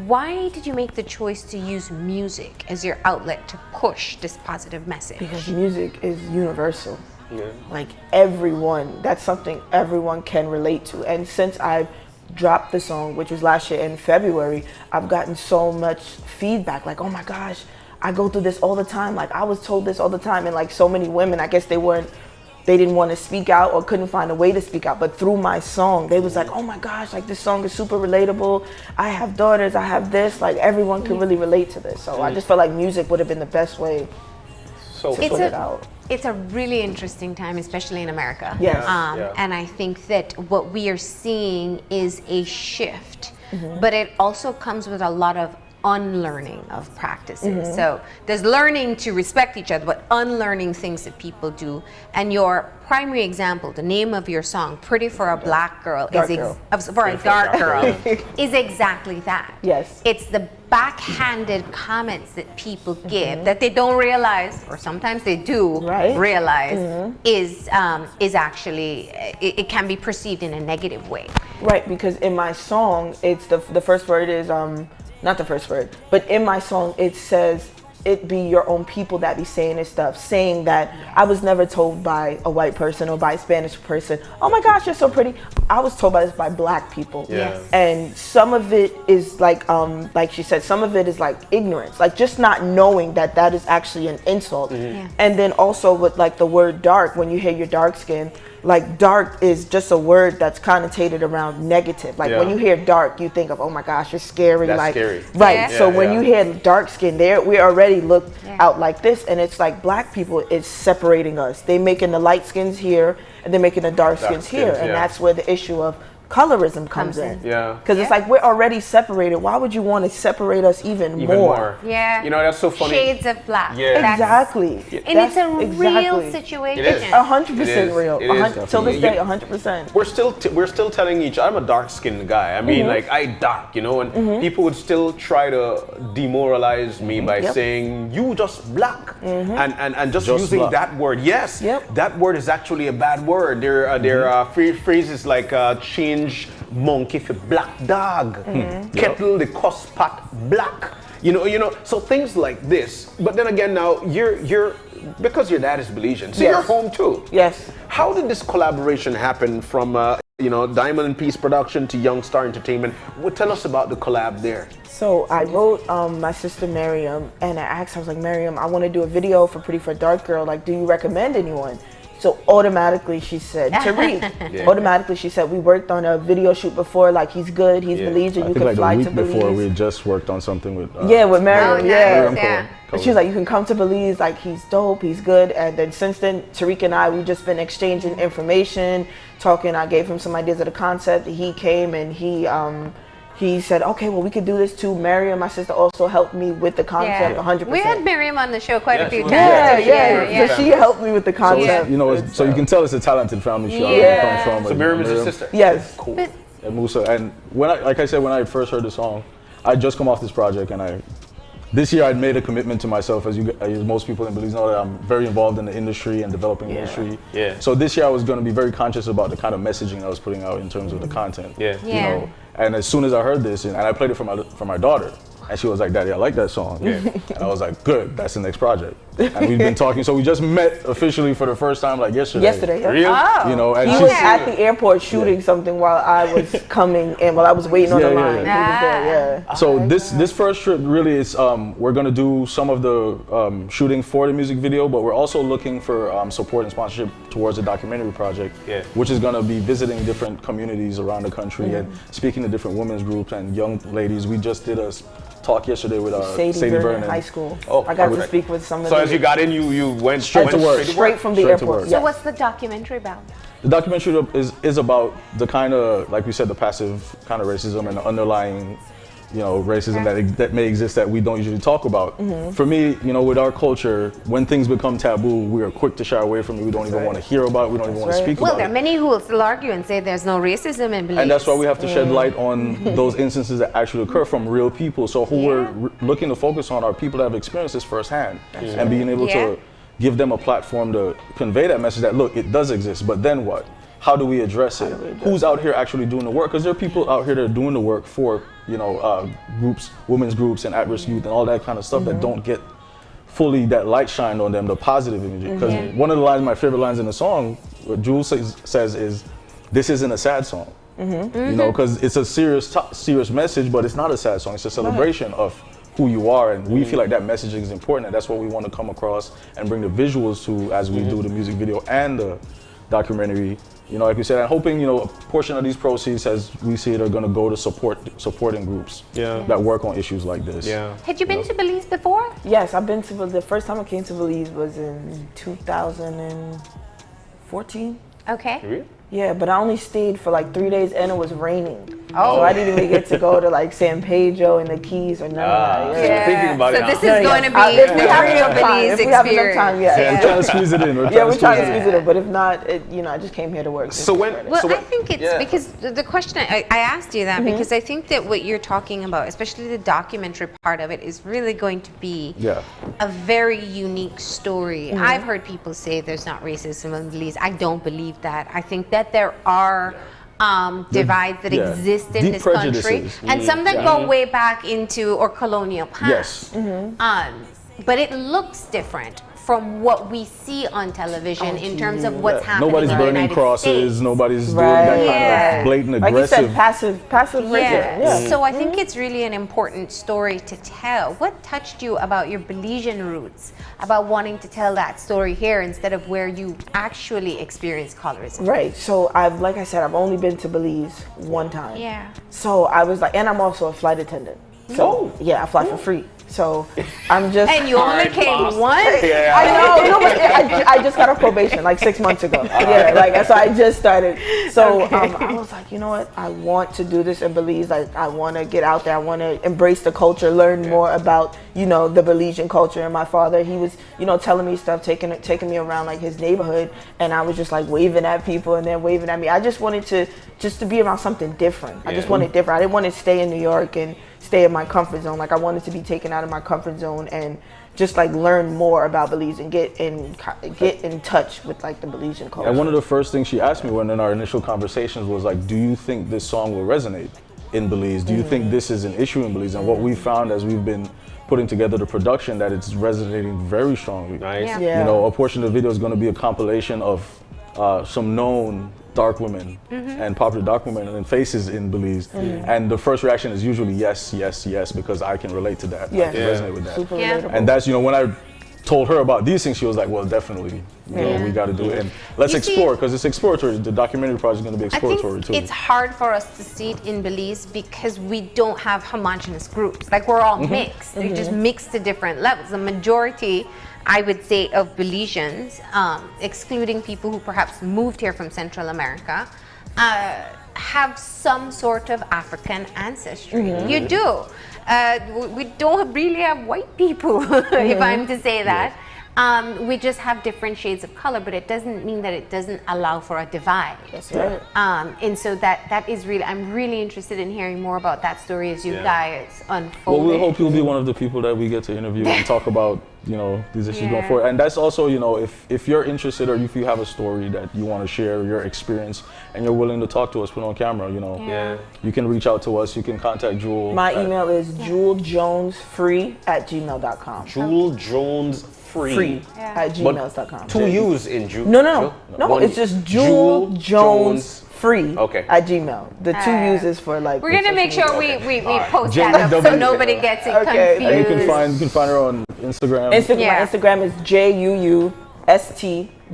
Why did you make the choice to use music as your outlet to push this positive message? Because music is universal. Like everyone, that's something everyone can relate to. And since I've dropped the song, which was last year in February, I've gotten so much feedback like, oh my gosh, I go through this all the time. Like I was told this all the time. And like so many women, I guess they didn't want to speak out or couldn't find a way to speak out. But through my song, they was like, oh my gosh, like this song is super relatable. I have daughters, I have this, like everyone can really relate to this. So I just felt like music would have been the best way to put it out. It's a really interesting time, especially in America. Yes. And I think that what we are seeing is a shift, but it also comes with a lot of unlearning of practices. So there's learning to respect each other, but unlearning things that people do. And your primary example, the name of your song, Pretty for a Black Girl, for a dark girl, is exactly that. Yes. It's the backhanded comments that people give that they don't realize, or sometimes they do realize, is actually, it can be perceived in a negative way. Right, because in my song, it's the first word is, not the first word, but in my song it says, it be your own people that be saying this stuff, saying that I was never told by a white person or by a Spanish person, oh my gosh, you're so pretty. I was told by this by black people. Yeah. And some of it is like she said, some of it is like ignorance, like just not knowing that that is actually an insult. And then also with like the word dark, when you hear your dark skin, like dark is just a word that's connotated around negative. Like when you hear dark, you think of, oh my gosh, you're scary. That's like scary. Right. Yeah. So when you hear dark skin, we already look out like this, and it's like black people is separating us. They making the light skins here, and they're making the dark skins here, and that's where the issue of colorism comes in. Yeah. Because it's like we're already separated. Why would you want to separate us even more? Yeah. You know, that's so funny. Shades of black. Yeah. Exactly. And it's a real situation. It is. 100% real. It is. Till this day, 100%. We're still telling each. I'm a dark skinned guy. I mean, like I dark, you know, and people would still try to demoralize me by saying you just black, and just using black. that word. Yes, that word is actually a bad word. There are phrases like change monkey for black dog, kettle the cuss pot black. You know. So things like this. But then again, now you're because your dad is Belizean, so you're home too. Yes. How did this collaboration happen from Diamond and Peace Production to Young Star Entertainment? Well, tell us about the collab there. So I wrote my sister Miriam, and I asked her, I was like, Miriam, I want to do a video for Pretty for a Dark Girl. Like, do you recommend anyone? So automatically she said, Tariq. Automatically she said, we worked on a video shoot before, like he's good, he's Belizean, you can like fly a to week Belize. before we just worked on something with with Miriam, Miriam She was like, you can come to Belize, like he's dope, he's good. And then since then, Tariq and I, we've just been exchanging information, talking. I gave him some ideas of the concept. He came and he said, okay, well, we could do this too. Miriam, my sister, also helped me with the concept 100%. We had Miriam on the show quite a few times. So she helped me with the concept. So you can tell it's a talented family show. Yeah. Comes from So Miriam is your sister? Yes. Cool. And Musa, and when I first heard the song, I just come off this project, and this year I'd made a commitment to myself, as most people in Belize know, that I'm very involved in the industry and developing the industry. Yeah. So this year I was going to be very conscious about the kind of messaging I was putting out in terms of the content. Yeah. You know, and as soon as I heard this, and I played it for my daughter, and she was like, Daddy, I like that song. Yeah. And I was like, good, that's the next project. And we've been talking, so we just met officially for the first time like yesterday. Yeah. Really? Oh. You know, and He was at the airport shooting something while I was coming and while I was waiting on the line. He was there, So this first trip really is we're gonna do some of the shooting for the music video, but we're also looking for support and sponsorship towards the documentary project, which is gonna be visiting different communities around the country and speaking to different women's groups and young ladies. We just did a talk yesterday with Sadie Vernon High School. I got to speak with some of them. So as you got in, you went straight to work. Straight from the airport. So what's the documentary about? The documentary is about the kind of, like we said, the passive kind of racism and the underlying, racism that may exist that we don't usually talk about. For me, with our culture, when things become taboo, we are quick to shy away from it. We don't even want to hear about it. We don't even want to speak Well, about there it. are many who will still argue and say there's no racism in Belize. And that's why we have to shed light on those instances that actually occur from real people. So who we're looking to focus on are people that have experienced this firsthand and being able to give them a platform to convey that message that, look, it does exist, but then what? How do we address it? Who's out here actually doing the work? Because there are people out here that are doing the work for, groups, women's groups and at-risk youth and all that kind of stuff that don't get fully that light shined on them, the positive imagery. Because one of the lines, my favorite lines in the song, what Jules says is, this isn't a sad song. Because it's a serious message, but it's not a sad song. It's a celebration of who you are, and we feel like that messaging is important, and that's what we want to come across and bring the visuals to as we do the music video and the documentary. Like we said, I'm hoping, a portion of these proceeds, as we see it, are going to go to supporting groups that work on issues like this. Had you been to Belize before? Yes, I've been to the first time I came to Belize was in 2014. Okay. Really? Yeah, but I only stayed for like 3 days and it was raining. So I didn't even get to go to like San Pedro and the Keys or none of that. So you're thinking about it So now. this is going to be If we have real enough time, Belize if we have enough time, We're trying to squeeze it in. We're trying to squeeze it in. But if not, I just came here to work. So when, Well, I think it's because the question I asked you that because I think that what you're talking about, especially the documentary part of it, is really going to be a very unique story. I've heard people say there's not racism in Belize. I don't believe that. I think that there are divides that exist in Deep this country, prejudices. and some that go way back into or colonial past. but it looks different from what we see on television in terms of what's happening Nobody's in the burning United crosses. States. Nobody's doing that kind of blatant Like you aggressive. said, passive Yeah. racism. So I think it's really an important story to tell. What touched you about your Belizean roots, about wanting to tell that story here instead of where you actually experienced colorism? Right. So like I said, I've only been to Belize one time. Yeah. So I was like, and I'm also a flight attendant. So yeah, I fly for free. So I'm just. And you only came once? I know. No, but I just got off probation like 6 months ago. Yeah, like so I just started. So I was like, you know what? I want to do this in Belize. Like I want to get out there. I want to embrace the culture, learn more about the Belizean culture. And my father, he was telling me stuff, taking me around like his neighborhood, and I was just like waving at people and then waving at me. I just wanted to be around something different. I just wanted different. I didn't want to stay in New York and stay in my comfort zone. Like I wanted to be taken out of my comfort zone and just like learn more about Belize and get in touch with like the Belizean culture. And one of the first things she asked me when in our initial conversations was like, do you think this song will resonate in Belize? Do you think this is an issue in Belize? And what we found as we've been putting together the production, that it's resonating very strongly. Nice. Yeah. A portion of the video is going to be a compilation of some known dark women and popular dark women and faces in Belize. And the first reaction is usually yes, yes, yes, because I can relate to that. I can resonate with that. Super Yeah. relatable. And that's, when I told her about these things, she was like, well, definitely, we got to do it. And let's You see- explore, because it's exploratory. The documentary project is going to be I exploratory think too. it's hard for us to see it in Belize because we don't have homogenous groups. Like we're all mixed. They're just mixed to different levels. The majority, I would say, of Belizeans, excluding people who perhaps moved here from Central America, have some sort of African ancestry. You do. We don't really have white people, if I'm to say that. We just have different shades of color, but it doesn't mean that it doesn't allow for a divide. That's right. And so that is really, I'm really interested in hearing more about that story as you guys unfold. Well, we it. hope you'll be one of the people that we get to interview and talk about, these issues going forward. And that's also, if you're interested or if you have a story that you want to share your experience and you're willing to talk to us, put on camera, you can reach out to us. You can contact Jewel. My email is jeweljonesfree@gmail.com. Jewel Jones Free. at gmail.com. Two U's in Jewel. No, One- it's just Jewel Jones Free Okay. at Gmail. The two U's is for like. We're gonna make sure we post that up so JW. nobody gets it Okay, confused. And you can find her on Instagram. Yeah. My Instagram is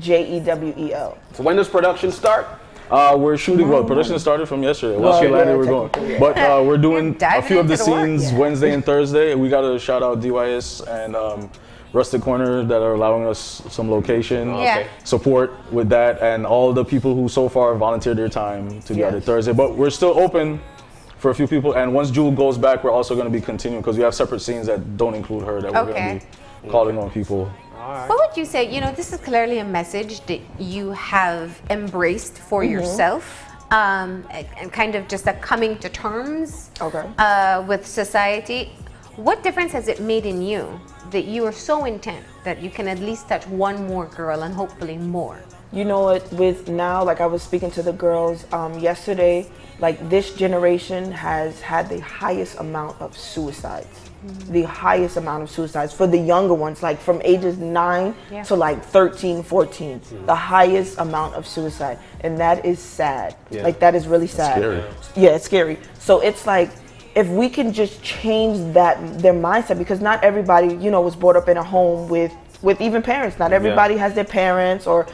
JUUSTJEWEL. So when does production start? We're shooting, production started from yesterday. Once she landed, we're going. But we're doing a Diving few of the into the work. scenes Wednesday and Thursday. We got to shout out DYS and Rustic Corner that are allowing us some location support with that, and all the people who so far volunteered their time to be out there Thursday. But we're still open for a few people, and once Jewel goes back, we're also going to be continuing because we have separate scenes that don't include her that we're going to be calling on people. What would you say, this is clearly a message that you have embraced for yourself, and kind of just a coming to terms with society. What difference has it made in you that you are so intent that you can at least touch one more girl and hopefully more? You know what, with now, like I was speaking to the girls yesterday, like this generation has had the highest amount of suicides. The highest amount of suicides for the younger ones, like from ages 9 to like 13, 14, the highest amount of suicide. And that is sad. Like that is really sad. Scary. Yeah, it's scary. So it's like, if we can just change their mindset, because not everybody, was brought up in a home with even parents. Not everybody has their parents or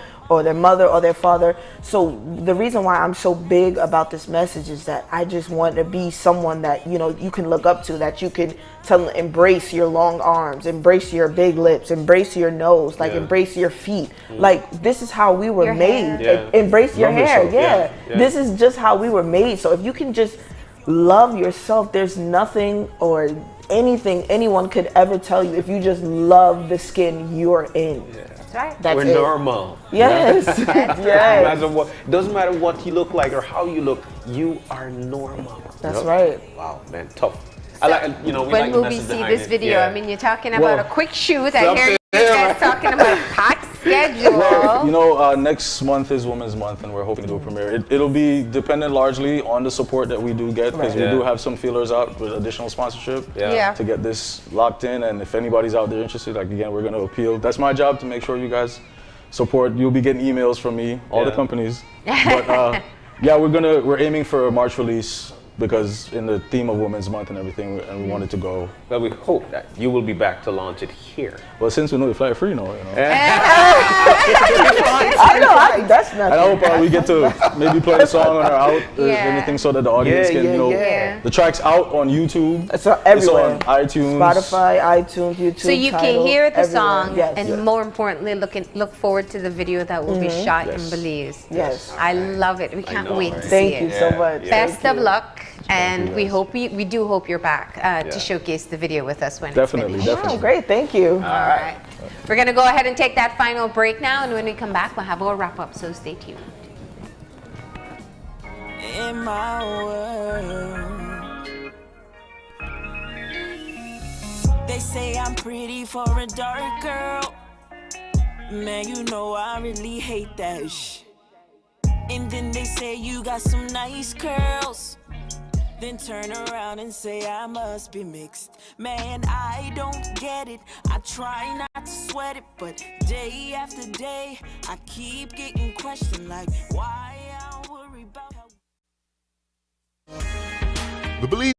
their mother or their father. So the reason why I'm so big about this message is that I just want to be someone that, you can look up to, that you can tell them, embrace your long arms, embrace your big lips, embrace your nose, like embrace your feet. Like this is how we were made. Embrace your hair. yourself. This is just how we were made. So if you can just love yourself, there's nothing or anything anyone could ever tell you if you just love the skin you're in. That's right. That's We're it. normal. Yes. Yes. Doesn't matter what you look like or how you look, you are normal. That's right. Wow, man, tough. I like, we When like the will we message see behind this it. video? Yeah. I mean, you're talking about a quick shoot. I hear you something, guys talking about packs. schedule? Well, you know, next month is Women's Month, and we're hoping to do a premiere. It'll be dependent largely on the support that we do get, because we do have some feelers out with additional sponsorship to get this locked in. And if anybody's out there interested, like again, we're going to appeal. That's my job, to make sure you guys support. You'll be getting emails from me, all the companies. But yeah, we're aiming for a March release, because in the theme of Women's Month and everything, and we wanted to go. Well, we hope that you will be back to launch it here. Well, since we know you fly free now, you know. I know, that's nothing. And I hope we get to maybe play a song on our out or anything, so that the audience can, you know, the track's out on YouTube. It's everywhere. It's on iTunes, Spotify, iTunes, YouTube. So you Tidal, can hear the everywhere. song, Yes. and more importantly, look forward to the video that will be shot in Belize. Yes. I love it. We can't wait to see Thank it. you so much. Best of luck. And we do hope you're back to showcase the video with us when it's finished. Oh, great, thank you. All right. We're going to go ahead and take that final break now, and when we come back, we'll have our wrap up, so stay tuned. In my world, they say I'm pretty for a dark girl. Man, you know I really hate that shit. And then they say you got some nice curls, then turn around and say I must be mixed. Man, I don't get it. I try not to sweat it, but day after day I keep getting questioned, like why I worry about how. The Believe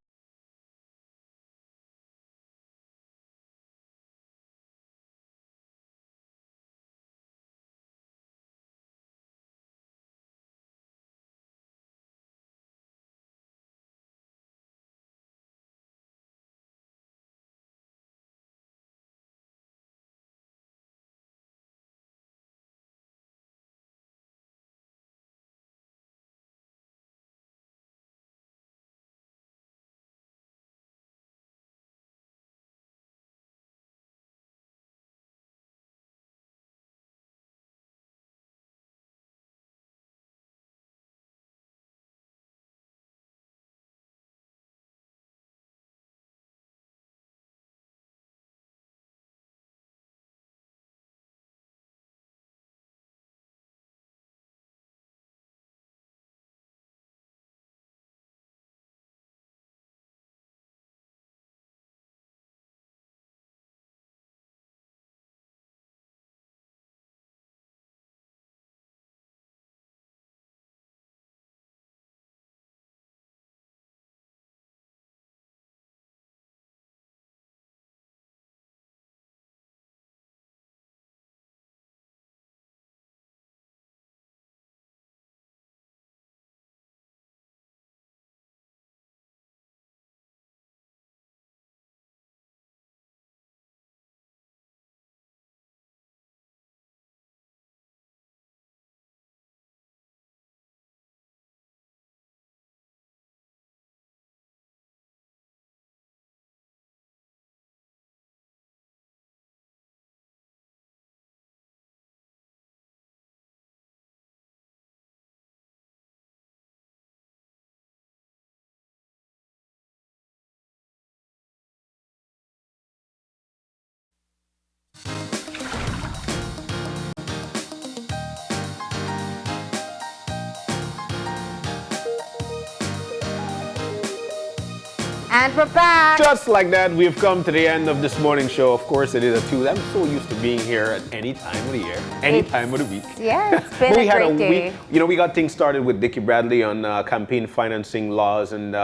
And we're back. Just like that, we've come to the end of this morning show. Of course, it is a Tuesday. I'm so used to being here at any time of the year, any time of the week. Yeah, it's been we a had great a day. week. You know, we got things started with Dickie Bradley on campaign financing laws and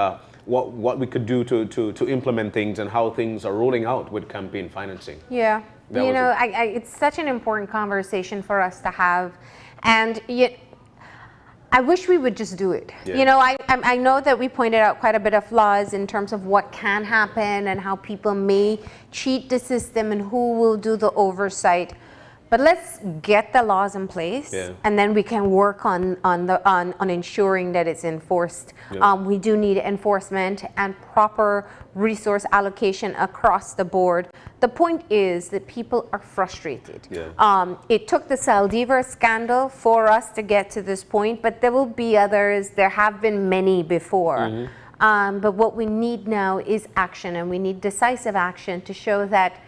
what we could do to implement things and how things are rolling out with campaign financing. Yeah, That you was know, it's such an important conversation for us to have, and yet I wish we would just do it. Yeah. You know, I know that we pointed out quite a bit of flaws in terms of what can happen and how people may cheat the system and who will do the oversight. But let's get the laws in place, and then we can work on ensuring that it's enforced. Yeah. We do need enforcement and proper resource allocation across the board. The point is that people are frustrated. Yeah. It took the Saldivar scandal for us to get to this point, but there will be others. There have been many before. But what we need now is action, and we need decisive action to show that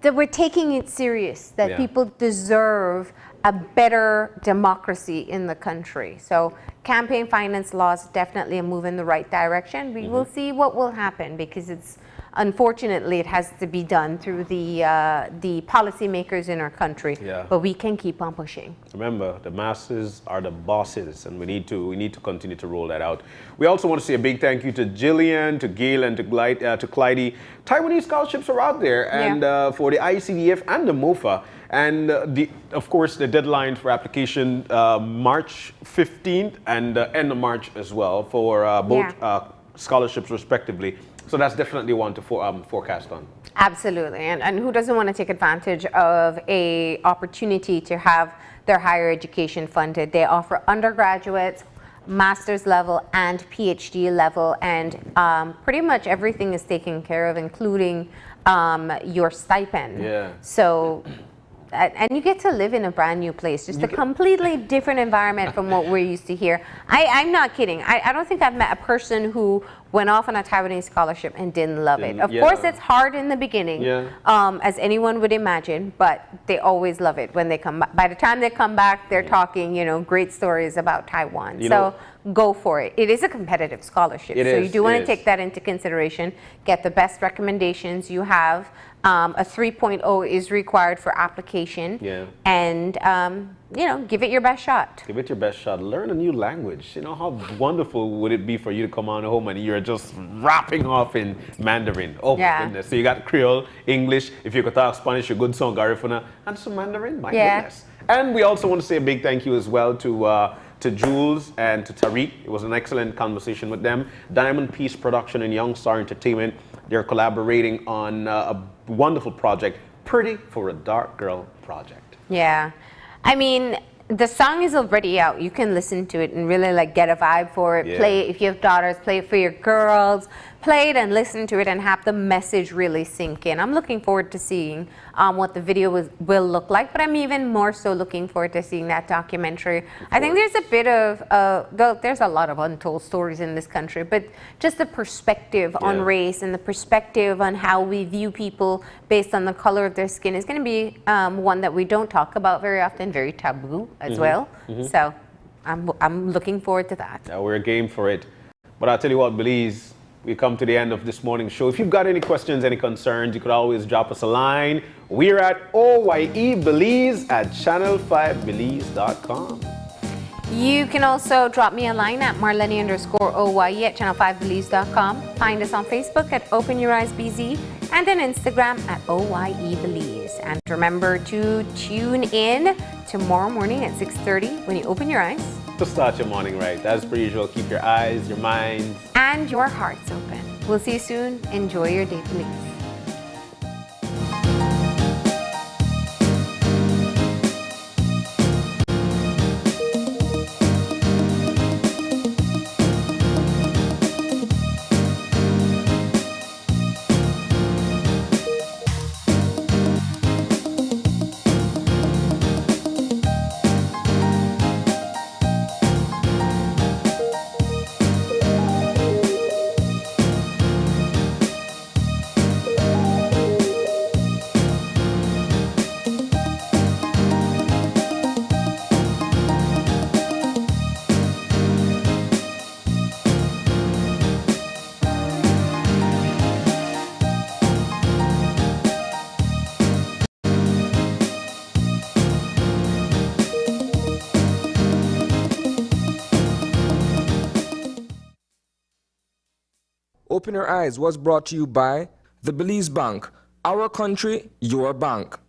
that we're taking it serious, that Yeah. people deserve a better democracy in the country. So campaign finance laws definitely a move in the right direction. We will see what will happen, because it's unfortunately it has to be done through the policymakers in our country. Yeah. But we can keep on pushing. Remember, the masses are the bosses, and we need to continue to roll that out. We also want to say a big thank you to Jillian, to Gail, and to Clyde. Taiwanese scholarships are out there, and for the ICDF and the MOFA. And of course, the deadline for application March 15th and end of March as well for both scholarships respectively. So that's definitely one to forecast on. Absolutely, and who doesn't want to take advantage of a opportunity to have their higher education funded? They offer undergraduates, master's level, and PhD level, and pretty much everything is taken care of, including your stipend. Yeah. So. And you get to live in a brand new place, just a completely different environment from what we're used to here. I'm not kidding. I don't think I've met a person who went off on a Taiwanese scholarship and didn't love it. Of course, it's hard in the beginning, as anyone would imagine, but they always love it when they come back. By the time they come back, they're talking, great stories about Taiwan. Go for it. It is a competitive scholarship, so you do want to take that into consideration. Get the best recommendations you have. A 3.0 is required for application. Yeah. And, give it your best shot. Give it your best shot. Learn a new language. How wonderful would it be for you to come on home and you're just rapping off in Mandarin? Oh my goodness. So you got Creole, English. If you could talk Spanish, a good song, Garifuna, and some Mandarin. My goodness. And we also want to say a big thank you as well to Jules and to Tariq. It was an excellent conversation with them. Diamond Peace Production and Young Star Entertainment. They're collaborating on a wonderful project, Pretty for a Dark Girl project. Yeah. I mean, the song is already out. You can listen to it and really get a vibe for it. Play it if you have daughters, play it for your girls. Play it and listen to it and have the message really sink in. I'm looking forward to seeing what the video will look like, but I'm even more so looking forward to seeing that documentary. I think there's a bit of, there's a lot of untold stories in this country, but just the perspective on race and the perspective on how we view people based on the color of their skin is going to be one that we don't talk about very often, very taboo as well. So I'm looking forward to that. Yeah, we're game for it. But I'll tell you what, Belize, we come to the end of this morning's show. If you've got any questions, any concerns, you could always drop us a line. We're at OYE at channel5belize.com. You can also drop me a line at Marlene_OYE at channel5belize.com. Find us on Facebook at Open Your Eyes BZ and on Instagram at OYE Belize. And remember to tune in tomorrow morning at 6:30 when you open your eyes. To start your morning right. As per usual, keep your eyes, your minds, and your hearts open. We'll see you soon. Enjoy your day, Belize. Open Your Eyes was brought to you by the Belize Bank. Our country, your bank.